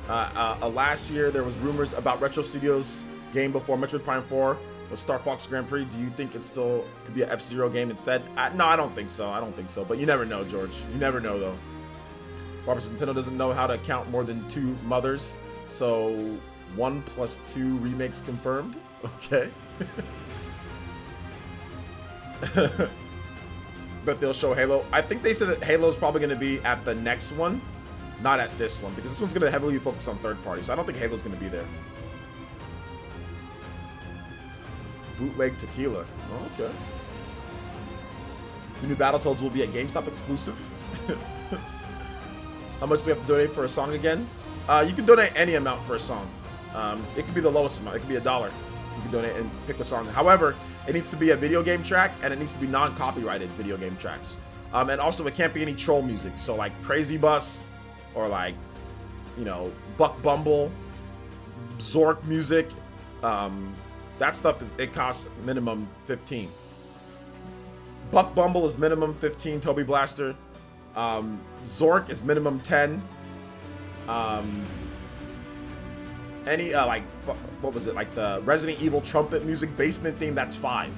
Last year, there was rumors about Retro Studios' game before Metroid Prime 4 was Star Fox Grand Prix. Do you think it still could be an F-Zero game instead? No, I don't think so. I don't think so. But you never know, George. You never know, though. Barbara says Nintendo doesn't know how to count more than 2 mothers. So 1 + 2 remakes confirmed. Okay. But they'll show Halo. I think they said that Halo's probably going to be at the next one. Not at this one, because this one's going to heavily focus on third party, so I don't think Halo's going to be there. Bootleg Tequila. Oh, okay. The new Battletoads will be a GameStop exclusive. How much do we have to donate for a song again? You can donate any amount for a song. It could be the lowest amount. It could be $1. You can donate and pick a song. However, it needs to be a video game track, and it needs to be non-copyrighted video game tracks. And also, it can't be any troll music. So, like Crazy Bus, or like, you know, Buck Bumble, Zork music. That stuff, it costs minimum 15. Buck Bumble is minimum 15, Toby Blaster. Zork is minimum 10. Any, like, what was it? Like the Resident Evil trumpet music basement theme, that's 5.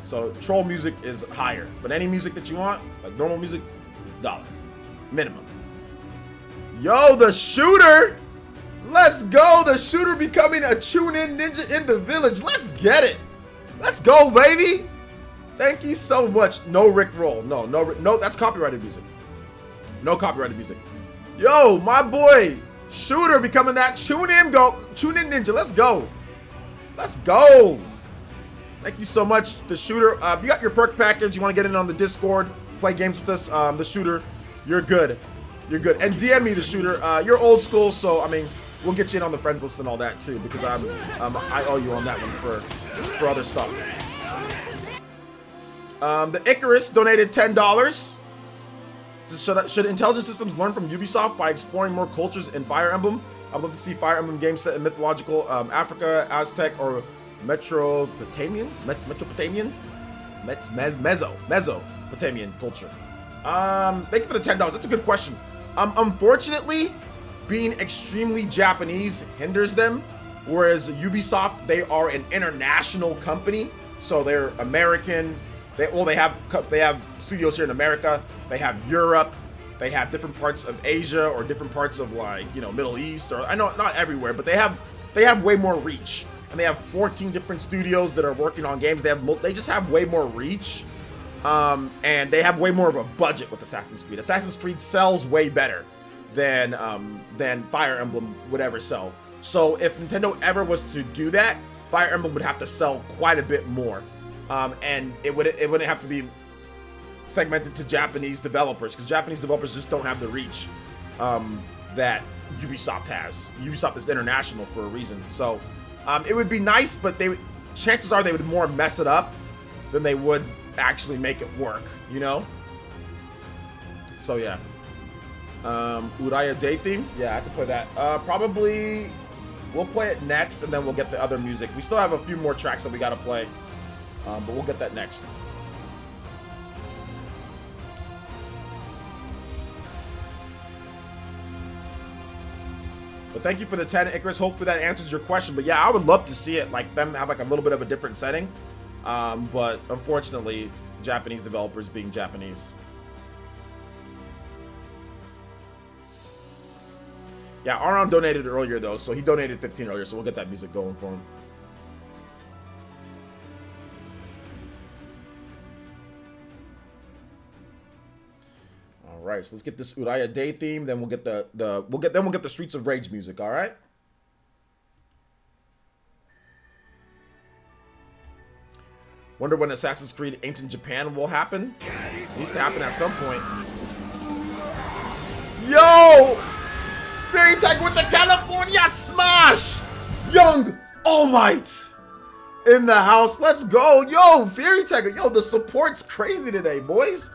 So troll music is higher. But any music that you want, like normal music, $1. Minimum. Yo, the shooter! Let's go! The shooter becoming a tune-in ninja in the village. Let's get it! Let's go, baby! Thank you so much. No Rickroll. No, that's copyrighted music. No copyrighted music. Yo, my boy, shooter becoming that tune-in ninja. Let's go. Let's go. Thank you so much, the shooter. You got your perk package. You want to get in on the Discord, play games with us, the shooter. You're good. You're good. And DM me, the shooter. You're old school, so I mean, we'll get you in on the friends list and all that too, because I owe you on that one for other stuff. The Icarus donated $10. Should intelligence systems learn from Ubisoft by exploring more cultures in Fire Emblem? I'd love to see Fire Emblem games set in mythological Africa, Aztec, or Mesopotamian culture. Thank you for the $10. That's a good question. Unfortunately, being extremely Japanese hinders them, whereas Ubisoft, they are an international company, so they're American. They have studios here in America. They have Europe. They have different parts of Asia or different parts of, like, you know, Middle East, or I know not everywhere, but they have way more reach. And they have 14 different studios that are working on games. They just have way more reach. And they have way more of a budget with Assassin's Creed. Assassin's Creed sells way better than Fire Emblem would ever sell. So if Nintendo ever was to do that, Fire Emblem would have to sell quite a bit more. And it wouldn't have to be segmented to Japanese developers, because Japanese developers just don't have the reach that Ubisoft has. Ubisoft is international for a reason. So it would be nice, but chances are they would more mess it up than they would actually make it work, you know? So yeah. Uraya Day theme? Yeah, I can play that. Probably we'll play it next, and then we'll get the other music. We still have a few more tracks that we gotta play, but we'll get that next. But thank you for the 10, Icarus. Hopefully that answers your question. But yeah, I would love to see it, like, them have like a little bit of a different setting. But unfortunately, Japanese developers being Japanese. Yeah, Aron donated earlier though, so he donated 15 earlier, so we'll get that music going for him. All right, so let's get this Uraya Day theme, then we'll get we'll get the Streets of Rage music. All right. Wonder when Assassin's Creed Ancient Japan will happen. It needs to happen at some point. Yo! Fairy Tiger with the California Smash! Young All Might in the house. Let's go. Yo, Fairy Tiger. Yo, the support's crazy today, boys.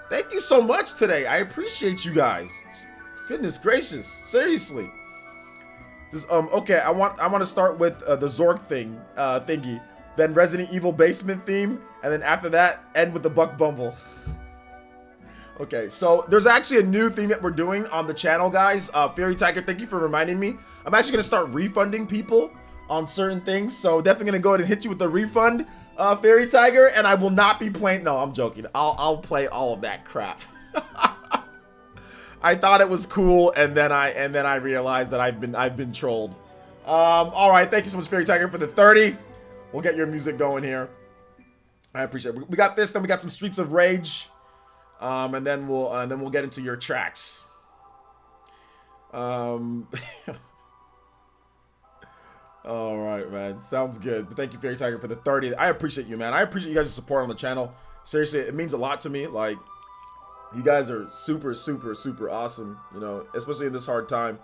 Thank you so much today. I appreciate you guys. Goodness gracious. Seriously. Okay, I want to start with the Zorg thingy. Then Resident Evil basement theme, and then after that, end with the Buck Bumble. Okay, so there's actually a new thing that we're doing on the channel, guys. Fairy Tiger, thank you for reminding me. I'm actually gonna start refunding people on certain things, so definitely gonna go ahead and hit you with the refund, Fairy Tiger, and I will not be playing. No, I'm joking. I'll play all of that crap. I thought it was cool, and then I realized that I've been trolled. All right, thank you so much, Fairy Tiger, for the 30. We'll get your music going here. I appreciate it. We got this, then we got some Streets of Rage, and then we'll get into your tracks. All right, man. Sounds good. But thank you, Fairy Tiger, for the 30. I appreciate you, man. I appreciate you guys' support on the channel. Seriously, it means a lot to me. Like, you guys are super, super, super awesome. You know, especially in this hard time.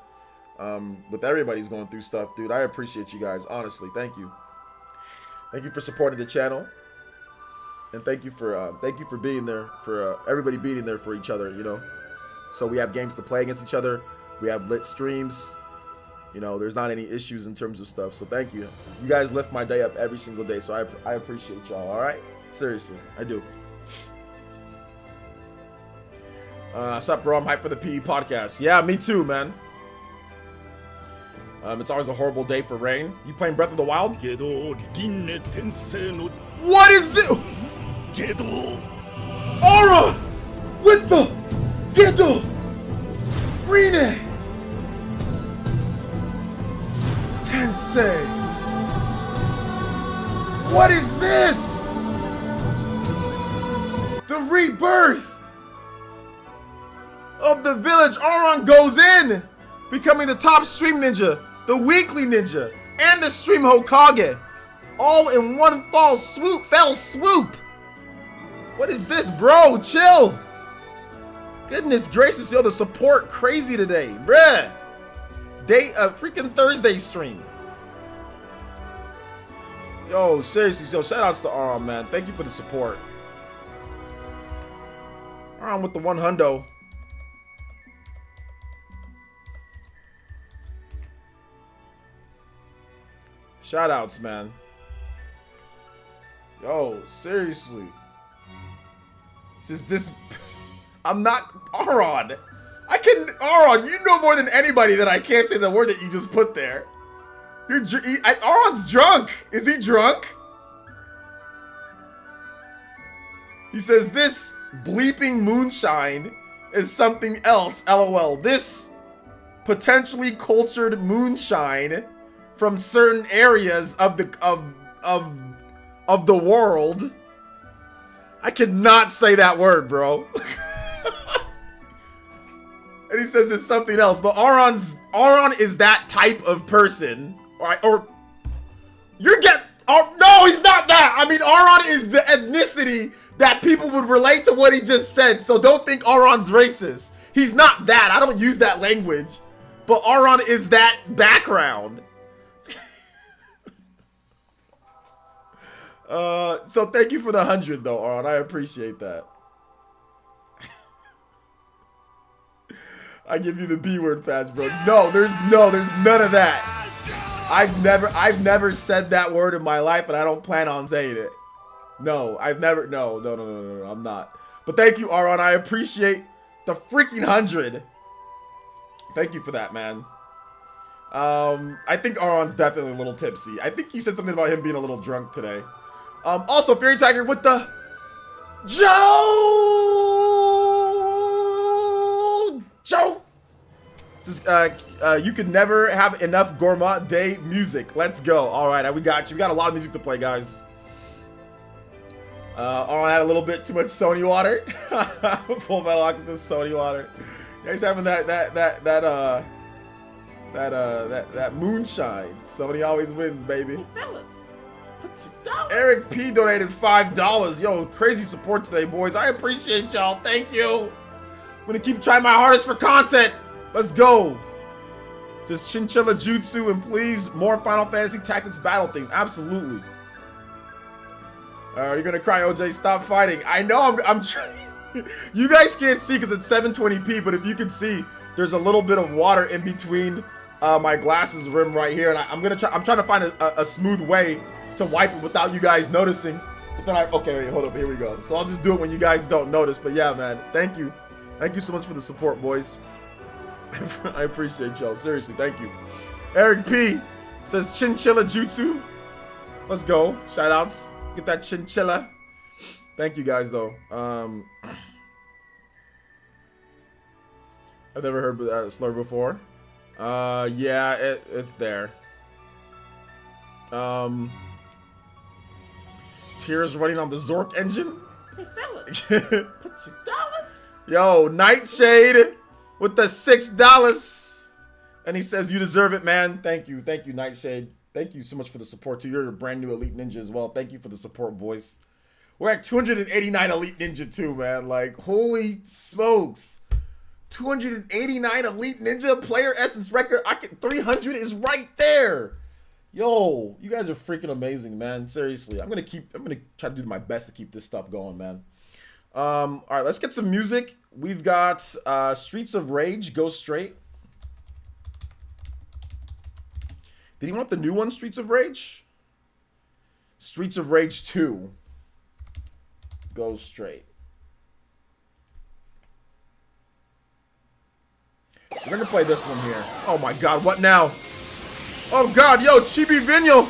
With everybody's going through stuff, dude. I appreciate you guys. Honestly, thank you. Thank you for supporting the channel, and thank you for being there for everybody being there for each other. You know, so we have games to play against each other. We have lit streams. You know, there's not any issues in terms of stuff. So thank you. You guys lift my day up every single day. So I appreciate y'all. All right, seriously, I do. What's up, bro? I'm hyped for the PE podcast. Yeah, me too, man. It's always a horrible day for rain. You playing Breath of the Wild? What is this? Aura! With the Gedo! Rine! Tensei! What is this? The rebirth of the village. Auron goes in, becoming the top stream ninja, the weekly ninja, and the stream Hokage, all in one fell swoop. What is this, bro? Chill. Goodness gracious, yo, the support crazy today, bruh. Freaking Thursday stream. Yo, seriously, yo, shout outs to Auron, man. Thank you for the support. Auron with the 100. Shout outs, man. Yo, seriously. This I'm not Auron. Auron, you know more than anybody that I can't say the word that you just put there. Auron's drunk. Is he drunk? He says, this bleeping moonshine is something else, LOL. This potentially cultured moonshine from certain areas of the world. I cannot say that word, bro. And he says it's something else, but Auron is that type of person, or oh no, he's not that. I mean, Auron is the ethnicity that people would relate to what he just said. So don't think Auron's racist. He's not that. I don't use that language, but Auron is that background. So thank you for the 100 though, Auron. I appreciate that. I give you the B word pass, bro. No, there's none of that. I've never said that word in my life, and I don't plan on saying it. No, no, I'm not. But thank you, Auron. I appreciate the freaking 100. Thank you for that, man. I think Auron's definitely a little tipsy. I think he said something about him being a little drunk today. Also, Fairy Tiger with the Joe. Just, you could never have enough Gourmet Day music. Let's go. All right, we got you. We got a lot of music to play, guys. Auron had a little bit too much Sony water. Full Metal Alchemist Sony water. Yeah, he's having that moonshine. Somebody always wins, baby. Hey, fellas. Eric P donated $5. Yo, crazy support today, boys. I appreciate y'all. Thank you. I'm gonna keep trying my hardest for content. Let's go. It says Chinchilla Jutsu, and please more Final Fantasy Tactics battle theme. Absolutely. You're gonna cry, OJ. Stop fighting. I know I'm trying. You guys can't see because it's 720p, but if you can see, there's a little bit of water in between my glasses rim right here, and I'm trying to find a smooth way to wipe it without you guys noticing. But then okay, wait, hold up, here we go. So I'll just do it when you guys don't notice. But yeah, man, thank you so much for the support, boys. I appreciate y'all, seriously, thank you. Eric P says Chinchilla Jutsu. Let's go, shout outs, get that chinchilla. Thank you guys though. I've never heard that slur before. Yeah, it's there. Tears running on the Zork engine. Hey, fellas, put your dollars. Yo, Nightshade with the $6. And he says, you deserve it, man. Thank you, Nightshade. Thank you so much for the support, too. You're a brand new Elite Ninja as well. Thank you for the support, boys. We're at 289 Elite Ninja, too, man. Like, holy smokes. 289 Elite Ninja player essence record. 300 is right there. Yo, you guys are freaking amazing, man. Seriously, I'm gonna try to do my best to keep this stuff going, man. All right, let's get some music. We've got Streets of Rage, Go Straight. Did he want the new one, Streets of Rage? Streets of Rage 2, Go Straight. We're gonna play this one here. Oh my God, what now? Oh God, yo, Chibi Vigno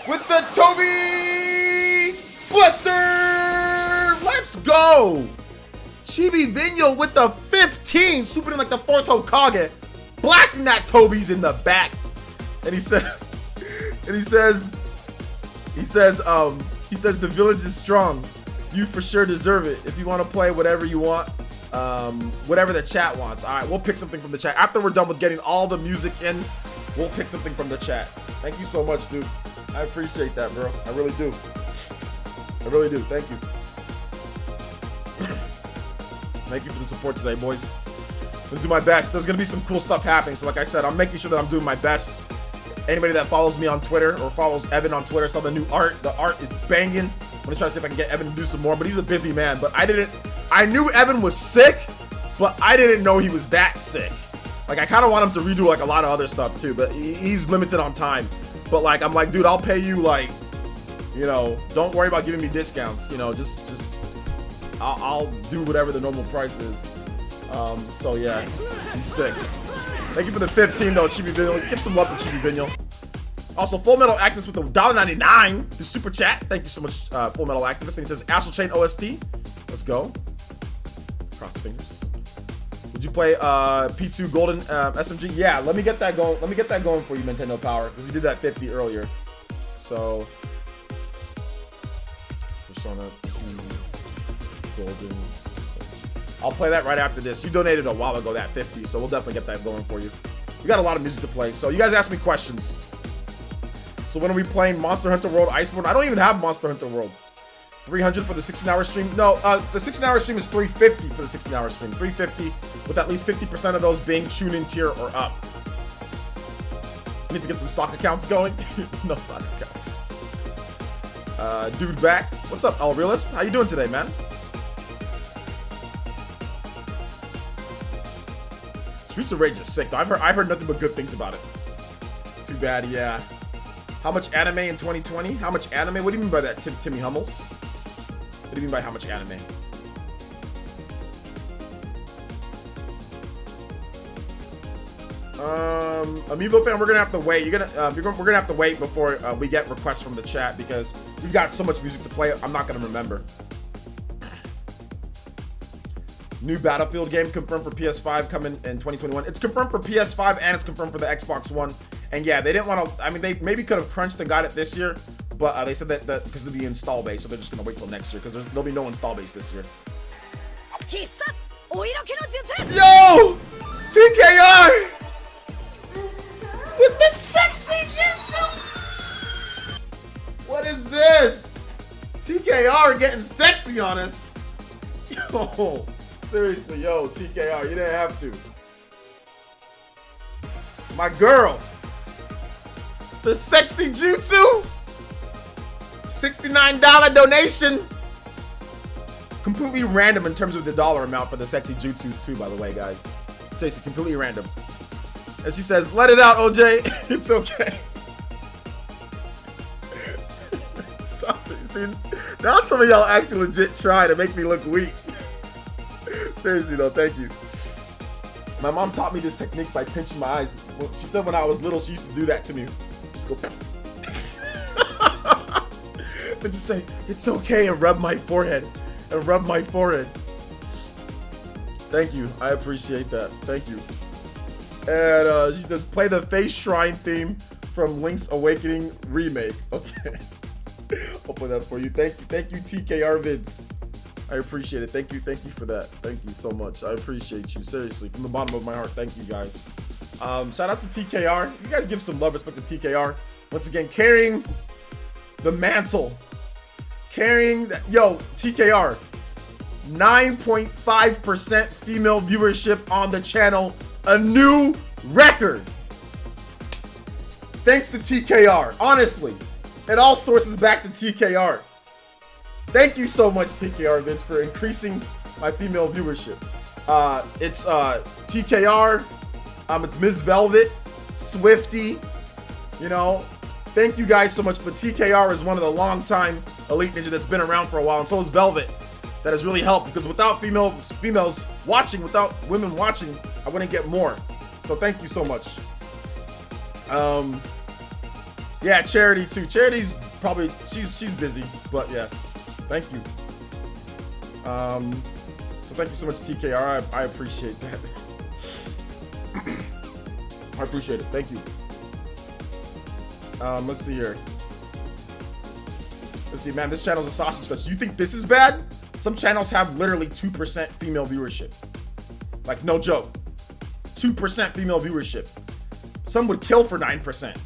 with the Toby Buster. Let's go. Chibi Vigno with the 15, swooping in like the 4th Hokage, blasting that Toby's in the back. And he says, the village is strong. You for sure deserve it. If you want to play whatever you want, whatever the chat wants. All right, we'll pick something from the chat after we're done with getting all the music in. We'll pick something from the chat. Thank you so much, dude. I appreciate that, bro. I really do. I really do. Thank you. Thank you for the support today, boys. I'm gonna do my best. There's gonna be some cool stuff happening. So like I said, I'm making sure that I'm doing my best. Anybody that follows me on Twitter or follows Evan on Twitter saw the new art. The art is banging. I'm gonna try to see if I can get Evan to do some more, but he's a busy man. But I knew Evan was sick, but I didn't know he was that sick. Like, I kind of want him to redo, like, a lot of other stuff, too. But he's limited on time. But, like, I'm like, dude, I'll pay you, like, you know, don't worry about giving me discounts. You know, just I'll do whatever the normal price is. So, yeah, he's sick. Thank you for the 15, though, Chibi Vigno. Give some love to Chibi Vigno. Also, Full Metal Activist with the $1.99 to super chat. Thank you so much, Full Metal Activist. And he says Astral Chain OST. Let's go. Cross fingers. Would you play P2 Golden SMG? Yeah, let me get that going. Let me get that going for you, Nintendo Power, because you did that 50 earlier. So Persona 2 Golden. I'll play that right after this. You donated a while ago that 50, so we'll definitely get that going for you. We got a lot of music to play, so you guys ask me questions. So when are we playing Monster Hunter World Iceborne? I don't even have Monster Hunter World. 300 for the 16-hour stream? No, the 16-hour stream is 350 for the 16-hour stream. 350 with at least 50% of those being Chunin tier or up. I need to get some sock accounts going. No sock accounts. Dude back. What's up, El Realist? How you doing today, man? Streets of Rage is sick, though. I've heard nothing but good things about it. Too bad, yeah. How much anime in 2020? How much anime? What do you mean by that, Timmy Hummels? What do you mean by how much anime? Amiibo fan, we're gonna have to wait. We're gonna have to wait before we get requests from the chat because we've got so much music to play. I'm not gonna remember. New Battlefield game confirmed for PS5 coming in 2021. It's confirmed for PS5 and it's confirmed for the Xbox One. And yeah, they didn't want to. I mean, they maybe could have crunched and got it this year, but they said that because of the install base, so they're just gonna wait till next year because there'll be no install base this year. Yo, TKR with the sexy jutsu. What is this? TKR getting sexy on us. Yo, seriously, yo, TKR, you didn't have to. My girl. The sexy jutsu. $69 donation. Completely random in terms of the dollar amount for the sexy jutsu too, by the way, guys. Seriously, completely random. And she says, let it out, OJ. It's okay. Stop it. See, now some of y'all actually legit try to make me look weak. Seriously though, thank you. My mom taught me this technique by pinching my eyes. She said when I was little, she used to do that to me. Just go and just say, it's okay, and rub my forehead. And rub my forehead. Thank you. I appreciate that. Thank you. And she says, play the Face Shrine theme from Link's Awakening remake. Okay. I'll play that for you. Thank you. Thank you, TKR Vids. I appreciate it. Thank you for that. Thank you so much. I appreciate you. Seriously, from the bottom of my heart. Thank you, guys. Shout out to TKR. You guys give some love, respect to TKR. Once again, carrying the mantle. Carrying that. Yo, TKR. 9.5% female viewership on the channel. A new record. Thanks to TKR. Honestly, it all sources back to TKR. Thank you so much, TKR Vince, for increasing my female viewership. It's TKR. It's Ms. Velvet, Swifty. You know, thank you guys so much. But TKR is one of the long-time Elite Ninja that's been around for a while, and so is Velvet. That has really helped because without females watching, without women watching, I wouldn't get more. So thank you so much. Yeah, Charity too. Charity's probably she's busy, but yes, thank you. So thank you so much, TKR. I appreciate that. I appreciate it. Thank you. Let's see here. Let's see, man. This channel's a sausage fest. You think this is bad? Some channels have literally 2% female viewership. Like, no joke. 2% female viewership. Some would kill for 9%.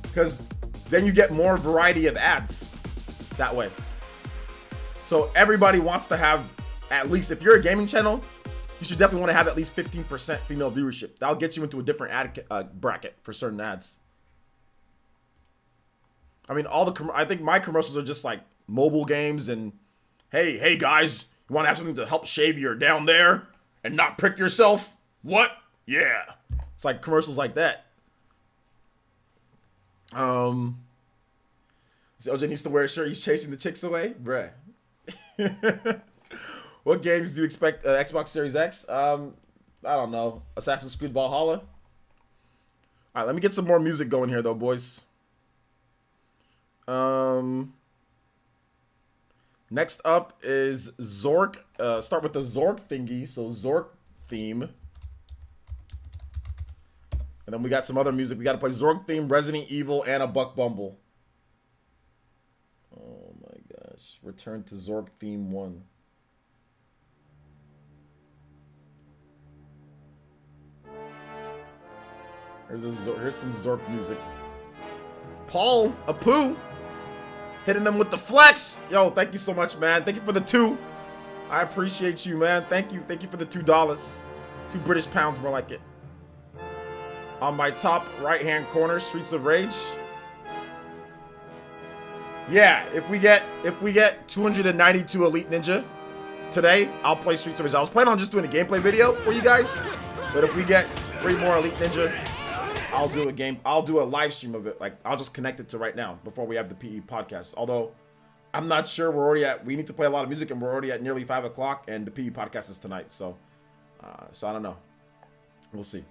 Because then you get more variety of ads that way. So everybody wants to have, at least if you're a gaming channel, you should definitely want to have at least 15% female viewership. That'll get you into a different ad bracket for certain ads. I mean, I think my commercials are just like mobile games and, hey guys, you want to have something to help shave your down there and not prick yourself? What? Yeah. It's like commercials like that. So OJ needs to wear a shirt. He's chasing the chicks away, bruh. What games do you expect Xbox Series X? I don't know. Assassin's Creed Valhalla. All right, let me get some more music going here, though, boys. Next up is Zork. Start with the Zork thingy. So Zork theme. And then we got some other music. We got to play Zork theme, Resident Evil, and a Buck Bumble. Oh my gosh. Return to Zork theme 1. Here's some Zork music. Paul Apu hitting them with the flex. Yo, thank you so much, man. Thank you for the 2. I appreciate you, man. Thank you. Thank you for the $2. 2 British pounds, more like it. On my top right-hand corner, Streets of Rage. Yeah, if we get 292 Elite Ninja today, I'll play Streets of Rage. I was planning on just doing a gameplay video for you guys, but if we get 3 more Elite Ninja, I'll do a live stream of it. Like, I'll just connect it to right now before we have the PE podcast. Although, I'm not sure. We need to play a lot of music, and we're already at nearly 5 o'clock, and the PE podcast is tonight. So I don't know. We'll see.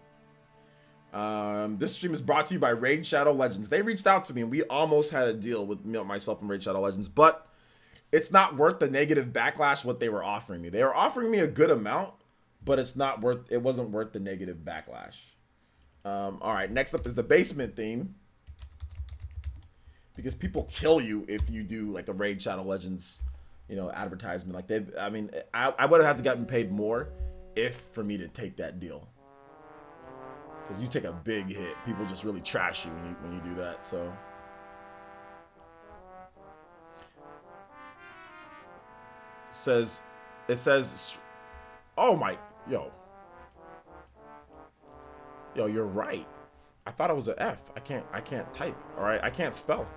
This stream is brought to you by Raid Shadow Legends. They reached out to me, and we almost had a deal with myself and Raid Shadow Legends, but it's not worth the negative backlash what they were offering me. They were offering me a good amount, but it wasn't worth the negative backlash. All right, next up is the basement theme, because people kill you if you do like a Raid Shadow Legends, advertisement. Like I would have had to gotten paid more for me to take that deal, because you take a big hit. People just really trash you when you do that. So it says, oh my, yo, you're right. I thought it was an F. I can't type. All right, I can't spell.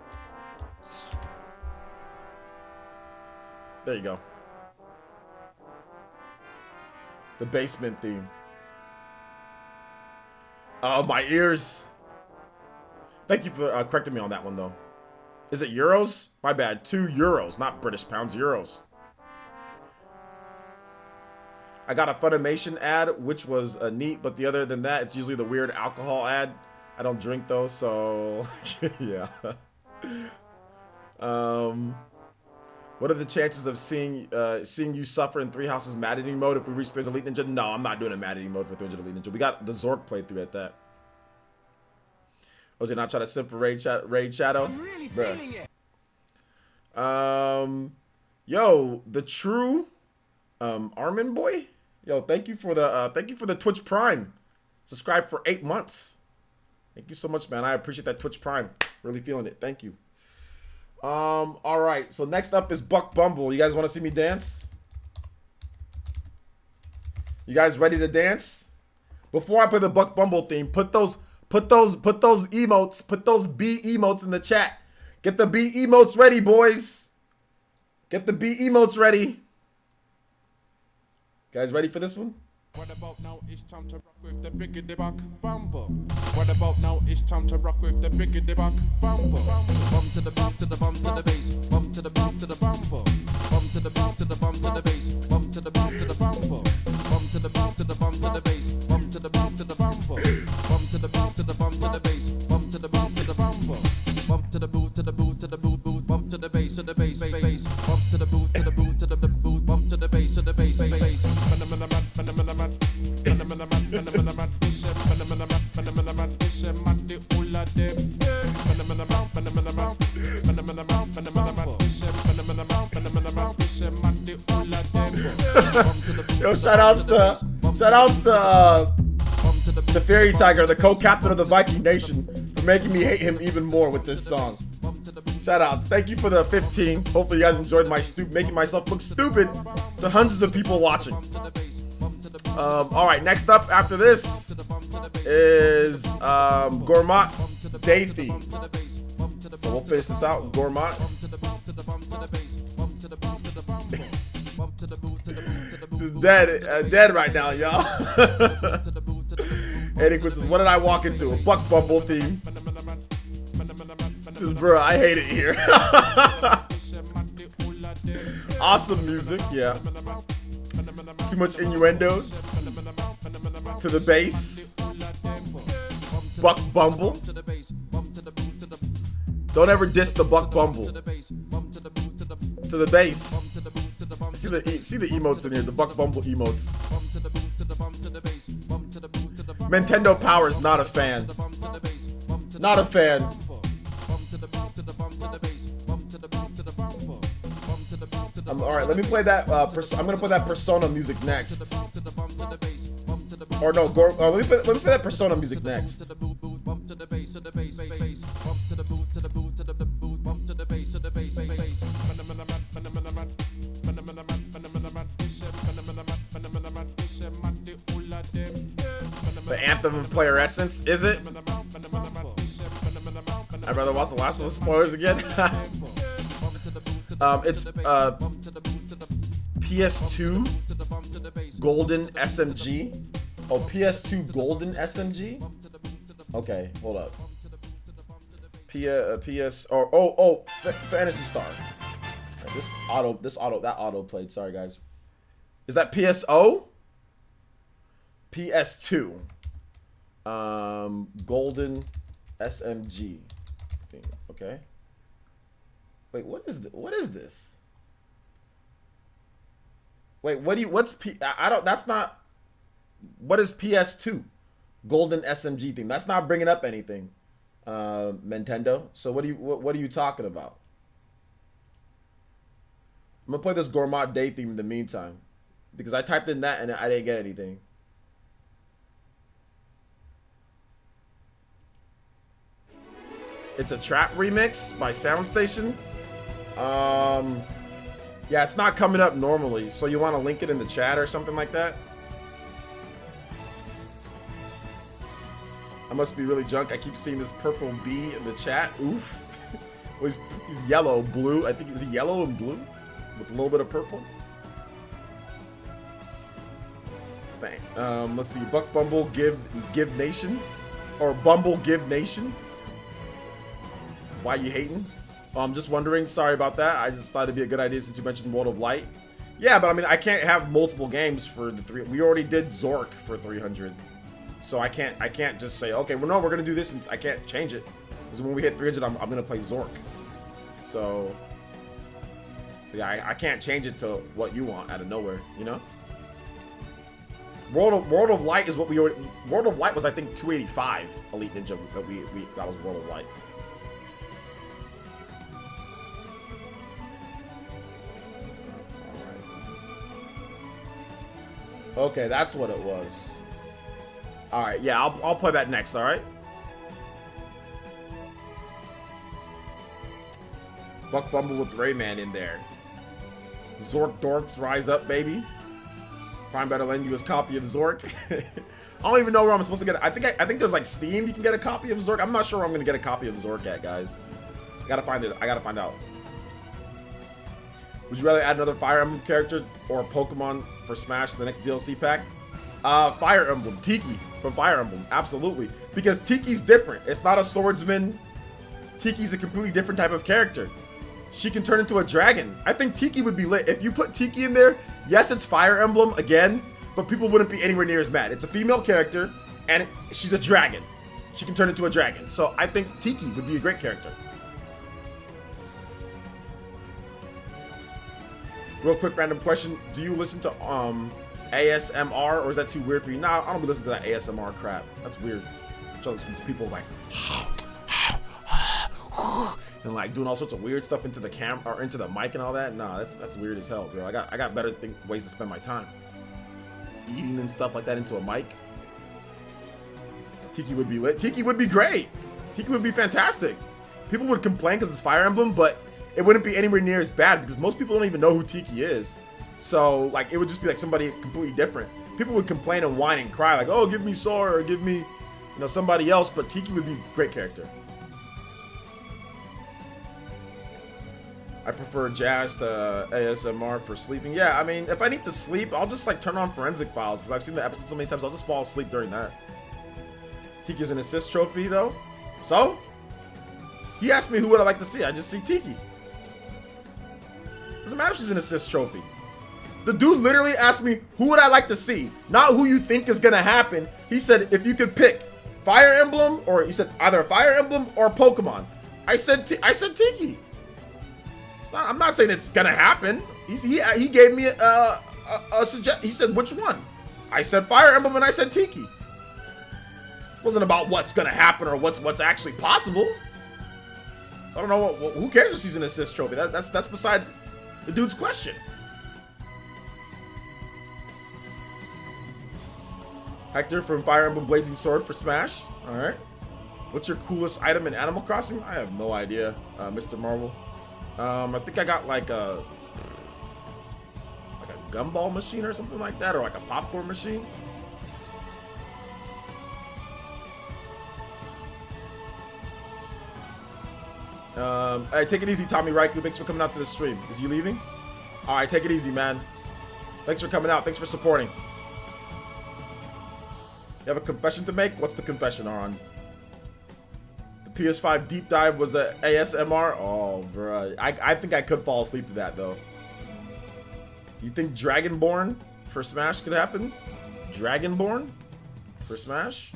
There you go. The basement theme. Oh, my ears. Thank you for correcting me on that one, though. Is it euros? My bad. 2 euros, not British pounds, euros. I got a Funimation ad, which was neat, but other than that, it's usually the weird alcohol ad. I don't drink those, so yeah. What are the chances of seeing you suffer in 3 houses Mad Eating mode if we reach 300 Elite Ninja? No, I'm not doing a Mad Eating mode for 300 Elite Ninja. We got the Zork playthrough at that. OJ not try to simp for Raid Shadow? I'm really feeling it. Yo, the true Armin boy? Yo, thank you for the Twitch Prime. Subscribe for 8 months. Thank you so much, man. I appreciate that Twitch Prime. Really feeling it. Thank you. All right. So next up is Buck Bumble. You guys want to see me dance? You guys ready to dance? Before I play the Buck Bumble theme, put those emotes, put those B emotes in the chat. Get the B emotes ready, boys. Get the B emotes ready. Guys ready for this one? What about now? It's time to rock with the biggity buck bumble. What about now? It's time to rock with the biggity buck bumble. Bum to the bump to the bump to the bass. Bum to the bump to the bumble. Bum to the bump to the bump to the bass. Bum to the bump to the bumble. Bum to the bump to the bump to the bass. Bum to the bump to the bumble. Bum to the bump to the bump to the bass. Bum to the bump to the bumble. Bump to the boot to the boot to the boot boot. Bump to the bass to the bass bass. Bump to the boot to the boot to the boot. Bump to the bass to the bass bass. Yo, shout outs to the Fairy Tiger, the co-captain of the Viking Nation, for making me hate him even more with this song. Shout outs. Thank you for the 15. Hopefully you guys enjoyed my making myself look stupid to hundreds of people watching. All right, next up after this is Gourmet Day Theme. So we'll finish this out. Gourmet. This is dead right now, y'all. Eddie Quinn says, what did I walk into? A Buck Bumble theme. Says, bro, I hate it here. Awesome music, yeah. Too much innuendos to the bass. Buck Bumble. Don't ever diss the Buck Bumble. To the base. See the emotes in here, the Buck Bumble emotes. Nintendo Power's not a fan. Not a fan. Alright, let me play that. I'm gonna play that Persona music next. Or no, let me play that Persona music next. The anthem of PlayerEssence, is it? I'd rather watch the last of the spoilers again. It's PS2 Golden SMG. Oh, PS2 Golden SMG. Okay, hold up. Fantasy Star. Right, that auto played. Sorry guys. Is that PSO? PS2. Golden SMG thing. Okay. Wait, what is this? Wait, that's not, what is PS2? Golden SMG thing. That's not bringing up anything. Nintendo. So what are you talking about? I'm gonna play this Gourmet Day theme in the meantime, because I typed in that and I didn't get anything. It's a trap remix by Soundstation. Yeah, it's not coming up normally, so you want to link it in the chat or something like that? I must be really drunk. I keep seeing this purple B in the chat. Oof. Well, he's yellow, blue. I think is he yellow and blue with a little bit of purple. Bang. Let's see. Buck Bumble give Nation, or Bumble give Nation. Why you hating? I'm just wondering. Sorry about that. I just thought it'd be a good idea since you mentioned World of Light. Yeah, but I mean, I can't have multiple games for the three. We already did Zork for 300, so I can't just say, okay, well, no, we're gonna do this, and I can't change it because when we hit 300, I'm gonna play Zork. So yeah, I can't change it to what you want out of nowhere, you know. World of Light is what we already. World of Light was, I think, 285 Elite Ninja that was World of Light. Okay, that's what it was. Alright, yeah, I'll play that next, alright? Buck Bumble with Rayman in there. Zork Dorks rise up, baby. Prime better lend you his copy of Zork. I don't even know where I'm supposed to get it. I think there's like Steam you can get a copy of Zork. I'm not sure where I'm gonna get a copy of Zork at, guys. I gotta find it. I gotta find out. Would you rather add another Fire Emblem character or Pokemon for Smash in the next DLC pack? Fire Emblem, Tiki from Fire Emblem, absolutely. Because Tiki's different. It's not a swordsman. Tiki's a completely different type of character. She can turn into a dragon. I think Tiki would be lit. If you put Tiki in there, yes, it's Fire Emblem again, but people wouldn't be anywhere near as mad. It's a female character, and she's a dragon. She can turn into a dragon. So I think Tiki would be a great character. Real quick random question. Do you listen to ASMR, or is that too weird for you? Nah, I don't be listening to that ASMR crap. That's weird. I'm trying to listen to people like and like doing all sorts of weird stuff into the camera or into the mic and all that. Nah, that's weird as hell, bro. I got better ways to spend my time. Eating and stuff like that into a mic. Tiki would be lit. Tiki would be great. Tiki would be fantastic. People would complain because it's Fire Emblem, but it wouldn't be anywhere near as bad because most people don't even know who Tiki is. So, like, it would just be like somebody completely different. People would complain and whine and cry like, oh, give me Sora or give me, somebody else, but Tiki would be a great character. I prefer jazz to ASMR for sleeping. Yeah, I mean, if I need to sleep, I'll just, like, turn on Forensic Files because I've seen the episode so many times, I'll just fall asleep during that. Tiki's an assist trophy, though. So? He asked me who would I like to see. I just see Tiki. Doesn't matter if she's an assist trophy. The dude literally asked me, who would I like to see? Not who you think is gonna happen. He said, if you could pick Fire Emblem, or you said either Fire Emblem or Pokemon. I said Tiki. I'm not saying it's gonna happen. He gave me a suggestion. He said which one? I said Fire Emblem and I said Tiki. It wasn't about what's gonna happen or what's actually possible. So I don't know who cares if she's an assist trophy. That's beside the dude's question. Hector from Fire Emblem Blazing Sword for Smash. All right. What's your coolest item in Animal Crossing? I have no idea, Mr. Marvel. I think I got like a gumball machine or something like that, or like a popcorn machine. Hey, take it easy, Tommy Raiku. Thanks for coming out to the stream. Is he leaving? All right, take it easy, man. Thanks for coming out. Thanks for supporting. You have a confession to make? What's the confession, Aron? The PS5 deep dive was the ASMR? Oh, bruh. I think I could fall asleep to that, though. You think Dragonborn for Smash could happen? Dragonborn for Smash?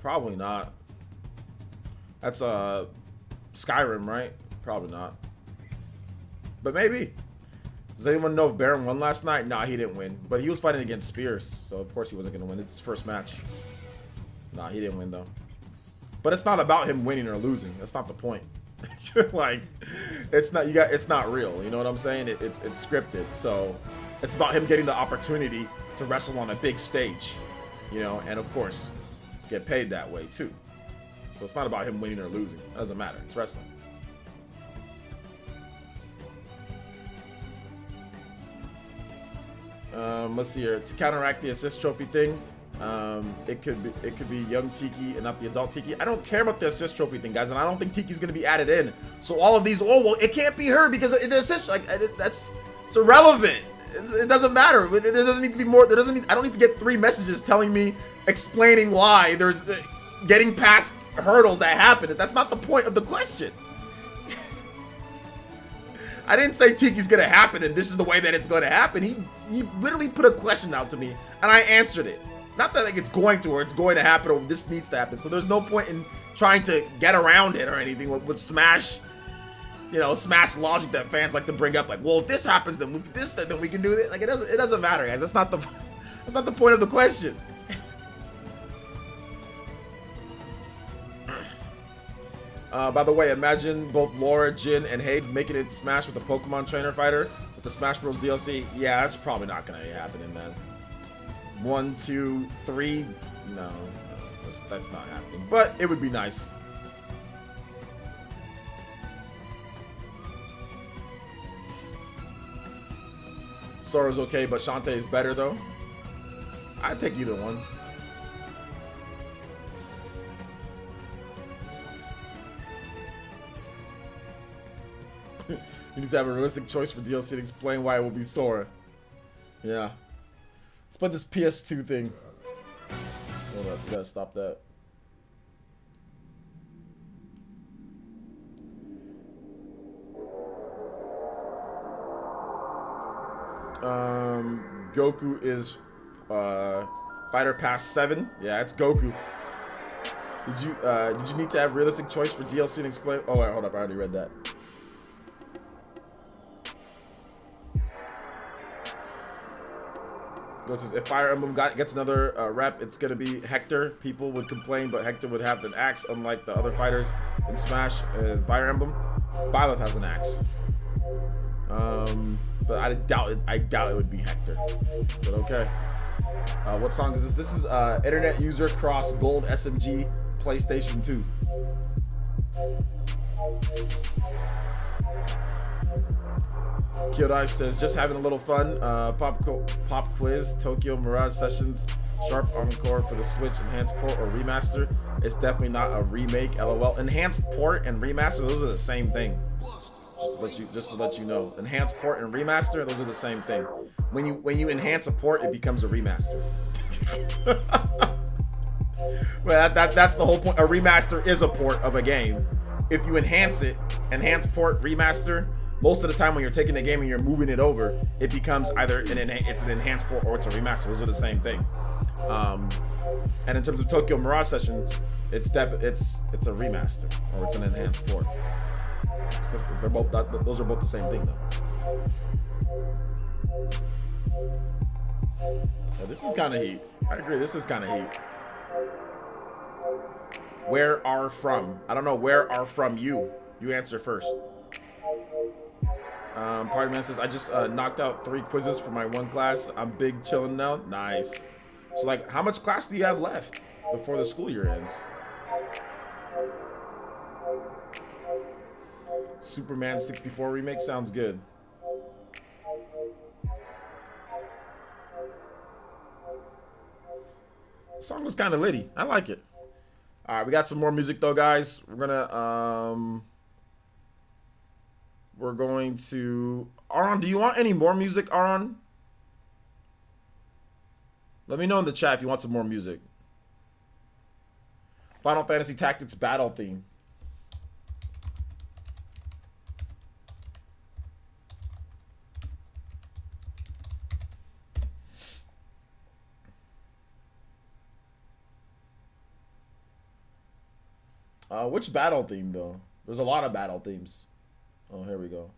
Probably not. That's Skyrim, right? Probably not. But maybe. Does anyone know if Baron won last night? Nah, he didn't win. But he was fighting against Spears, so of course he wasn't going to win. It's his first match. Nah, he didn't win, though. But it's not about him winning or losing. That's not the point. Like, it's not real. You know what I'm saying? It's scripted. So it's about him getting the opportunity to wrestle on a big stage. You know, and of course, get paid that way, too. So it's not about him winning or losing. It doesn't matter. It's wrestling. Let's see here. To counteract the assist trophy thing, it could be young Tiki and not the adult Tiki. I don't care about the assist trophy thing, guys, and I don't think Tiki's gonna be added in. So all of these, oh well, it can't be her because the assist, like it's irrelevant. It doesn't matter. There doesn't need to be more. I don't need to get 3 messages telling me, explaining why there's getting past hurdles that happen. That's not the point of the question. I didn't say Tiki's gonna happen and this is the way that it's gonna happen. He literally put a question out to me and I answered it. Not that like it's going to or it's going to happen or this needs to happen. So there's no point in trying to get around it or anything with Smash, you know, Smash logic that fans like to bring up. Like, well, if this happens, then then we can do it. Like it doesn't matter, guys. That's not the point of the question. By the way, imagine both Laura, Jin, and Hayes making it Smash with the Pokemon Trainer Fighter with the Smash Bros. DLC. Yeah, that's probably not gonna happen, man. 1, 2, 3. No, that's not happening. But it would be nice. Sora's okay, but Shantae is better though. I'd take either one. You need to have a realistic choice for DLC to explain why it will be Sora. Yeah. Let's play this PS2 thing. Hold up, you gotta stop that. Goku is Fighter Pass 7. Yeah, it's Goku. Did you need to have realistic choice for DLC and explain? Oh wait, hold up, I already read that. Goes says, if Fire Emblem gets another rep, it's gonna be Hector. People would complain, but Hector would have an axe, unlike the other fighters in Smash and Fire Emblem. Violet has an axe. But I doubt it would be Hector. But okay. What song is this? This is Internet User Cross Gold SMG PlayStation 2. Kyodai says, just having a little fun. Pop quiz, Tokyo Mirage Sessions, Sharp Encore for the Switch, enhanced port or remaster. It's definitely not a remake, LOL. Enhanced port and remaster, those are the same thing. Just to let you know. Enhanced port and remaster, those are the same thing. When you enhance a port, it becomes a remaster. Well, that's the whole point. A remaster is a port of a game. If you enhance it, enhance port, remaster, most of the time when you're taking a game and you're moving it over, it becomes either it's an enhanced port or it's a remaster. Those are the same thing. And in terms of Tokyo Mirage Sessions, it's a remaster or it's an enhanced port. They're both those are both the same thing though. Yeah, this is kind of heat. I agree. This is kind of heat. Where are from? I don't know. Where are from you? You answer first. Party Man says, I just knocked out 3 quizzes for my 1 class. I'm big chilling now. Nice. So, like, how much class do you have left before the school year ends? Superman 64 remake sounds good. The song was kind of litty. I like it. All right, we got some more music though, guys. We're going to Aron. Do you want any more music, Aron? Let me know in the chat if you want some more music. Final Fantasy Tactics battle theme. Which battle theme though? There's a lot of battle themes. Oh, here we go.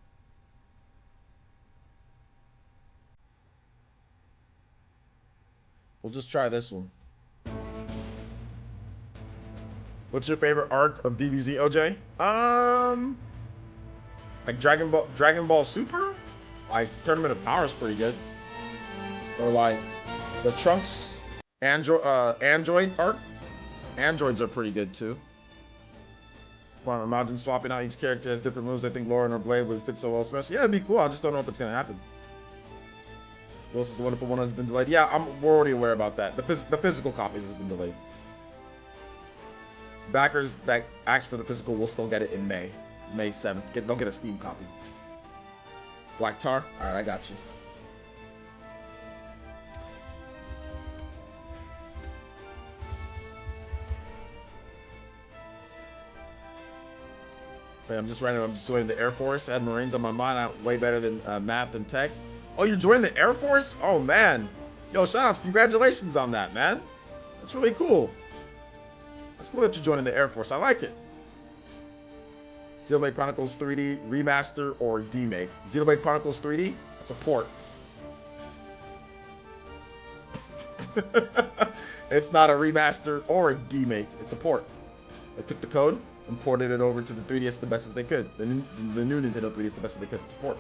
We'll just try this one. What's your favorite arc of DBZ, OJ? Like Dragon Ball Super? Like Tournament of Power is pretty good. Or like the Trunks Android arc. Androids are pretty good too. Imagine swapping out each character has different moves. I think Lauren or Blade would fit so well, especially. Yeah, it'd be cool. I just don't know if it's gonna happen. This is the Wonderful One has been delayed. Yeah, we're already aware about that. The physical copies has been delayed. Backers that ask for the physical will still get it in May 7th. They'll get a Steam copy. Black Tar? Alright, I got you. Wait, I'm just joining the Air Force. I had Marines on my mind. I'm way better than math and tech. Oh, you're joining the Air Force? Oh, man. Yo, shoutouts. Congratulations on that, man. That's really cool. That's cool that you're joining the Air Force. I like it. Xenoblade Chronicles 3D Remaster or Demake. Xenoblade Chronicles 3D? That's a port. It's not a remaster or a demake. It's a port. They took the code and ported it over to the 3DS the best as they could. The new Nintendo 3DS the best as they could. It's a port.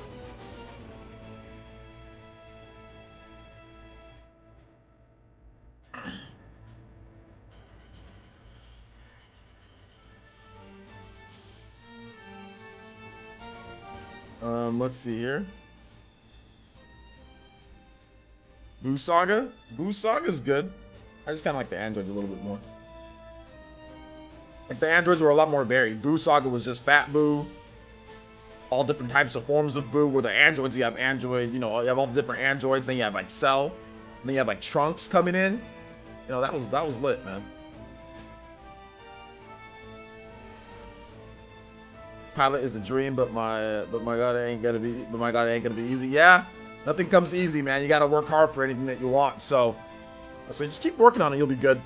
Let's see here. Boo Saga? Boo Saga's good. I just kind of like the androids a little bit more. Like the androids were a lot more varied. Boo Saga was just Fat Boo. All different types of forms of Boo. Where the androids, you have Android, you know, you have all the different androids. Then you have like Cell. Then you have like Trunks coming in. You know, that was lit, man. Pilot is a dream, but my God, it ain't gonna be easy. Yeah, nothing comes easy, man. You gotta work hard for anything that you want. So just keep working on it. You'll be good.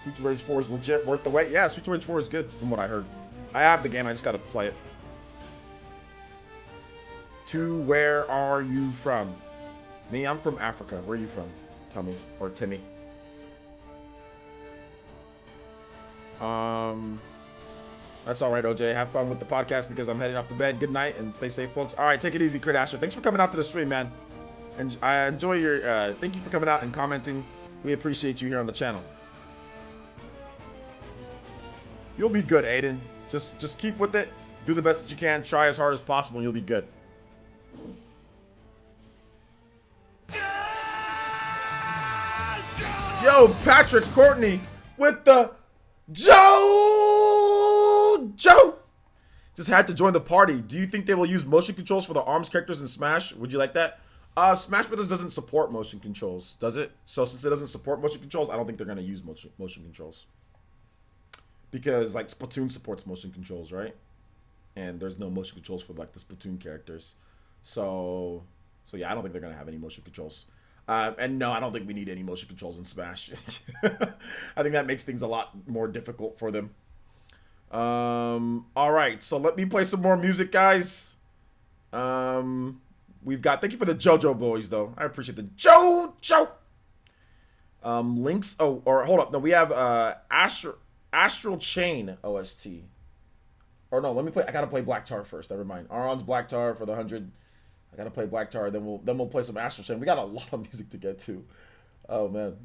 Streets of Rage 4 is legit, worth the wait. Yeah, Streets of Rage 4 is good, from what I heard. I have the game. I just gotta play it. Where are you from? Me, I'm from Africa. Where are you from? Tommy or Timmy? That's all right, OJ. Have fun with the podcast because I'm heading off to bed. Good night and stay safe, folks. All right, take it easy, Crit Asher. Thanks for coming out to the stream, man. And I enjoy your. Thank you for coming out and commenting. We appreciate you here on the channel. You'll be good, Aiden. Just keep with it. Do the best that you can. Try as hard as possible, and you'll be good. Yo, Patrick Courtney with the Joe. Just had to join the party. Do you think they will use motion controls for the ARMS characters in Smash? Would you like that? Smash Brothers doesn't support motion controls, does it? So since it doesn't support motion controls, I don't think they're gonna use motion controls. Because like Splatoon supports motion controls, right? And there's no motion controls for like the Splatoon characters. So yeah, I don't think they're gonna have any motion controls. And no, I don't think we need any motion controls in Smash. I think that makes things a lot more difficult for them. All right, so let me play some more music, guys. We've got, thank you for the JoJo boys, though. I appreciate the JoJo. Links, oh, or hold up. No, we have Astral Chain OST. Or no, let me play, I gotta play Black Tar first. Never mind. Aron's Black Tar for the 100. I gotta play Black Tar, then we'll play some Astral Chain. We got a lot of music to get to. Oh man.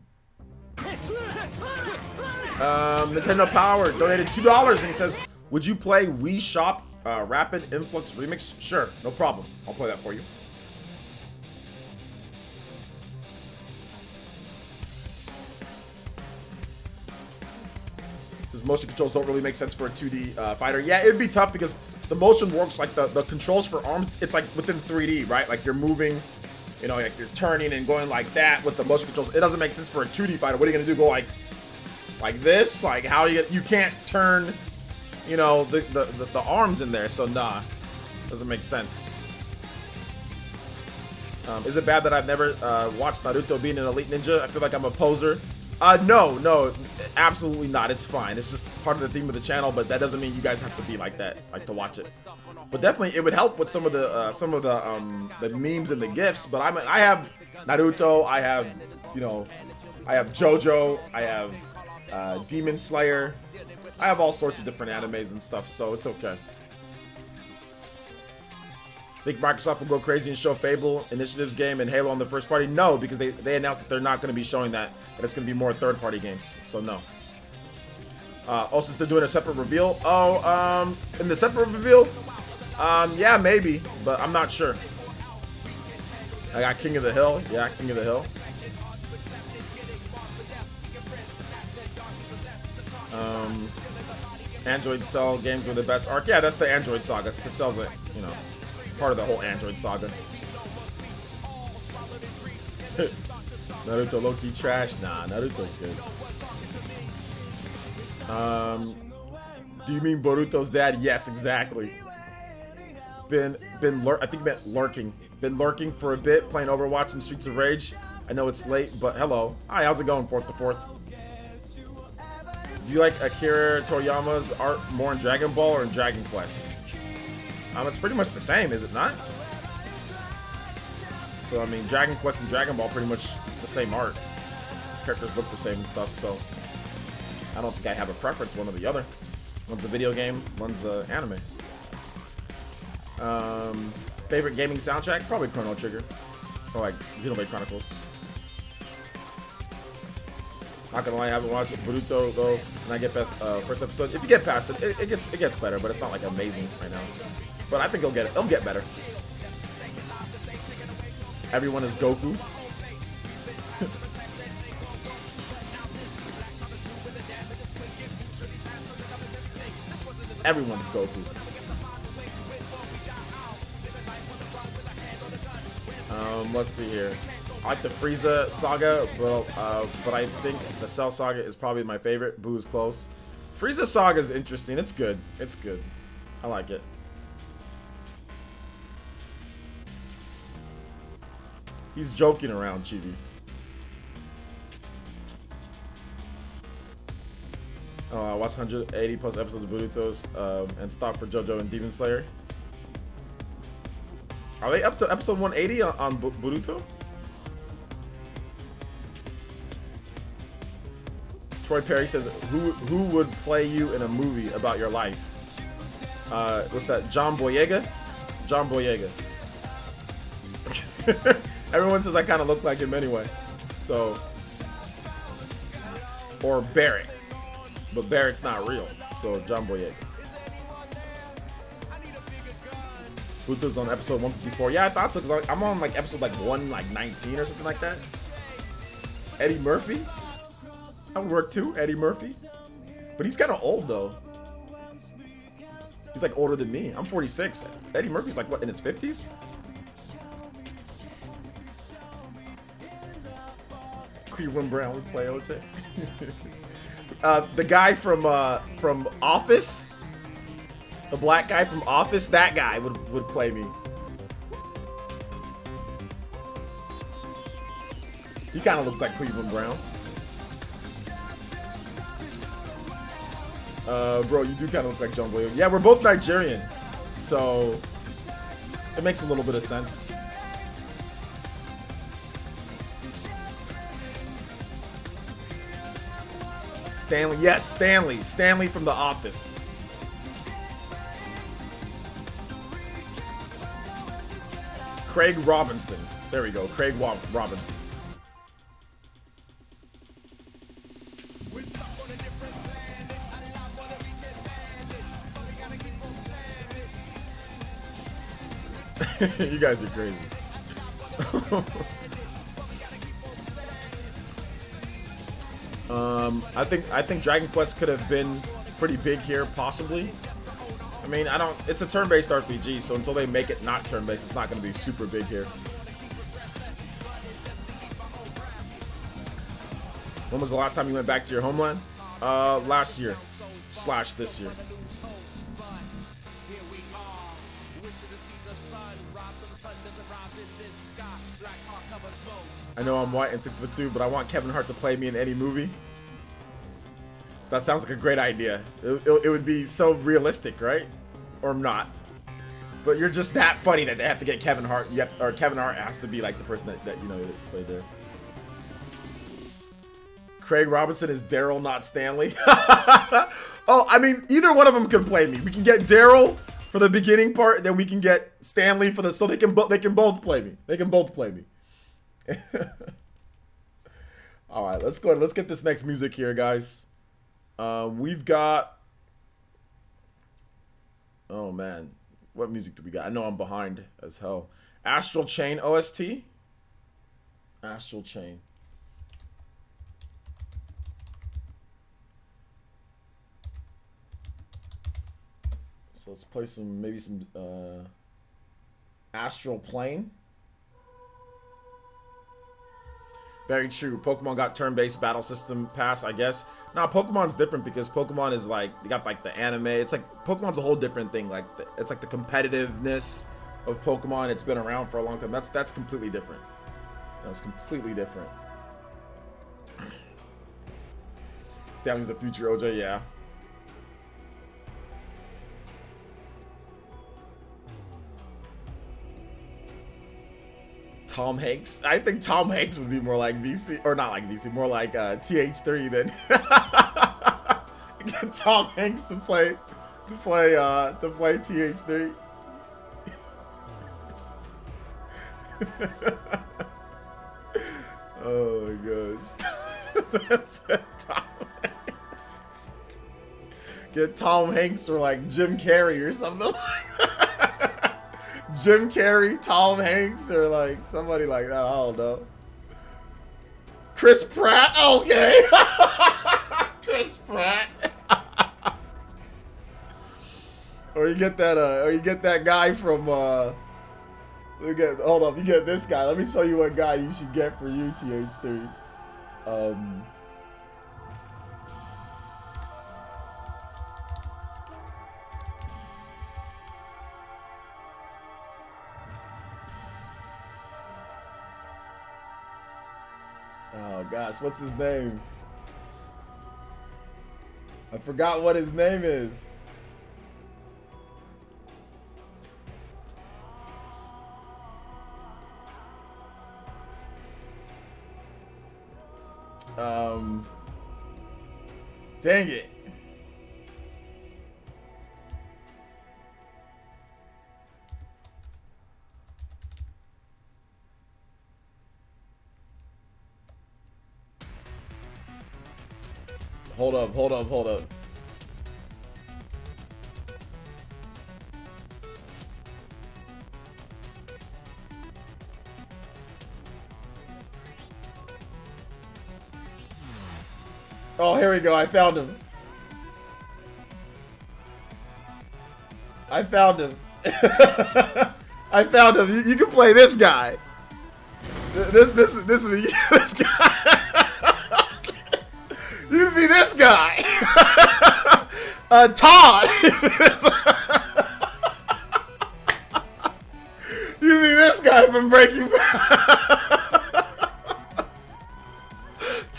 Nintendo Power donated $2 and he says, would you play Wii Shop Rapid Influx Remix? Sure, no problem. I'll play that for you. Because motion controls don't really make sense for a 2D fighter. Yeah, it'd be tough because the motion works like the controls for arms. It's like within 3D, right? Like you're moving, you know, like you're turning and going like that with the motion controls. It doesn't make sense for a 2D fighter. What are you gonna do? Go like this? Like how you can't turn, you know, the arms in there. So nah, doesn't make sense. Is it bad that I've never watched Naruto being an elite ninja? I feel like I'm a poser. No, absolutely not. It's fine. It's just part of the theme of the channel, but that doesn't mean you guys have to be like that, like to watch it. But definitely, it would help with some of the memes and the gifs. But I have Naruto. I have, you know, I have JoJo. I have Demon Slayer. I have all sorts of different animes and stuff, so it's okay. Think Microsoft will go crazy and show Fable Initiative's game and Halo on the first party? No, because they announced that they're not going to be showing that it's going to be more third-party games. So no. Also, they're doing a separate reveal. Oh, in the separate reveal? Yeah, maybe, but I'm not sure. I got King of the Hill. Yeah, King of the Hill. Android Cell games were the best arc. Yeah, that's the Android Saga. Cell's it, you know, part of the whole Android Saga. Naruto low-key trash? Nah, Naruto's good. Do you mean Boruto's dad? Yes, exactly. I think he meant lurking. Been lurking for a bit, playing Overwatch and Streets of Rage. I know it's late, but hello. Hi, how's it going, 4th to 4th? Do you like Akira Toriyama's art more in Dragon Ball or in Dragon Quest? It's pretty much the same, is it not? So, I mean, Dragon Quest and Dragon Ball pretty much, it's the same art. Characters look the same and stuff, so I don't think I have a preference one or the other. One's a video game, one's anime. Favorite gaming soundtrack? Probably Chrono Trigger. Or like Xenoblade Chronicles. Not gonna lie, I haven't watched Boruto though, and I get past first episode. If you get past it, it gets better, but it's not like amazing right now. But I think it'll get better. Everyone is Goku. Everyone's Goku. Let's see here. I like the Frieza saga, but I think the Cell saga is probably my favorite. Boo's close. Frieza saga is interesting. It's good. It's good. I like it. He's joking around, Chibi. I watched 180 plus episodes of Boruto and stopped for JoJo and Demon Slayer. Are they up to episode 180 on Boruto? Troy Perry says, who would play you in a movie about your life? What's that? John Boyega? John Boyega. Everyone says I kind of look like him anyway. So, or Barrett. But Barrett's not real. So, John Boyega. Boruto's on episode 154. Yeah, I thought so, because I'm on like episode like 119 or something like that. Eddie Murphy? I would work too, Eddie Murphy. But he's kind of old though. He's like older than me. I'm 46. Eddie Murphy's like what, in his 50s? Cleveland Brown would play OJ. The guy from Office. The black guy from Office, that guy would play me. He kind of looks like Cleveland Brown. Bro, you do kind of look like John Williams. Yeah, we're both Nigerian, so it makes a little bit of sense. Stanley, yes, Stanley. Stanley from The Office. Craig Robinson. There we go, Craig Robinson. You guys are crazy. I think Dragon Quest could have been pretty big here, possibly. I mean, it's a turn-based RPG, so until they make it not turn-based, it's not going to be super big here. When was the last time you went back to your homeland? Last year / this year. I know I'm white and 6'2", but I want Kevin Hart to play me in any movie. So that sounds like a great idea. It would be so realistic, right? Or not. But you're just that funny that they have to get Kevin Hart. Or Kevin Hart has to be like the person that you know played there. Craig Robinson is Daryl, not Stanley. Oh, I mean, either one of them can play me. We can get Daryl for the beginning part, and then we can get Stanley for the so they can both play me. They can both play me. All right, let's go ahead. Let's get this next music here, guys. We've got. Oh man, what music do we got? I know I'm behind as hell. Astral Chain OST. Astral Chain. So let's play maybe some Astral Plane. Very true. Pokemon got turn-based battle system pass, I guess. Nah, Pokemon's different because Pokemon is like, you got like the anime. It's like, Pokemon's a whole different thing. Like, it's like the competitiveness of Pokemon. It's been around for a long time. That's completely different. That's completely different. Stanley's the future OJ, yeah. Tom Hanks. I think Tom Hanks would be more like VC, or not like VC, more like TH3 than get Tom Hanks to play TH3. Oh my gosh. Tom Hanks. Get Tom Hanks or like Jim Carrey or something. Jim Carrey, Tom Hanks, or like somebody like that. I don't know. Chris Pratt. Okay. Chris Pratt. Or you get that guy from hold up, you get this guy. Let me show you what guy you should get for you, TH3. Oh gosh, what's his name? I forgot what his name is. Dang it. Hold up. Oh, here we go. I found him. I found him. You can play this guy. This guy. You can be this guy. Todd. You can be this guy from Breaking Bad.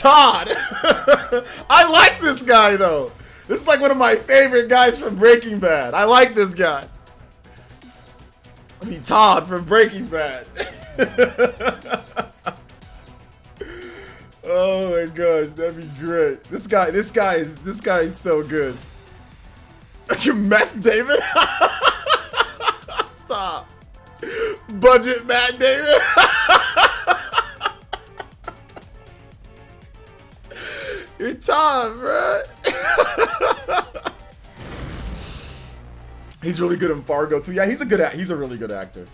Todd. I like this guy though. This is like one of my favorite guys from Breaking Bad. I like this guy. I mean, Todd from Breaking Bad. Oh my gosh, that'd be great. This guy is so good. Meth David? Stop. Budget Matt David? You're Tom, bro. He's really good in Fargo too. Yeah, he's a really good actor.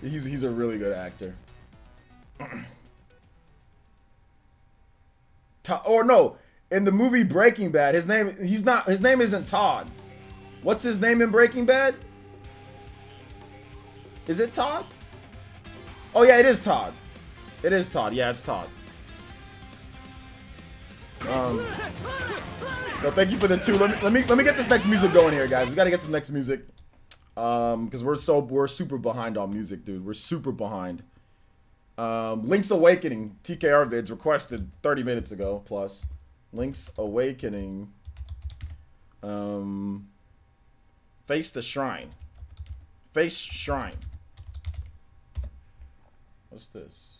He's a really good actor. Or no, in the movie Breaking Bad, his name isn't Todd. What's his name in Breaking Bad? Is it Todd? Oh yeah, it is Todd. It is Todd. Yeah, it's Todd. No, thank you for the 2. Let me get this next music going here, guys. We gotta get some next music. Because we're super behind on music, dude. We're super behind. Link's Awakening, TKR vids requested 30 minutes ago plus. Link's Awakening. Face the Shrine. Face Shrine. What's this?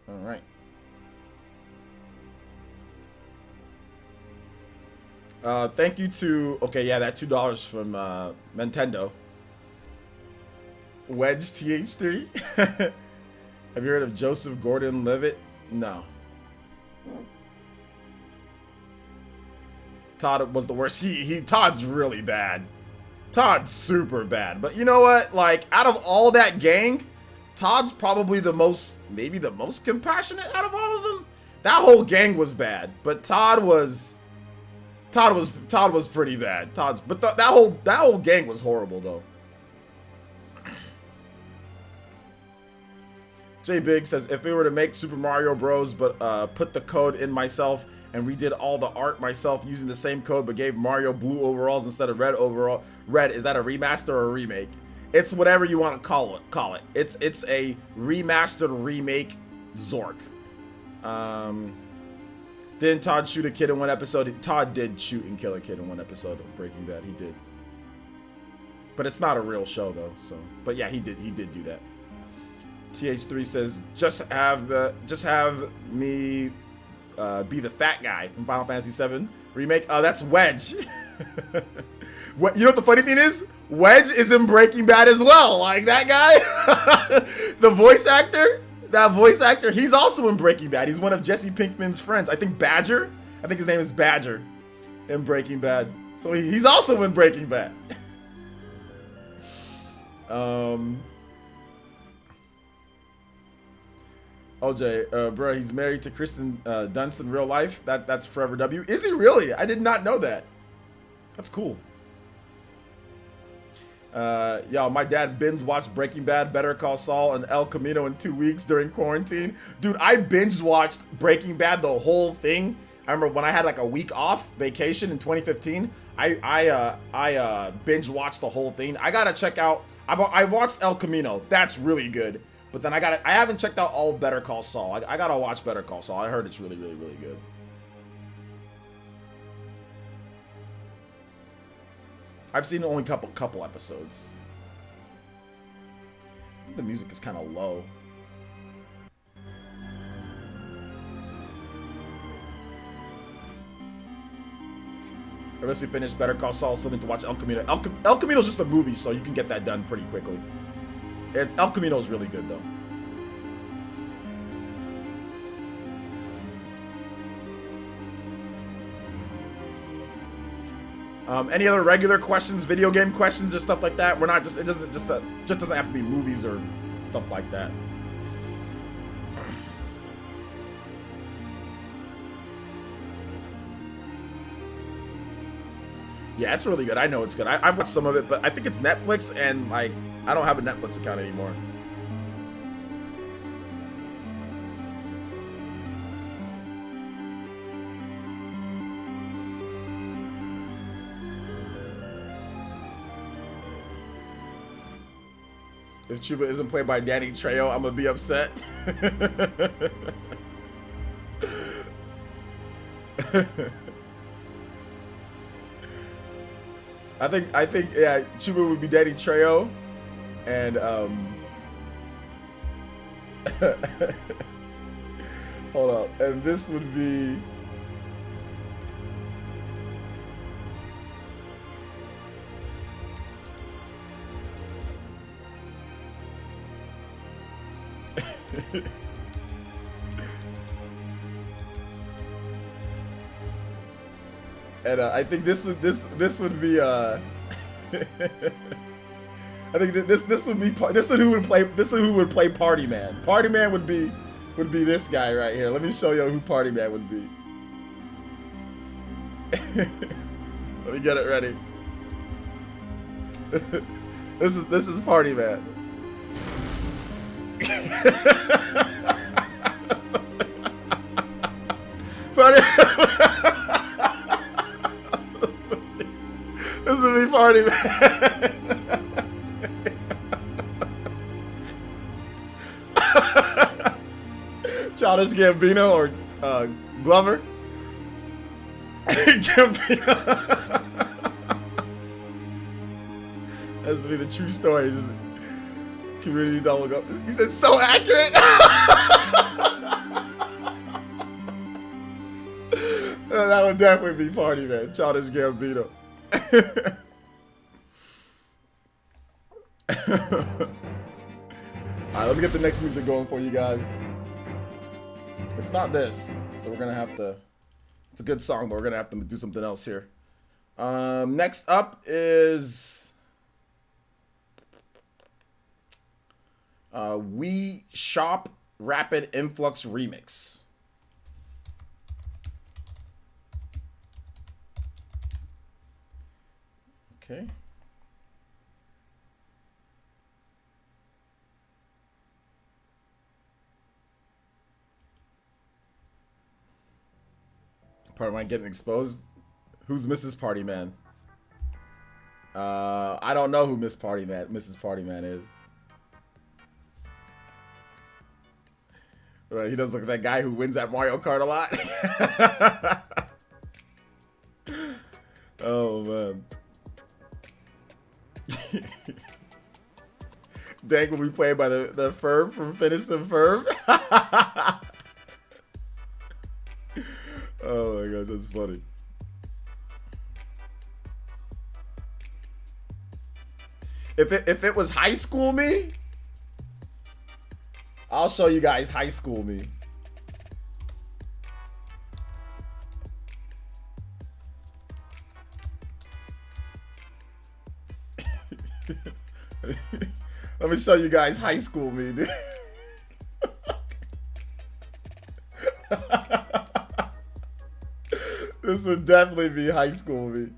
Alright. Thank you to, okay, yeah, that $2 from Nintendo. Wedge TH3. Have you heard of Joseph Gordon-Levitt? No. Todd was the worst. Todd's really bad. Todd's super bad. But you know what? Like, out of all that gang, Todd's probably maybe the most compassionate out of all of them. That whole gang was bad, but Todd was pretty bad. That whole gang was horrible though. J Big says, if we were to make Super Mario Bros. But put the code in myself and redid all the art myself using the same code but gave Mario blue overalls instead of red, is that a remaster or a remake? It's whatever you want to call it. It's a remastered remake Zork. Didn't Todd shoot a kid in one episode? Todd did shoot and kill a kid in one episode of Breaking Bad. He did. But it's not a real show though, so. But yeah, he did do that. TH3 says, just have me be the fat guy from Final Fantasy VII remake. Oh, that's Wedge. What, you know what the funny thing is? Wedge is in Breaking Bad as well. Like that guy, the voice actor. That voice actor, he's also in Breaking Bad. He's one of Jesse Pinkman's friends. I think Badger. I think his name is Badger in Breaking Bad. So he's also in Breaking Bad. OJ, bro, he's married to Kristen Dunst in real life. That's Forever W. Is he really? I did not know that. That's cool. Yo, my dad binge watched Breaking Bad, Better Call Saul, and El Camino in 2 weeks during quarantine. Dude, I binge watched Breaking Bad, the whole thing. I remember when I had like a week off vacation in 2015. I binge watched the whole thing. I gotta check out. I watched El Camino. That's really good. But then I haven't checked out all of Better Call Saul. I gotta watch Better Call Saul. I heard it's really, really, really good. I've seen only a couple episodes. I think the music is kind of low. Unless you finish Better Call Saul, still need to watch El Camino. El Camino's just a movie, so you can get that done pretty quickly. El Camino's really good, though. Any other regular questions, video game questions, or stuff like that? We're not just, it doesn't just doesn't have to be movies or stuff like that. Yeah, it's really good. I know it's good. I watched some of it, but I think it's Netflix, and like I don't have a Netflix account anymore. If Chuba isn't played by Danny Trejo, I'm gonna be upset. I think yeah, Chuba would be Danny Trejo, and hold up, and this would be. And I think this would be I think this would be who would play Party Man. Party Man would be this guy right here. Let me show you who Party Man would be. Let me get it ready. This is Party Man. Party. This would be Party Man. Childish Gambino or Glover. Gambino. This would be the true story. Just community double go. He said so accurate. That would definitely be Party Man. Childish Gambino. Alright, let me get the next music going for you guys. It's not this, so we're gonna have to. It's a good song, but we're gonna have to do something else here. Next up is We Shop Rapid Influx Remix. Okay. Party Man getting exposed. Who's Mrs. Party Man? I don't know who Mrs. Party Man is. Right, he does look like that guy who wins at Mario Kart a lot. Oh man. Dank will be played by the Ferb from Phineas and Ferb. Oh my gosh, that's funny. If it was High School Me, I'll show you guys High School Me. Let me show you guys High School Me, dude. This would definitely be High School Me.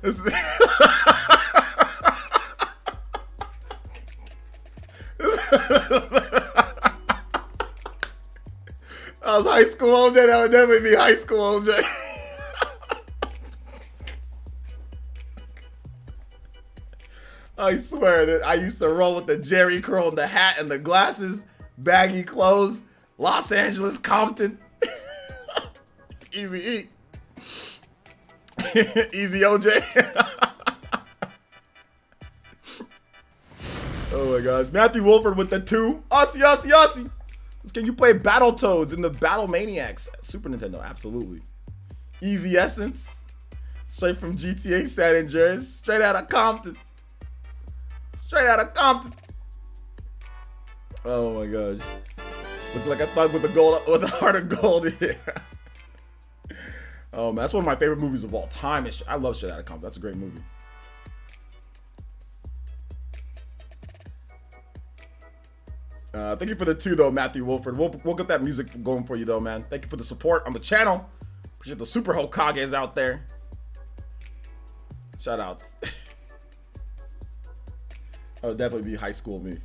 This I was High School OJ, that would definitely be High School OJ. I swear that I used to roll with the Jerry curl and the hat and the glasses, baggy clothes, Los Angeles, Compton. Easy E. Easy OJ. Oh my gosh. Matthew Wolford with the 2. Aussie. Can you play Battletoads in the Battle Maniacs? Super Nintendo, absolutely. Easy Essence. Straight from GTA San Andreas. Straight out of Compton. Oh my gosh. Looked like a thug with a heart of gold here. Oh man, that's one of my favorite movies of all time. I love Straight Outta Compton. That's a great movie. Thank you for the 2 though, Matthew Wolford. We'll get that music going for you though, man. Thank you for the support on the channel. Appreciate the Super Hokages out there. Shout outs. That would definitely be High School Me.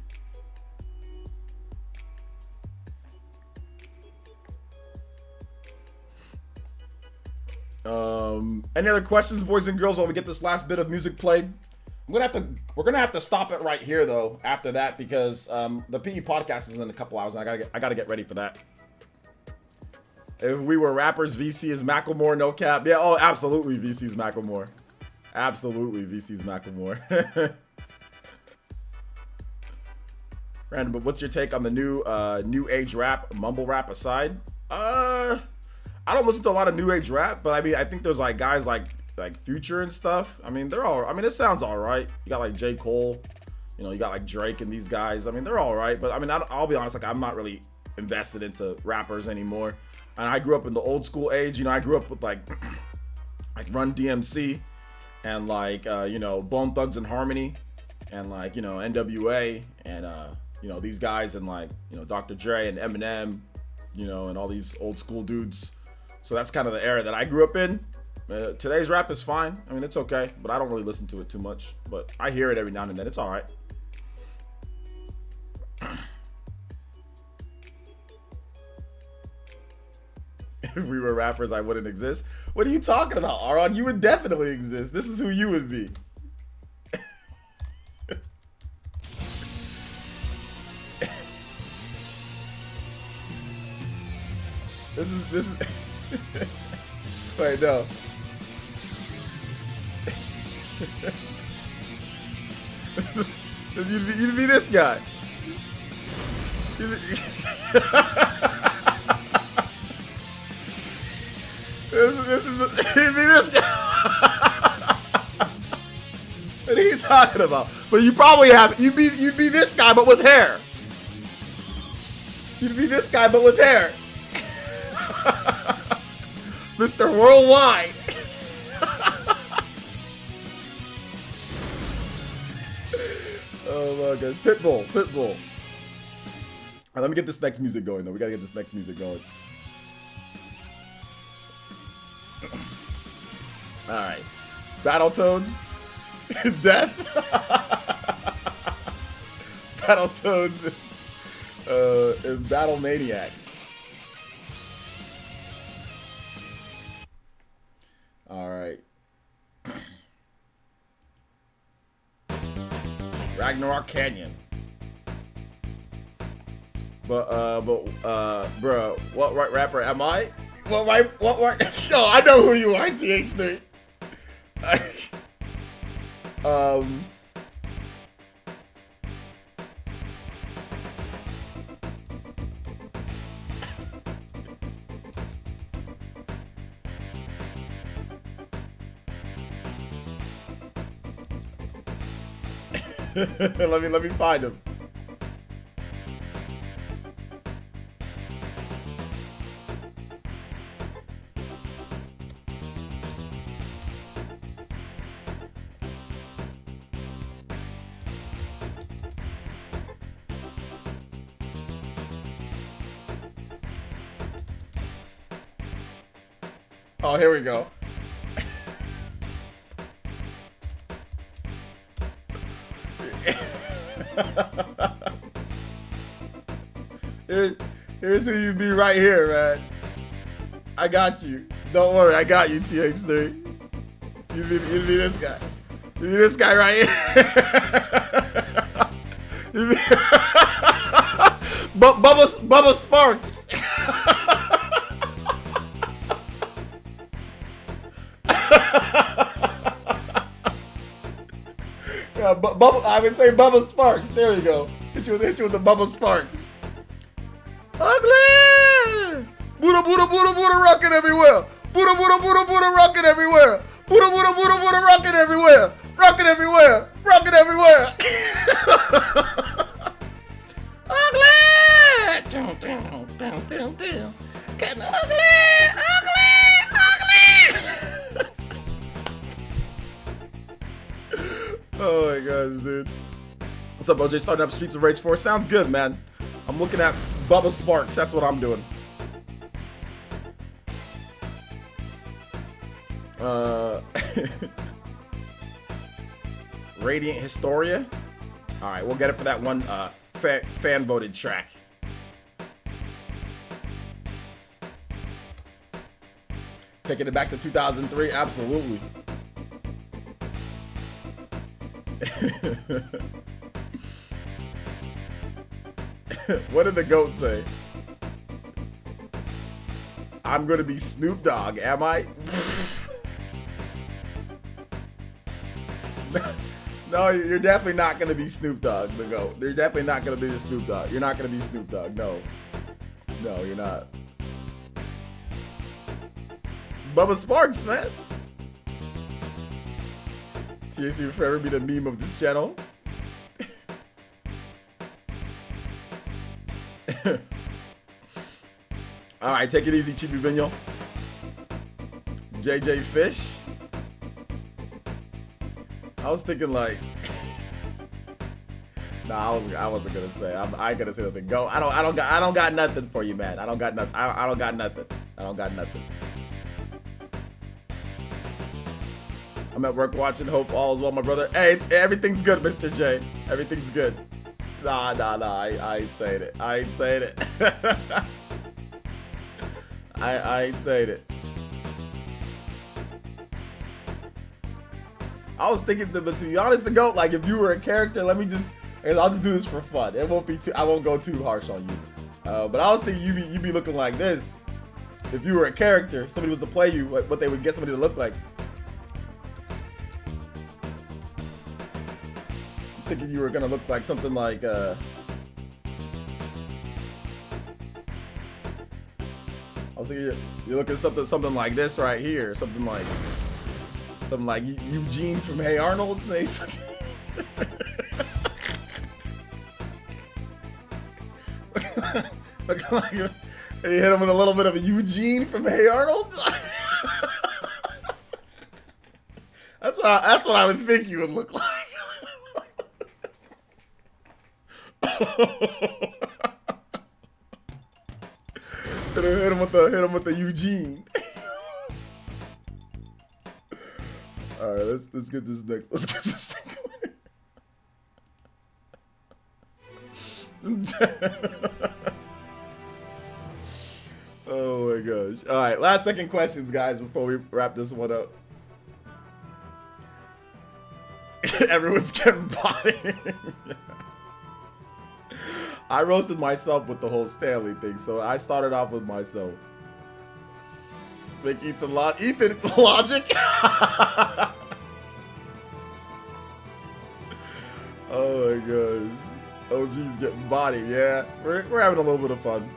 Any other questions, boys and girls, while we get this last bit of music played? We're gonna have to stop it right here though after that because the PE podcast is in a couple hours and I gotta get ready for that. If we were rappers, VC is Macklemore, no cap. Yeah, oh absolutely VC's Macklemore. Absolutely VC's Macklemore. Random, but what's your take on the new age rap, mumble rap aside? I don't listen to a lot of new age rap, but I mean I think there's like guys like Future and stuff. I mean, it sounds all right. You got like J. Cole, you know, you got like Drake and these guys. I mean, they're all right. But I mean, I'll be honest, like I'm not really invested into rappers anymore. And I grew up in the old school age. You know, I grew up with like Run DMC and like, you know, Bone Thugs and Harmony and like, you know, NWA and, you know, these guys and like, you know, Dr. Dre and Eminem, you know, and all these old school dudes. So that's kind of the era that I grew up in. Today's rap is fine. I mean, it's okay, but I don't really listen to it too much. But I hear it every now and then. It's all right. If we were rappers, I wouldn't exist. What are you talking about, Aaron? You would definitely exist. This is who you would be. This is. Wait, no. You'd be this guy. This is you'd be this guy. What are you talking about? But you probably have you'd be this guy but with hair. You'd be this guy but with hair. Mr. Worldwide. Oh my god. Pitbull. All right, let me get this next music going though. We gotta get this next music going. Alright. Battletoads. Death. Battletoads. And Battle Maniacs. Alright. Ragnarok Canyon. Bro, what right rapper am I? What right? No, I know who you are, TH3. let me find him. Oh, here we go. Here's who you be right here, man. I got you. Don't worry, I got you, TH3. You be this guy. You be this guy right here. Bubba Sparks. Yeah, I would say Bubba Sparks. There you go. Hit you with the Bubba Sparks. Ugly! Buddha, Buddha, Buddha, Buddha, rockin' everywhere. Buddha, Buddha, Buddha, Buddha, rockin' everywhere. Buddha, Buddha, Buddha, Buddha, rockin' everywhere. Rockin' everywhere. Rockin' everywhere. Ugly! Getting ugly! Oh my gosh, dude. What's up, OJ? Starting up Streets of Rage 4. Sounds good, man. I'm looking at Bubba Sparks. That's what I'm doing. Radiant Historia. All right, we'll get it for that one fan voted track. Taking it back to 2003, absolutely. What did the goat say? I'm gonna be Snoop Dogg, am I? No, you're definitely not gonna be Snoop Dogg, the goat. You're definitely not gonna be the Snoop Dogg. You're not gonna be Snoop Dogg, no. No, you're not. Bubba Sparks, man. TSC will forever be the meme of this channel. Alright, take it easy, Chibi Vigno. JJ Fish. I was thinking like nah, I wasn't gonna say. I ain't gonna say nothing. Go. I don't got nothing for you, man. I don't got nothing. I don't got nothing. I don't got nothing. I'm at work watching. Hope all is well, my brother. Hey, everything's good, Mr. J. Everything's good. Nah. I ain't saying it. I ain't saying it. I ain't saying it. I was thinking, but to be honest, the goat, like if you were a character, I'll just do this for fun. It won't be too. I won't go too harsh on you. But I was thinking you'd be looking like this. If you were a character, somebody was to play you, what they would get somebody to look like. I'm thinking you were gonna look like something like. I was thinking you're looking at something like this right here, something like Eugene from Hey Arnold. Say something. Look like you hit him with a little bit of a Eugene from Hey Arnold. That's what I would think you would look like. Hit him with the Eugene. All right, let's get this next. Let's get this thing going. Oh my gosh! All right, last second questions, guys, before we wrap this one up. Everyone's getting body. I roasted myself with the whole Stanley thing, so I started off with myself. Make Ethan logic. Oh my gosh. OG's getting body, yeah. We're having a little bit of fun.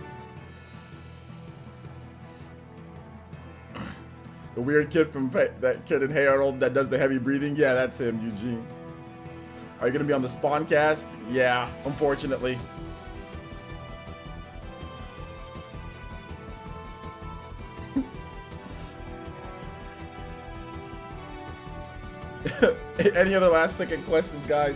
The weird kid from that kid in Hey Arnold that does the heavy breathing, yeah, that's him, Eugene. Are you gonna be on the Spawncast? Yeah, unfortunately. Any other last second questions, guys?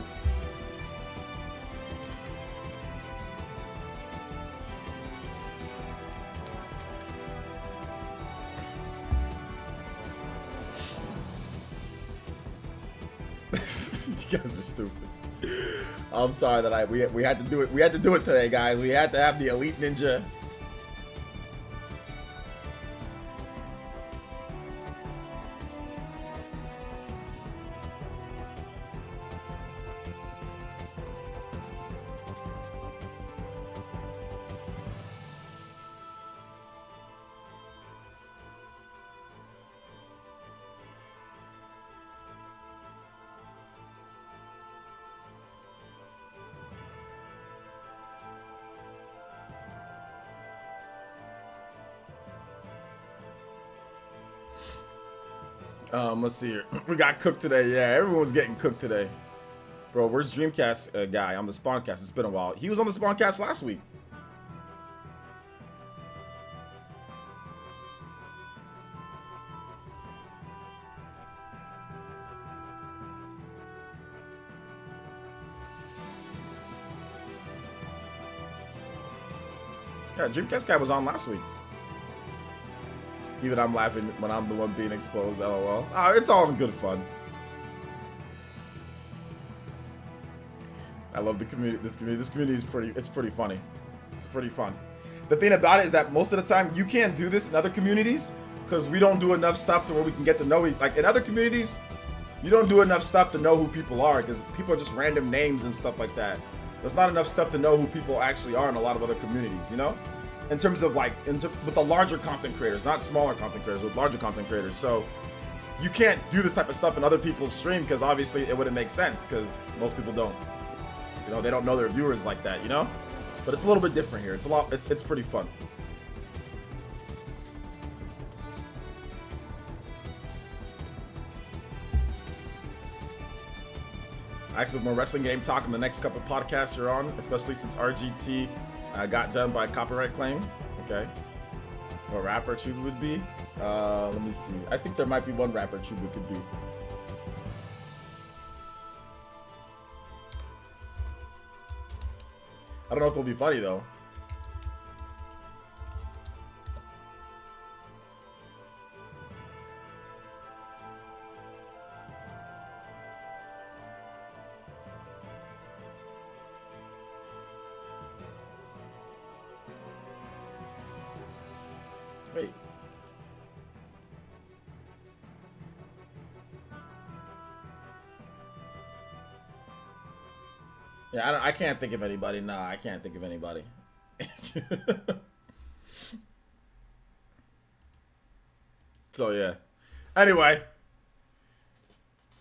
You guys are stupid. I'm sorry that we had to do it. We had to do it today, guys. We had to have the Elite Ninja. Let's see here. We got cooked today. Yeah, everyone's getting cooked today. Bro, where's Dreamcast guy on the Spawncast? It's been a while. He was on the Spawncast last week. Yeah, Dreamcast guy was on last week. Even I'm laughing when I'm the one being exposed, lol. Oh, it's all in good fun. I love the community. This community is pretty funny. It's pretty fun. The thing about it is that most of the time you can't do this in other communities because we don't do enough stuff to where we can get to know like in other communities, you don't do enough stuff to know who people are because people are just random names and stuff like that. There's not enough stuff to know who people actually are in a lot of other communities, you know? In terms of like, with the larger content creators, not smaller content creators, with larger content creators. So you can't do this type of stuff in other people's stream because obviously it wouldn't make sense because most people don't, you know, they don't know their viewers like that, you know? But it's a little bit different here. It's pretty fun. I expect more wrestling game talk in the next couple podcasts you're on, especially since RGT got done by copyright claim. Okay. What rapper Chubu would be? Let me see. I think there might be one rapper Chubu could be. I don't know if it'll be funny though. Wait. Yeah, I can't think of anybody. Nah, I can't think of anybody. So yeah. Anyway,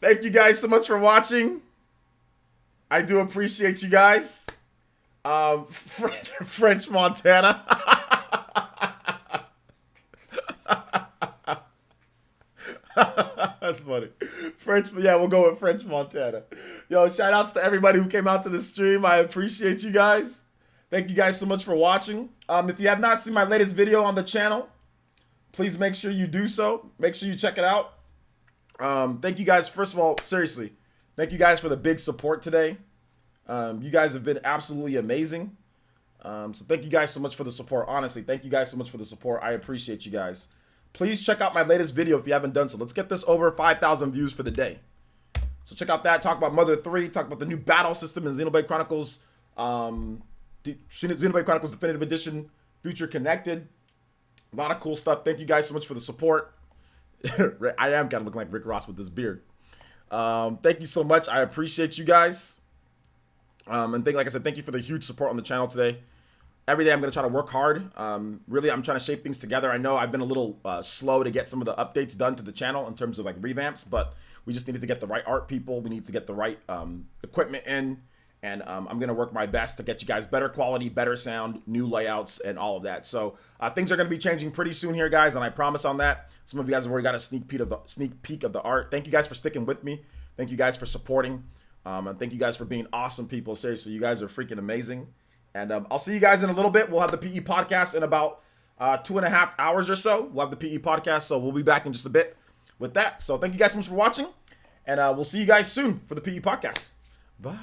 thank you guys so much for watching. I do appreciate you guys. French Montana. That's funny. French, yeah, we'll go with French Montana. Yo, shout outs to everybody who came out to the stream. I appreciate you guys. Thank you guys so much for watching. If you have not seen my latest video on the channel, please make sure you do so. Make sure you check it out. Thank you guys, first of all, seriously, thank you guys for the big support today. You guys have been absolutely amazing. So thank you guys so much for the support. Honestly, thank you guys so much for the support. I appreciate you guys. Please check out my latest video if you haven't done so. Let's get this over 5,000 views for the day. So check out that. Talk about Mother 3. Talk about the new battle system in Xenoblade Chronicles. Xenoblade Chronicles Definitive Edition. Future Connected. A lot of cool stuff. Thank you guys so much for the support. I am kind of looking like Rick Ross with this beard. Thank you so much. I appreciate you guys. Like I said, thank you for the huge support on the channel today. Every day I'm going to try to work hard. Really, I'm trying to shape things together. I know I've been a little slow to get some of the updates done to the channel in terms of like revamps, but we just needed to get the right art people. We need to get the right equipment in. And I'm going to work my best to get you guys better quality, better sound, new layouts, and all of that. So things are going to be changing pretty soon here, guys, and I promise on that. Some of you guys have already got a sneak peek of the art. Thank you guys for sticking with me. Thank you guys for supporting. And thank you guys for being awesome people. Seriously, you guys are freaking amazing. And I'll see you guys in a little bit. We'll have the PE podcast in about 2.5 hours or so. We'll have the PE podcast, so we'll be back in just a bit with that. So thank you guys so much for watching, and we'll see you guys soon for the PE podcast. Bye.